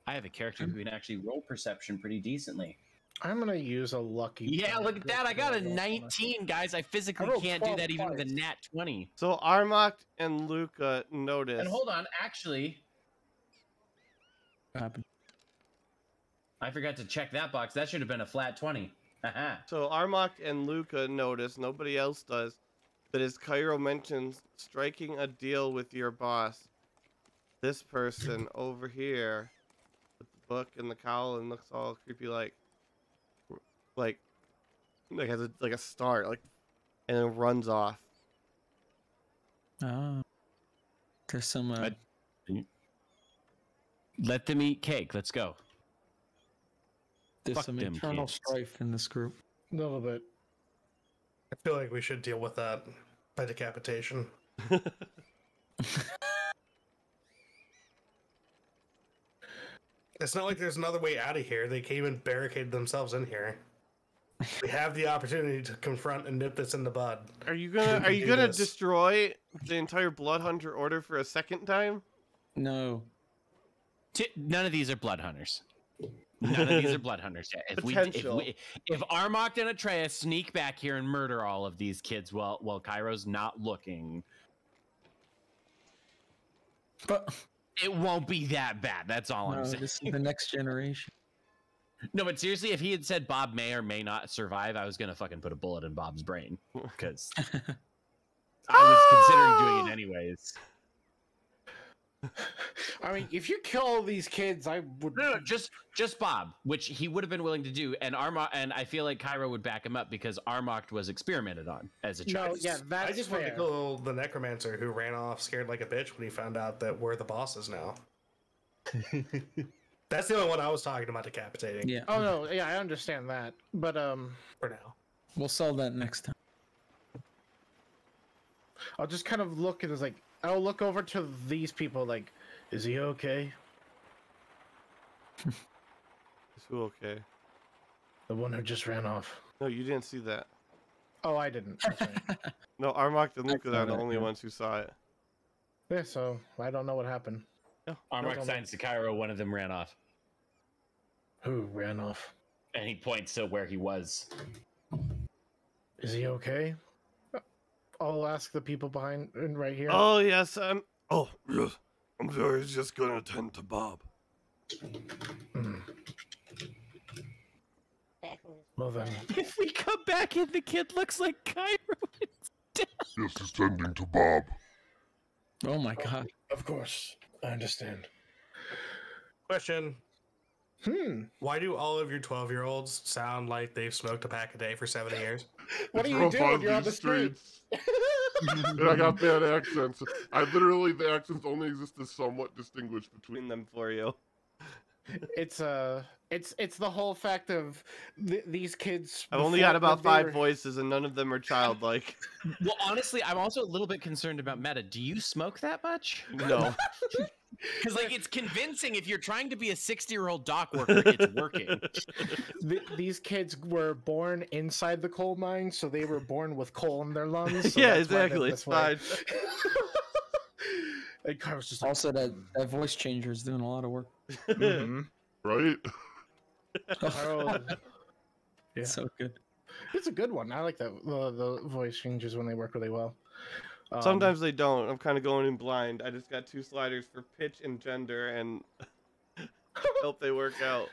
I have a character who can actually roll perception pretty decently. I'm gonna use a lucky. Yeah, look at that. I got a 19, guys. I physically can't do that even with a nat 20. So Armok and Luca notice. And hold on, actually, What happened? I forgot to check that box. That should have been a flat 20. Haha. So Armok and Luca notice, nobody else does, that as Cairo mentions striking a deal with your boss, this person over here with the book and the cowl and looks all creepy like has a star, like, and then runs off. Oh. There's some Let them eat cake. Let's go. there's Fuck some them internal kids. strife in this group. A little bit. I feel like we should deal with that by decapitation. It's not like there's another way out of here. They came and barricaded themselves in here. We have the opportunity to confront and nip this in the bud. Are you gonna destroy the entire Blood Hunter order for a second time? No. None of these are blood hunters. None of these are blood hunters. If Armok and Atreus sneak back here and murder all of these kids while Cairo's not looking, But it won't be that bad. That's all no, I'm saying. this is the next generation. No, but seriously, if he had said Bob may or may not survive, I was gonna fucking put a bullet in Bob's brain because I was considering doing it anyways. I mean, if you kill all these kids, I would. No, just Bob, which he would have been willing to do, and I feel like Cairo would back him up because Armok was experimented on as a child. No, yeah, that's I just fair. want to kill the necromancer who ran off scared like a bitch when he found out that we're the bosses now. That's the only one I was talking about decapitating. Yeah. Oh no, yeah, I understand that, but For now. We'll solve that next time. I'll just kind of look and it's like I'll look over to these people like, is he okay? Is who okay? The one who just ran off. No, you didn't see that. Oh, I didn't. That's right. No, Armok and Luca saw are the that, only yeah. ones who saw it. Yeah, so I don't know what happened. Armok signs to Cairo, one of them ran off. Who ran off? And he points to where he was. Is he okay? I'll ask the people behind and right here. Oh yes, oh yes. I'm sorry, he's just gonna attend to Bob. Well then, If we come back and the kid looks like Cairo, Yes, he's tending to Bob. Oh my god. of course, I understand. Question. Why do all of your 12-year-olds sound like they've smoked a pack a day for 7 years? What are you Rough doing? on You're on the these street. And I got bad accents. The accents only exist as somewhat distinguished between them for you. It's the whole fact of these kids. I've only got about 5 voices, and none of them are childlike. Well, honestly, I'm also a little bit concerned about meta. Do you smoke that much? No. Because like it's convincing if you're trying to be a 60-year-old dock worker, it's working. These kids were born inside the coal mine, so they were born with coal in their lungs. So yeah, exactly. It's fine. And Kyle's just like, Also, that voice changer is doing a lot of work. right? Carl, yeah, So good. it's a good one. I like that the voice changes when they work really well. Sometimes they don't. I'm kind of going in blind. I just got 2 sliders for pitch and gender, and hope they work out.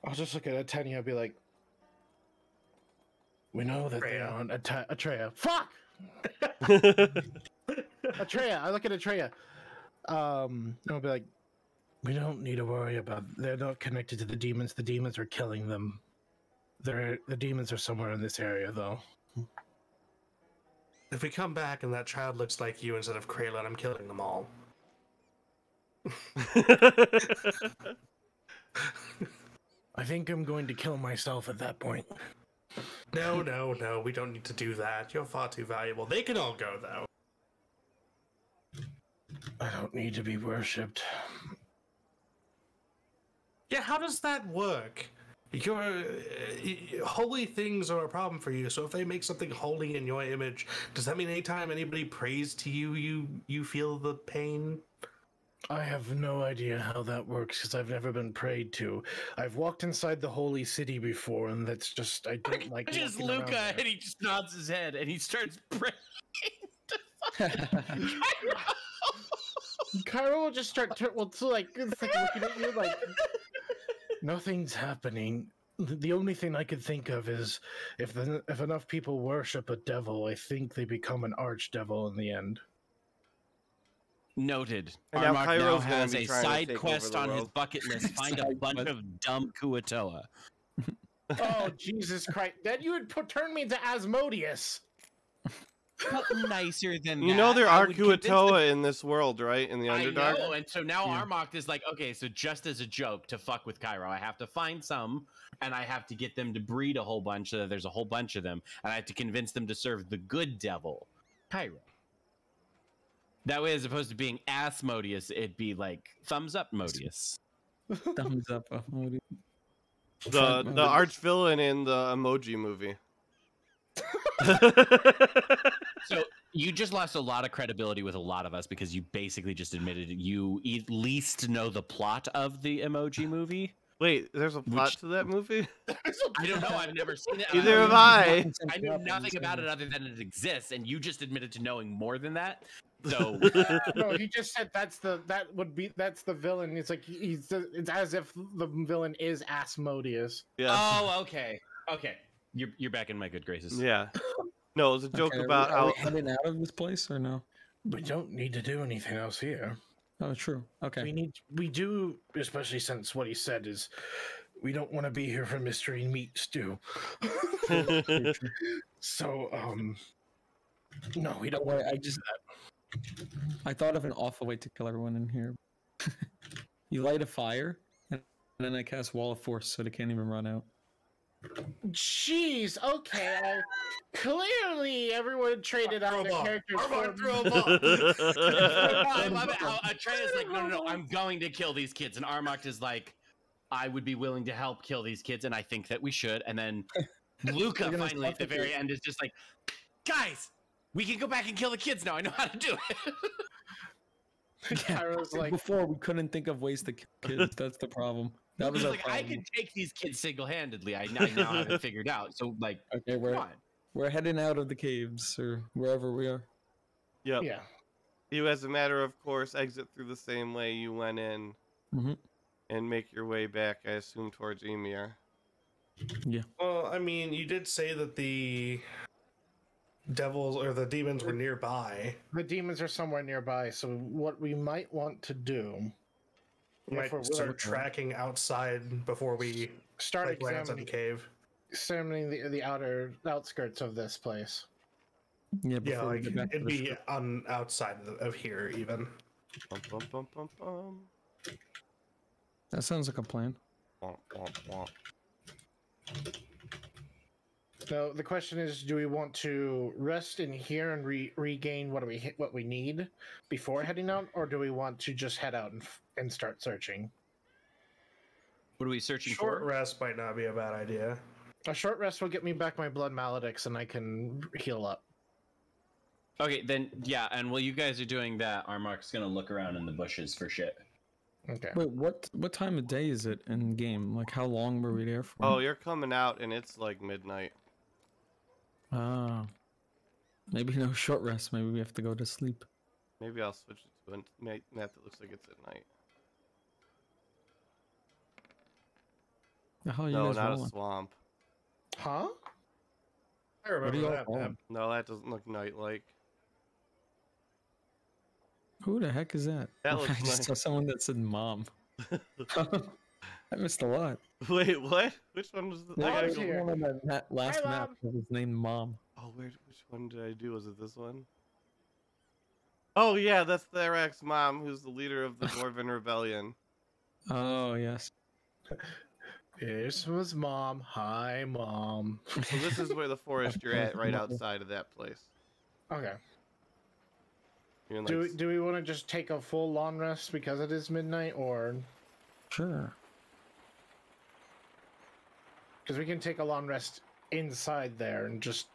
I'll just look at Atenia and be like, we know that they're on Atreya. Fuck! Atreya. I look at Atreya. And I'll be like, we don't need to worry about. They're not connected to the demons. The demons are killing them. The demons are somewhere in this area, though. If we come back and that child looks like you instead of Kraylin, I'm killing them all. I think I'm going to kill myself at that point. No, we don't need to do that. You're far too valuable. They can all go, though. I don't need to be worshipped. Yeah, how does that work? Holy things are a problem for you, so if they make something holy in your image, does that mean anytime anybody prays to you, you feel the pain? I have no idea how that works because I've never been prayed to. I've walked inside the holy city before, and that's just I don't like. Just walking around Luca, there. and he just nods his head, and he starts praying. Cairo will just start. It's like looking at you like nothing's happening. The only thing I could think of is if enough people worship a devil, I think they become an archdevil in the end. Noted. And now Armok now Cairo's gonna has be a trying to side take quest over the on his world. bucket list. Find a bunch of dumb Kuatoa. Oh Jesus Christ! Then you would turn me into Asmodeus. But nicer than You that. know there I are would convince them- Kuatoa in this world, right? In the I Underdark? know, and so now Armok is like, okay, so just as a joke to fuck with Cairo, I have to find some, and I have to get them to breed a whole bunch, so that there's a whole bunch of them, and I have to convince them to serve the good devil, Cairo. That way, as opposed to being Asmodeus, it'd be like thumbs up Modius. Thumbs up. The arch villain in the Emoji movie. So you just lost a lot of credibility with a lot of us because you basically just admitted you at least know the plot of the Emoji movie. Wait, there's a plot to that movie? I don't know. I've never seen it. Neither have I. I know nothing about it other than it exists, and you just admitted to knowing more than that. So No, he just said that's the villain. It's like it's as if the villain is Asmodeus. Yeah. Oh, okay. You're back in my good graces. Yeah. No, it was a joke about are how. we heading out of this place or no? We don't need to do anything else here. Oh, true. Okay. We do, especially since what he said is, we don't want to be here for mystery meat stew. So, no, we don't want. I thought of an awful way to kill everyone in here. You light a fire, and then I cast Wall of Force so they can't even run out. Jeez, okay. Clearly, everyone traded out their characters for. Atreya's like, no, I'm going to kill these kids, and Armok is like, I would be willing to help kill these kids, and I think that we should. And then Luca finally at the very end is just like, guys, we can go back and kill the kids now. I know how to do it. Kyro's like, Before we couldn't think of ways to kill kids. That's the problem. That was He's our like, I problem. can take these kids single-handedly. I now have it figured out. So like, Okay, come on. we're heading out of the caves or wherever we are. Yep. yeah. You, as a matter of course, exit through the same way you went in, and make your way back, I assume, towards Emir. Yeah. Well, I mean, you did say that the devils or the demons were nearby. The demons are somewhere nearby, so what we might want to do. We might start tracking outside before we start right outside the cave. Examining the outskirts of this place. Yeah, Yeah, before we like get back to it'd the be ship. on outside of here even. Bum, bum, bum, bum, bum. That sounds like a plan. Womp, womp, womp. So the question is, do we want to rest in here and regain what we need before heading out, or do we want to just head out and start searching? What are we searching Short for? rest might not be a bad idea. A short rest will get me back my blood maledicts, and I can heal up. Okay, then yeah, and while you guys are doing that, Armark's gonna look around in the bushes for shit. Okay. Wait, what time of day is it in game? Like, how long were we there for? Oh, you're coming out and it's like midnight. Ah, maybe no short rest. Maybe we have to go to sleep. Maybe I'll switch it to a map that looks like it's at night. The hell are you No, guys not rolling? a swamp. Huh? I remember What are you all that map. rolling? No, that doesn't look night-like. Who the heck is that? That I looks just nice. saw someone that said mom. I missed a lot. Wait, what? Which one was the? Mom's I gotta go- here. One on that last Hi, map Mom. was named Mom. Oh, which one did I do? Was it this one? Oh yeah, that's Therak's mom, who's the leader of the Dwarven Rebellion. Oh yes. This was Mom. Hi, Mom. So this is where the forest you're at, right outside of that place. Okay. You're in, like, Do we want to just take a full long rest because it is midnight, or Sure. because we can take a long rest inside there and just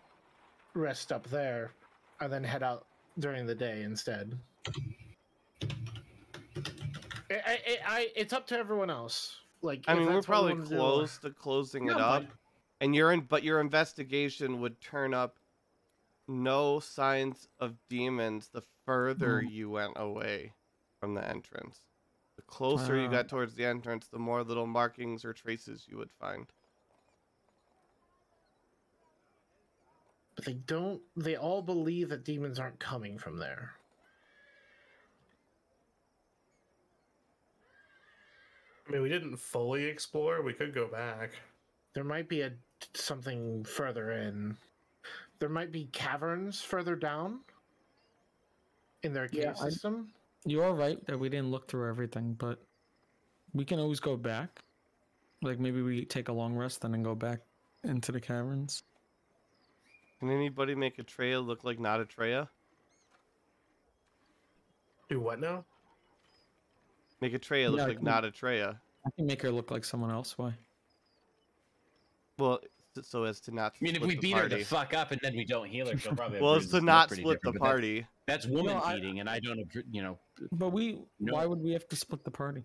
rest up there, and then head out during the day instead. It's up to everyone else. Like, I if mean, we're that's what we probably wanna do. close to closing it Yeah, up, fine. and but your investigation would turn up no signs of demons the further you went away from the entrance. The closer you got towards the entrance, the more little markings or traces you would find. But they don't. They all believe that demons aren't coming from there. I mean, we didn't fully explore. We could go back. There might be something further in. There might be caverns further down in their cave system. You are right that we didn't look through everything, but we can always go back. Like maybe we take a long rest and then go back into the caverns. Can anybody make a Treya look like not a Treya? Do what now? Make a Treya look Yeah, I like can- not a Treya. I can make her look like someone else. Why? Well, so as to not. I mean, if split we the beat her party. the fuck up and then we don't heal her, she'll probably. Have Well, it's bruises to that not look pretty split the different, but party. That's woman No, beating, and I don't, you know. But we. No. Why would we have to split the party?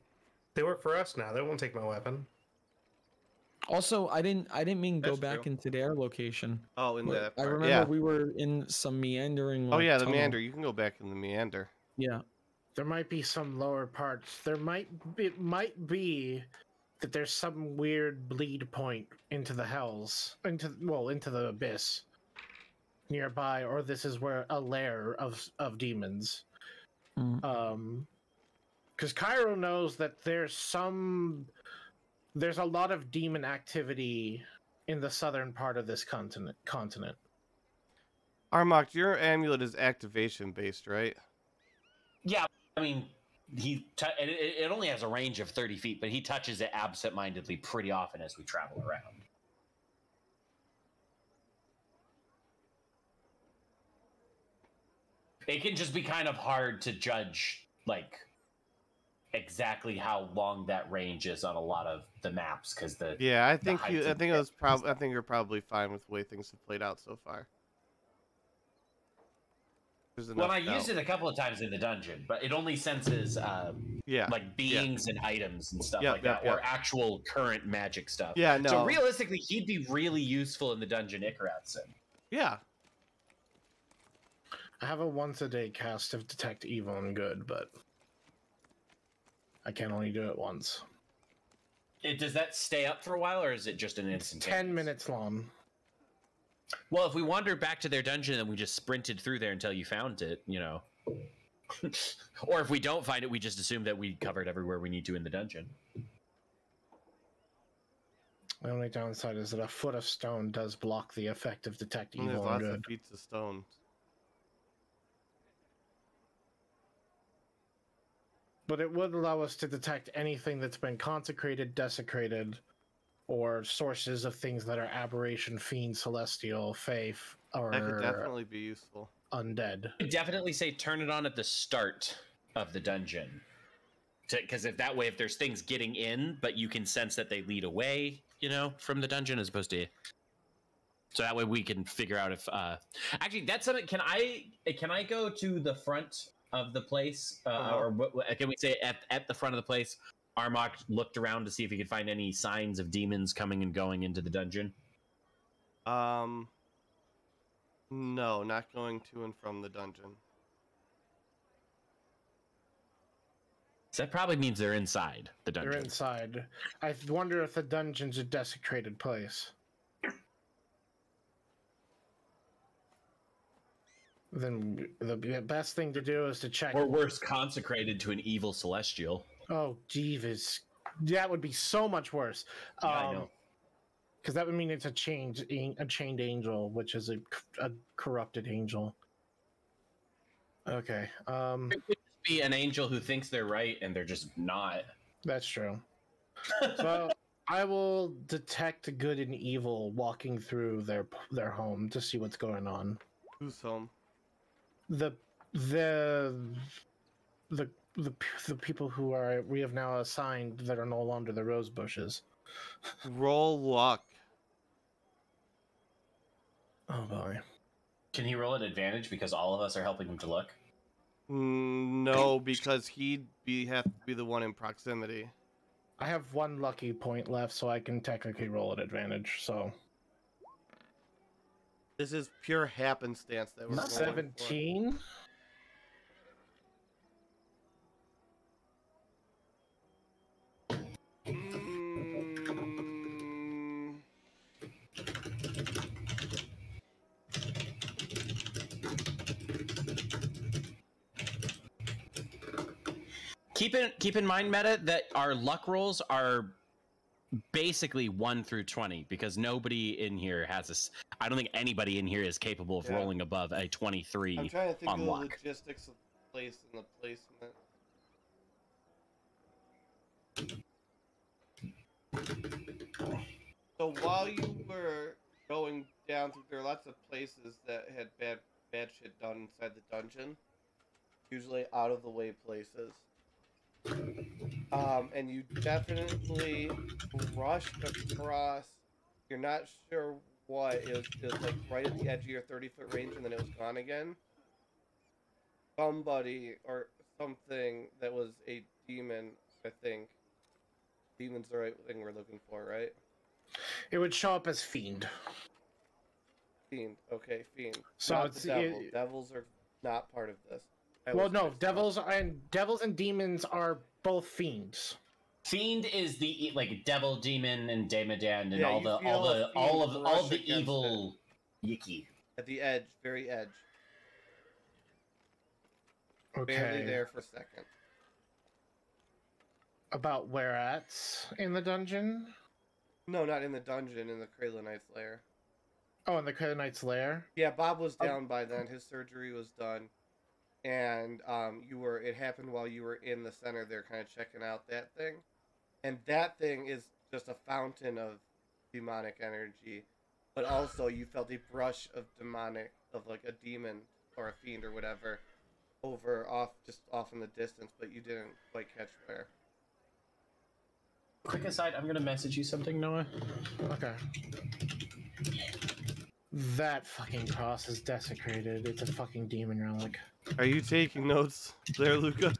They work for us now. They won't take my weapon. Also, I didn't mean go That's back true. into their location. Oh, in But that I part. remember Yeah. we were in some meandering. Oh like, yeah, the tunnel. meander. You can go back in the meander. Yeah. There might be some lower parts. It might be that there's some weird bleed point into the hells, into the abyss nearby, or this is where a lair of demons. Mm. Because Cairo knows that there's a lot of demon activity in the southern part of this continent. Armok, your amulet is activation based, right? Yeah, I mean, it only has a range of 30 feet, but he touches it absent-mindedly pretty often as we travel around. It can just be kind of hard to judge, like, exactly how long that range is on a lot of the maps, because Yeah, I think heights I and think it was depths and probably. I stuff. think you're probably fine with the way things have played out so far. There's Well, enough I used doubt. it a couple of times in the dungeon, but it only senses Yeah. like beings and items and stuff Yep, like yep, that, or yep. actual current magic stuff. Yeah. No. So realistically, he'd be really useful in the dungeon Ikarat's in. Yeah. I have a once a day cast of detect evil and good, but I can only do it once. Does that stay up for a while, or is it just an It's instant? 10 minutes long. Well, if we wandered back to their dungeon and we just sprinted through there until you found it, you know. Or if we don't find it, we just assume that we covered everywhere we need to in the dungeon. The only downside is that a foot of stone does block the effect of detect And there's evil and lots good. of feats of stone. But it would allow us to detect anything that's been consecrated, desecrated, or sources of things that are aberration, fiend, celestial, faith, or That could definitely be useful. undead. I'd definitely say turn it on at the start of the dungeon. Because if that way, if there's things getting in, but you can sense that they lead away, from the dungeon as opposed to. So that way we can figure out if. Actually, that's something. Can I go to the front of the place, or can we say at the front of the place? Armok looked around to see if he could find any signs of demons coming and going into the dungeon. No, not going to and from the dungeon. So that probably means they're inside the dungeon. They're inside. I wonder if the dungeon's a desecrated place. Then the best thing to do is to check. Or worse, consecrated to an evil celestial. Oh, Jeeves. That would be so much worse. Yeah, I know. Because that would mean it's a chained angel, which is a corrupted angel. Okay. It could just be an angel who thinks they're right and they're just not. That's true. So I will detect good and evil walking through their home to see what's going on. Whose home? The people who we have now assigned that are no longer the rose bushes. Roll luck. Oh boy. Can he roll an advantage because all of us are helping him to look? No, because he'd have to be the one in proximity. I have one lucky point left, so I can technically roll an advantage. So This is pure happenstance that we're rolling for. 17. Keep in mind, Meta, that our luck rolls are basically 1 through 20 because nobody in here has I don't think anybody in here is capable of rolling above a 23 I'm trying to think on of the luck. logistics of the place and the placement. So while you were going down through, there are lots of places that had bad shit done inside the dungeon. Usually out of the way places. And you definitely rushed across. You're not sure what. It was like right at the edge of your 30-foot range, and then it was gone again. Somebody or something that was a demon, I think. Demon's the right thing we're looking for, right? It would show up as fiend. Fiend. Okay, fiend. So not it's the devil. Devils are not part of this. Well, no, devils and demons are both fiends. Fiend is the devil, demon, and Damadan, and Yeah, all of the evil Yiki. At the edge, very edge. Okay. Barely there for a second. About where at in the dungeon? No, not in the dungeon, in the Krayla Knight's lair. Oh, in the Krayla Knight's lair? Yeah, Bob was down by then. His surgery was done. And it happened while you were in the center there kind of checking out that thing. And that thing is just a fountain of demonic energy. But also you felt a brush of like a demon or a fiend or whatever just off in the distance, but you didn't quite catch where. Quick aside, I'm gonna message you something, Noah. Okay. That fucking cross is desecrated. It's a fucking demon relic. Are you taking notes there, Luca?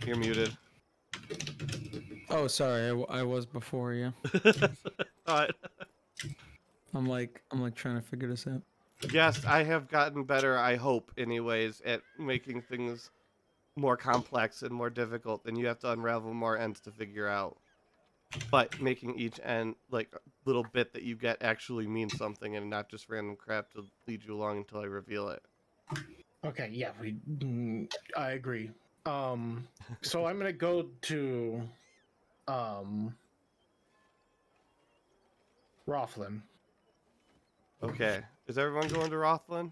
You're muted. Oh, sorry, I was before you. Alright. I'm like trying to figure this out. Yes, I have gotten better, I hope, anyways, at making things more complex and more difficult, and you have to unravel more ends to figure out. But making each end, like, little bit that you get actually means something and not just random crap to lead you along until I reveal it. Okay, yeah, I agree. So I'm gonna go to, Rothlin. Okay. Is everyone going to Rothlin?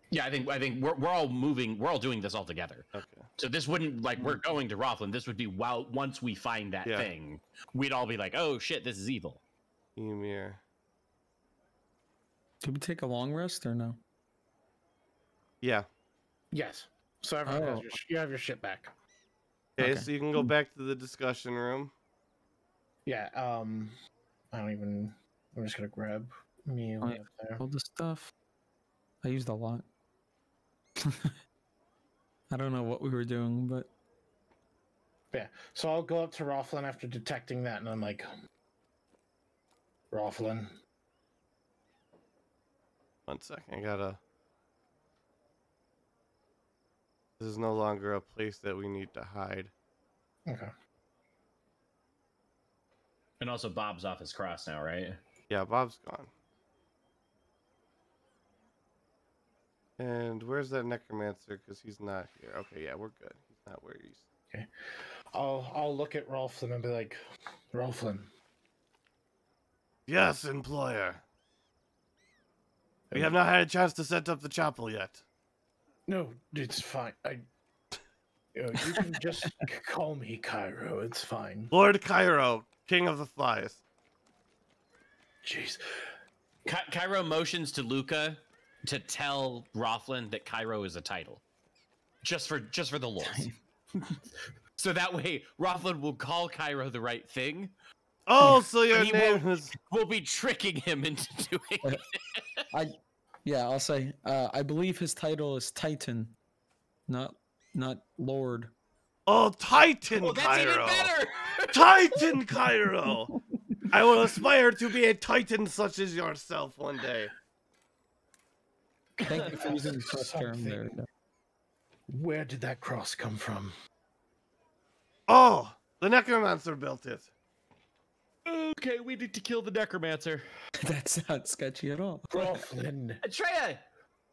Yeah, I think we're all moving. We're all doing this all together. Okay. So this wouldn't like we're going to Rothland. This would be once we find that thing, we'd all be like, "Oh shit, this is evil." Emir. Did we take a long rest or no? Yeah. Yes. So everyone has you have your shit back. Okay, Okay. so you can go back to the discussion room. Yeah. I'm just gonna grab me Oh, yeah. up there. All the stuff. I used a lot. I don't know what we were doing, but Yeah. So I'll go up to Rothland after detecting that, and I'm like, Rothland. 1 second, I gotta. This is no longer a place that we need to hide. Okay. And also, Bob's off his cross now, right? Yeah, Bob's gone. And where's that necromancer? Because he's not here. Okay, yeah, we're good. He's not where he's. Okay. I'll look at Rothland and be like, Rothland. Yes, employer. We have not had a chance to set up the chapel yet. No, it's fine. You can just call me Cairo. It's fine. Lord Cairo, King of the Flies. Jeez. Cairo motions to Luca to tell Rothland that Cairo is a title, just for the lulz. So that way, Rothland will call Cairo the right thing. Oh, so your name is... We'll be tricking him into doing it. I'll say I believe his title is Titan, not Lord. Oh, Titan Well, that's Cairo. even better. Titan Cairo. I will aspire to be a Titan such as yourself one day. Thank you for using the first term there. Where did that cross come from? Oh, the necromancer built it. Okay, we need to kill the necromancer. That's not sketchy at all. Rothland. Atreya,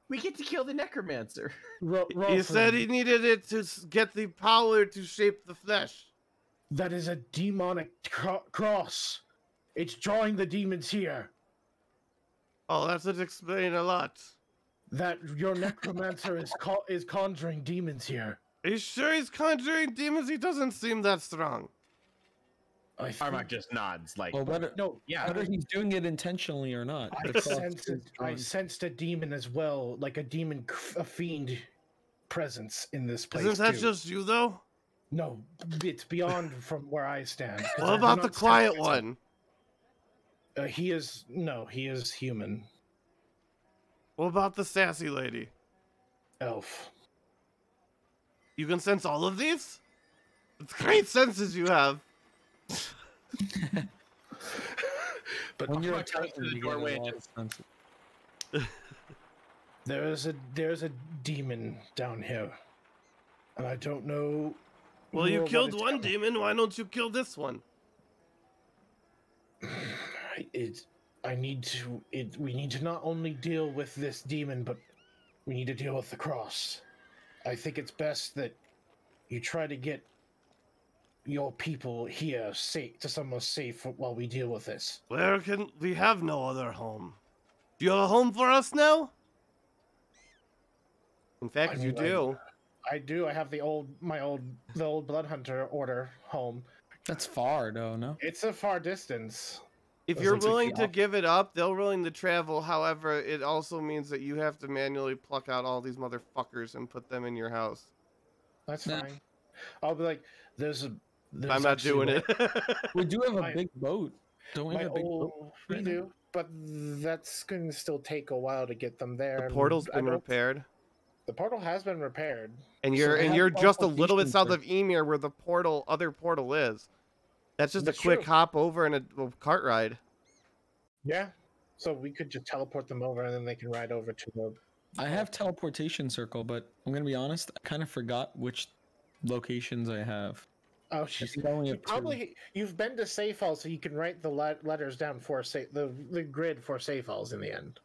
we get to kill the necromancer. He said he needed it to get the power to shape the flesh. That is a demonic cross. It's drawing the demons here. Oh, that would explain a lot. That your necromancer is conjuring demons here. Are you sure he's conjuring demons? He doesn't seem that strong. Armak just nods like, Well, whether he's doing it intentionally or not. I sensed a demon as well, like a fiend presence in this place. Isn't that too. just you, though? No, it's beyond from where I stand. What about the quiet one? He is human. What about the sassy lady? Elf. You can sense all of these? It's great senses you have. But when you're a Armak goes Titan, to the you get a doorway lot and of senses. there's a demon down here, and I don't know. Well, you what killed it's one coming. demon. Why don't you kill this one? We need to not only deal with this demon, but we need to deal with the cross. I think it's best that you try to get your people here safe to somewhere safe while we deal with this. Where can we have no other home? Do you have a home for us now? In fact, you do. I do. I have the old blood hunter order home. That's far, though, no? It's a far distance. If Those you're are 2 willing feet to off. give it up, they're willing to travel. However, it also means that you have to manually pluck out all these motherfuckers and put them in your house. That's Nah. fine. I'll be like, I'm not doing it. We do have a My- big boat. Don't we have a big boat? We right now? do, but that's going to still take a while to get them there. The and portal's I been don't- repaired, The portal has been repaired. and So you're they have you're just a little bit teleportation south for- of Emir, where the other portal is. That's just That's a quick true. hop over and a cart ride. Yeah. So we could just teleport them over, and then they can ride over to the. I have teleportation circle, but I'm gonna be honest. I kind of forgot which locations I have. Oh, I she's think I only have two. you've been to safe halls, so you can write the letters down for the grid for safe halls in the end.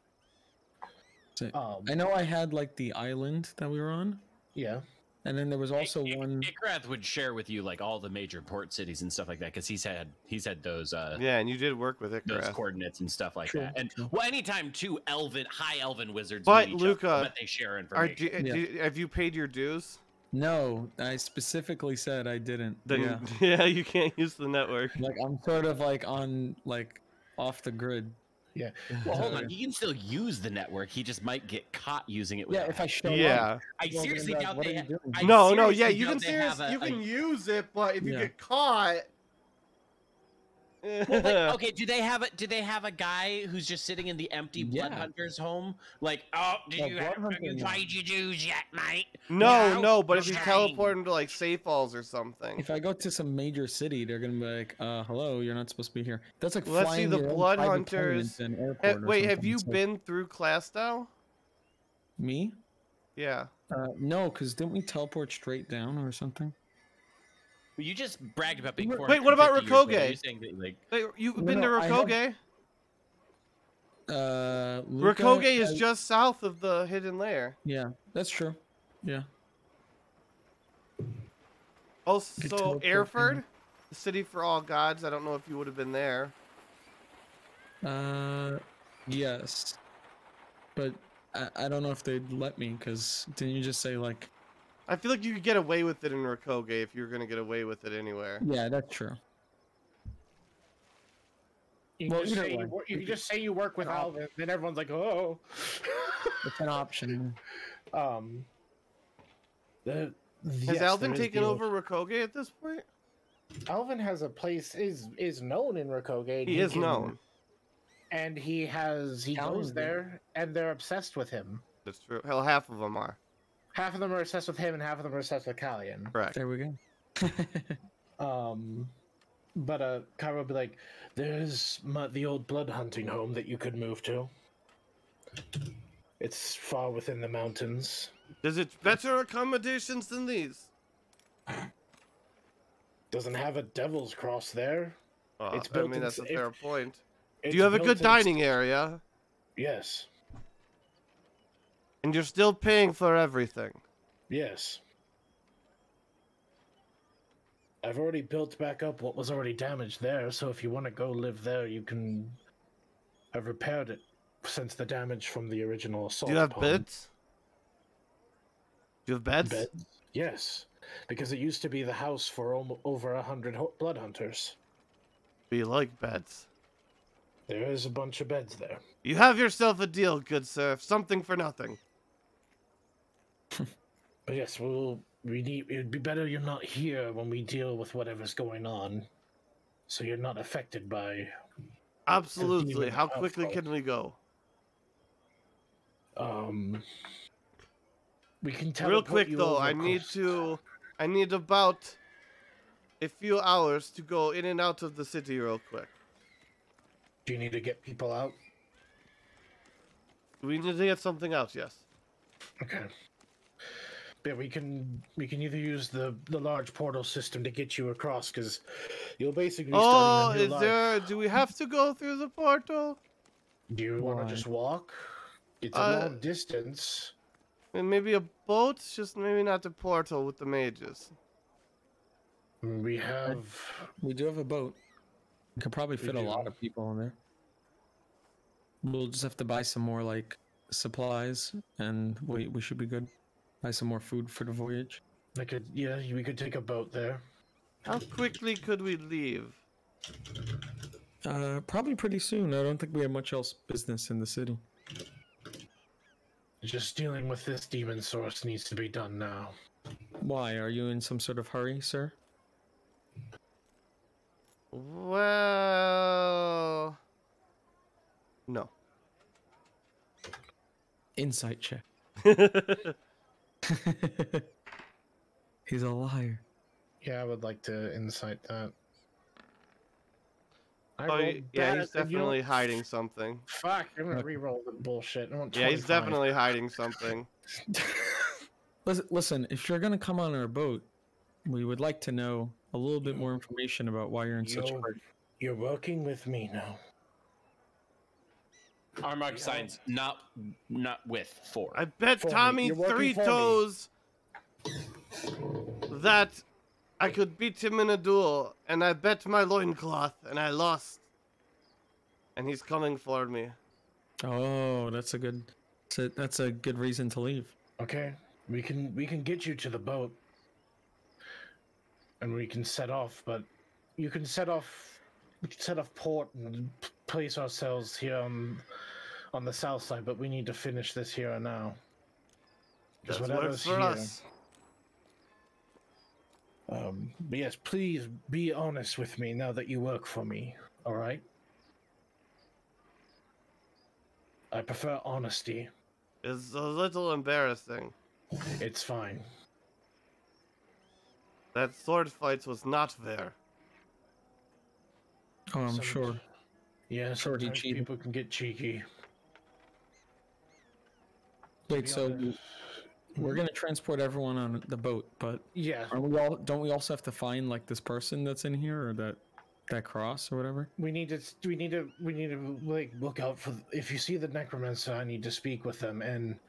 So, I know I had like the island that we were on. Yeah. And then there was also one. Ikrath would share with you like all the major port cities and stuff like that because he's had those Yeah, and you did work with those Icarus. coordinates and stuff like True, that. And true. well, anytime two high elven wizards But meet each Luca, other, but they share information. have you paid your dues? No, I specifically said I didn't. Then Yeah. you can't use the network. Like I'm sort of like on like off the grid. Yeah. Well, hold on. He can still use the network. He just might get caught using it. Yeah, without if I show Yeah. up. I well, seriously then, doubt what are they. you doing? I No, seriously yeah, you doubt can they have you can use it, but if you Yeah. get caught. Well, like, okay, do they have a guy who's just sitting in the empty blood Yeah. hunter's home? Like, oh, Well, blood hunter, you no. paid your dues yet, mate? No, but if you Fine. teleport into like safe halls or something. If I go to some major city, they're gonna be like, hello, you're not supposed to be here. That's like Well, let's see, flying the your own blood private plane hunters- into an airport or Wait, have something. you It's like, been through class now? me? Yeah. No, because didn't we teleport straight down or something? Well, you just bragged about being. Wait, what about 450 years old. Are Rakoge? you saying that, like, Wait, you've No, been no, to I have- Rakoge? Luca, Rakoge is I- just south of the hidden lair. Yeah, that's true. Yeah. Also, teleport Airford, the city for all gods. I don't know if you would have been there. Yes. But I don't know if they'd let me, because didn't you just say, like... I feel like you could get away with it in Rakoge if you were going to get away with it anywhere. Yeah, that's true. You, Well, just either say way. you just say you work with Alvin, then everyone's like, oh. It's an option. Has Yes, Alvin there is taken the- over Rakoge at this point? Alvin has a place is known in Rakoge. He is known. and he goes Alvin's there, and they're obsessed with him. That's true. Hell, half of them are. Half of them are obsessed with him, and half of them are obsessed with Callian. Correct. There we go. But Kyra will be like, "There's the old blood hunting home that you could move to. It's far within the mountains. Does it better accommodations than these? Doesn't have a devil's cross there. It's I built mean, in that's a if- fair point. It's Do you have a built good in- dining area? Yes, And you're still paying for everything. yes. I've already built back up what was already damaged there, so if you want to go live there, you can. I've repaired it since the damage from the original assault. Do you have upon beds? Do you have beds? Beds? Yes, because it used to be the house for over 100 blood hunters. We like beds. There is a bunch of beds there. You have yourself a deal, good sir. Something for nothing. But yes, it'd be better you're not here when we deal with whatever's going on, so you're not affected by. Absolutely. demon How quickly outfall. can we go? We can Real teleport quick you though, over I need about a few hours to go in and out of the city real quick. Do you need to get people out? We need to get something out, yes. Okay. Yeah, we can either use the large portal system to get you across, because you'll basically be Oh, starting a new life. do we have to go through the portal? Do you want Why? to just walk? It's a long distance. And maybe a boat? Just maybe not the portal with the mages. We have. We do have a boat. We could probably fit a do. lot of people in there. We'll just have to buy some more like supplies, and we should be good. Buy some more food for the voyage. We could take a boat there. How quickly could we leave? Probably pretty soon. I don't think we have much else business in the city. Just dealing with this demon source needs to be done now. Why? Are you in some sort of hurry, sir? Well, no. Insight check. He's a liar. Yeah, I would like to insight that. I Oh, rolled yeah, bad, he's and you don't- definitely hiding something. Fuck, I'm gonna re-roll the bullshit. I want Yeah, he's 25. definitely hiding something. Listen, if you're gonna come on our boat, we would like to know a little bit more information about why you're in such a hurry. You're working with me now. Armag signs not with 4. I bet For me. Tommy You're working Three for me. Toes That I could beat him in a duel, and I bet my loincloth, and I lost. And he's coming for me. Oh, that's a good reason to leave. Okay, we can get you to the boat, and we can set off. But you can set off. We can set off port and place ourselves here on the south side. But we need to finish this here and now. That works for us. But yes, please be honest with me now that you work for me. All right. I prefer honesty. It's a little embarrassing. It's fine. That sword fight was not fair. Oh, I'm sure. Yeah, Sure he sometimes cheated. people can get cheeky. Wait, so we're gonna transport everyone on the boat, but Yeah, don't we also have to find like this person that's in here or that cross or whatever? we need to like look out for. If you see the necromancer, I need to speak with them, and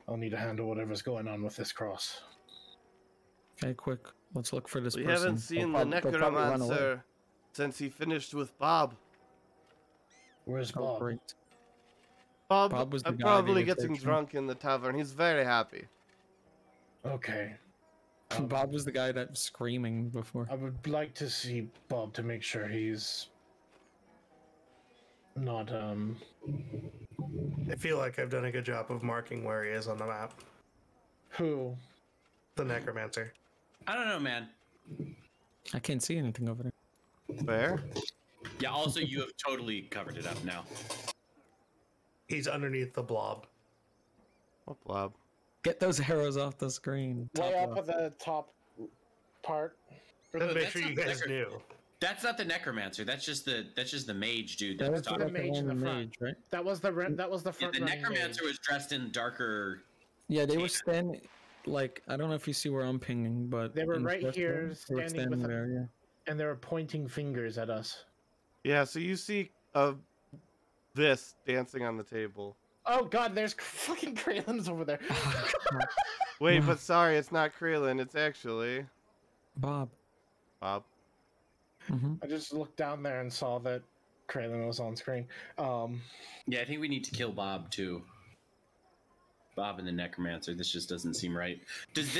I'll need to handle whatever's going on with this cross. Okay, quick. Let's look for this We person. haven't seen They'll the probably run away. necromancer since he finished with Bob. Where's Oh, Bob? great. Bob was the guy probably they were getting taking. drunk in the tavern. He's very happy. Okay. Bob was the guy that was screaming before. I would like to see Bob to make sure he's not I feel like I've done a good job of marking where he is on the map. who. The necromancer. I don't know, man. I can't see anything over there. Fair. Yeah, also, you have totally covered it up now. He's underneath the blob. What blob? Get those arrows off the screen. Way Top up left. at the top part. Make that's sure not you the guys knew. That's not the necromancer. That's just the mage dude. That That was was the talking. mage in the front. mage, right? That was the Yeah, front. the running necromancer mage. was dressed in darker. Yeah, they were standing. Like, I don't know if you see where I'm pinging, but They were in the right first here, one, they were standing with a- there. Yeah. And they were pointing fingers at us. Yeah, so you see this dancing on the table. Oh god, there's fucking Kraylin's over there. Wait, but sorry, it's not Kraylin. It's actually Bob. Bob. I just looked down there and saw that Kraylin was on screen. Yeah, I think we need to kill Bob too. Bob and the necromancer. This just doesn't seem right. Does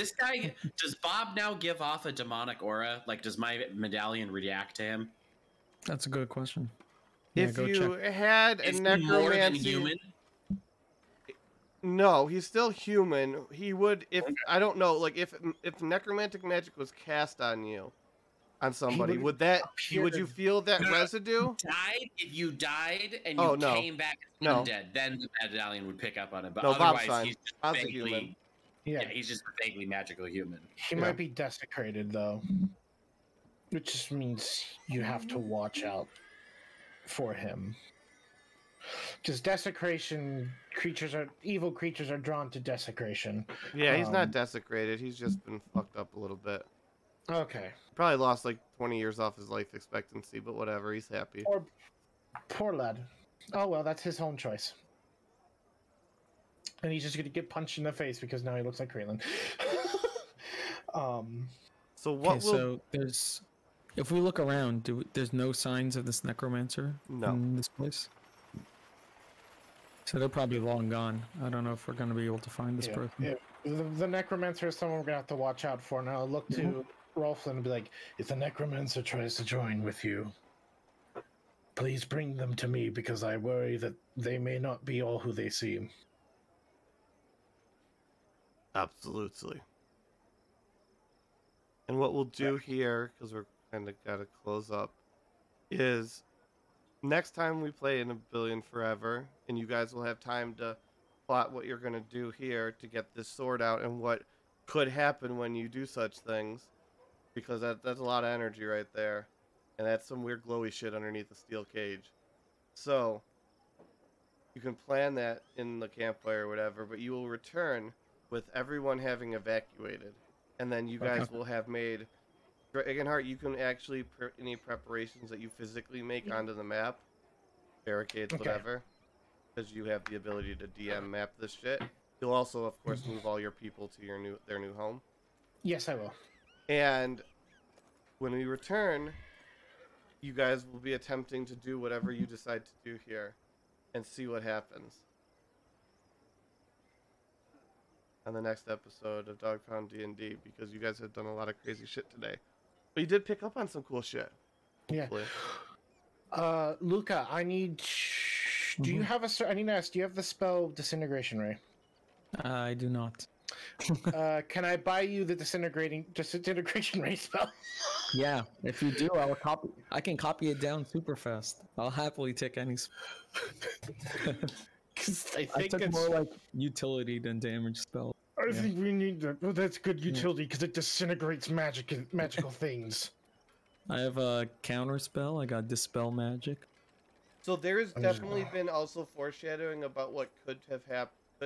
Bob now give off a demonic aura? Like, does my medallion react to him? That's a good question. Yeah, If go you check. had a Is he more than necromancy, human? no, he's still human. He would, if I don't know, like if necromantic magic was cast on you, on somebody, would you feel that residue? If you died and Oh, you no. came back No. undead, then the medallion would pick up on it. But No, Bob's otherwise, fine. he's just Bob's a vaguely, human. yeah, he's just a vaguely magical human. he might be desecrated though, which just means you have to watch out for him. Because desecration evil creatures are drawn to desecration. Yeah, he's not desecrated. He's just been fucked up a little bit. Okay. Probably lost like 20 years off his life expectancy, but whatever. He's happy. Poor lad. Oh well, that's his own choice. And he's just gonna get punched in the face because now he looks like Kraylin. So what Okay, will? so there's. If we look around, there's no signs of this necromancer No. in this place. So they're probably long gone. I don't know if we're gonna be able to find this person. Yeah. The necromancer is someone we're gonna have to watch out for. Now look to Rolflin and be like, if the necromancer tries to join with you, please bring them to me because I worry that they may not be all who they seem. Absolutely. And what we'll do here, because we're kind of got to close up, is next time we play in A Billion Forever, and you guys will have time to plot what you're going to do here to get this sword out and what could happen when you do such things, because that's a lot of energy right there, and that's some weird glowy shit underneath the steel cage. So you can plan that in the campfire or whatever, but you will return with everyone having evacuated, and then you guys will have made. Dragonheart, you can actually any preparations that you physically make onto the map, barricades, whatever, because you have the ability to DM map this shit. You'll also, of course, move all your people to their new home. Yes, I will. And when we return, you guys will be attempting to do whatever you decide to do here and see what happens. On the next episode of Dog Pound D&D, because you guys have done a lot of crazy shit today. But you did pick up on some cool shit. Hopefully. Yeah. Luca, I need... Do you have a... I need to ask, do you have the spell Disintegration Ray? I do not. Can I buy you the Disintegration Ray spell? Yeah, if you do, I'll copy. I can copy it down super fast. I'll happily take any. Because I I think took it's more like utility than damage spell. I think we need that. Well, that's good utility because it disintegrates magical things. I have a counter spell. I got Dispel Magic. So there's definitely been also foreshadowing about what could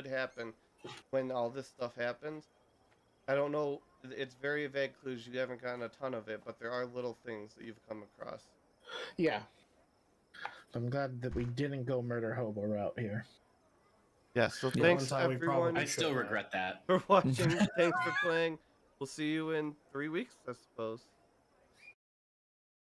happen when all this stuff happens. I don't know. It's very vague clues. You haven't gotten a ton of it, but there are little things that you've come across. Yeah. I'm glad that we didn't go murder hobo route here. Yes, so thanks everyone I still regret that. for watching. Thanks for playing. We'll see you in 3 weeks, I suppose.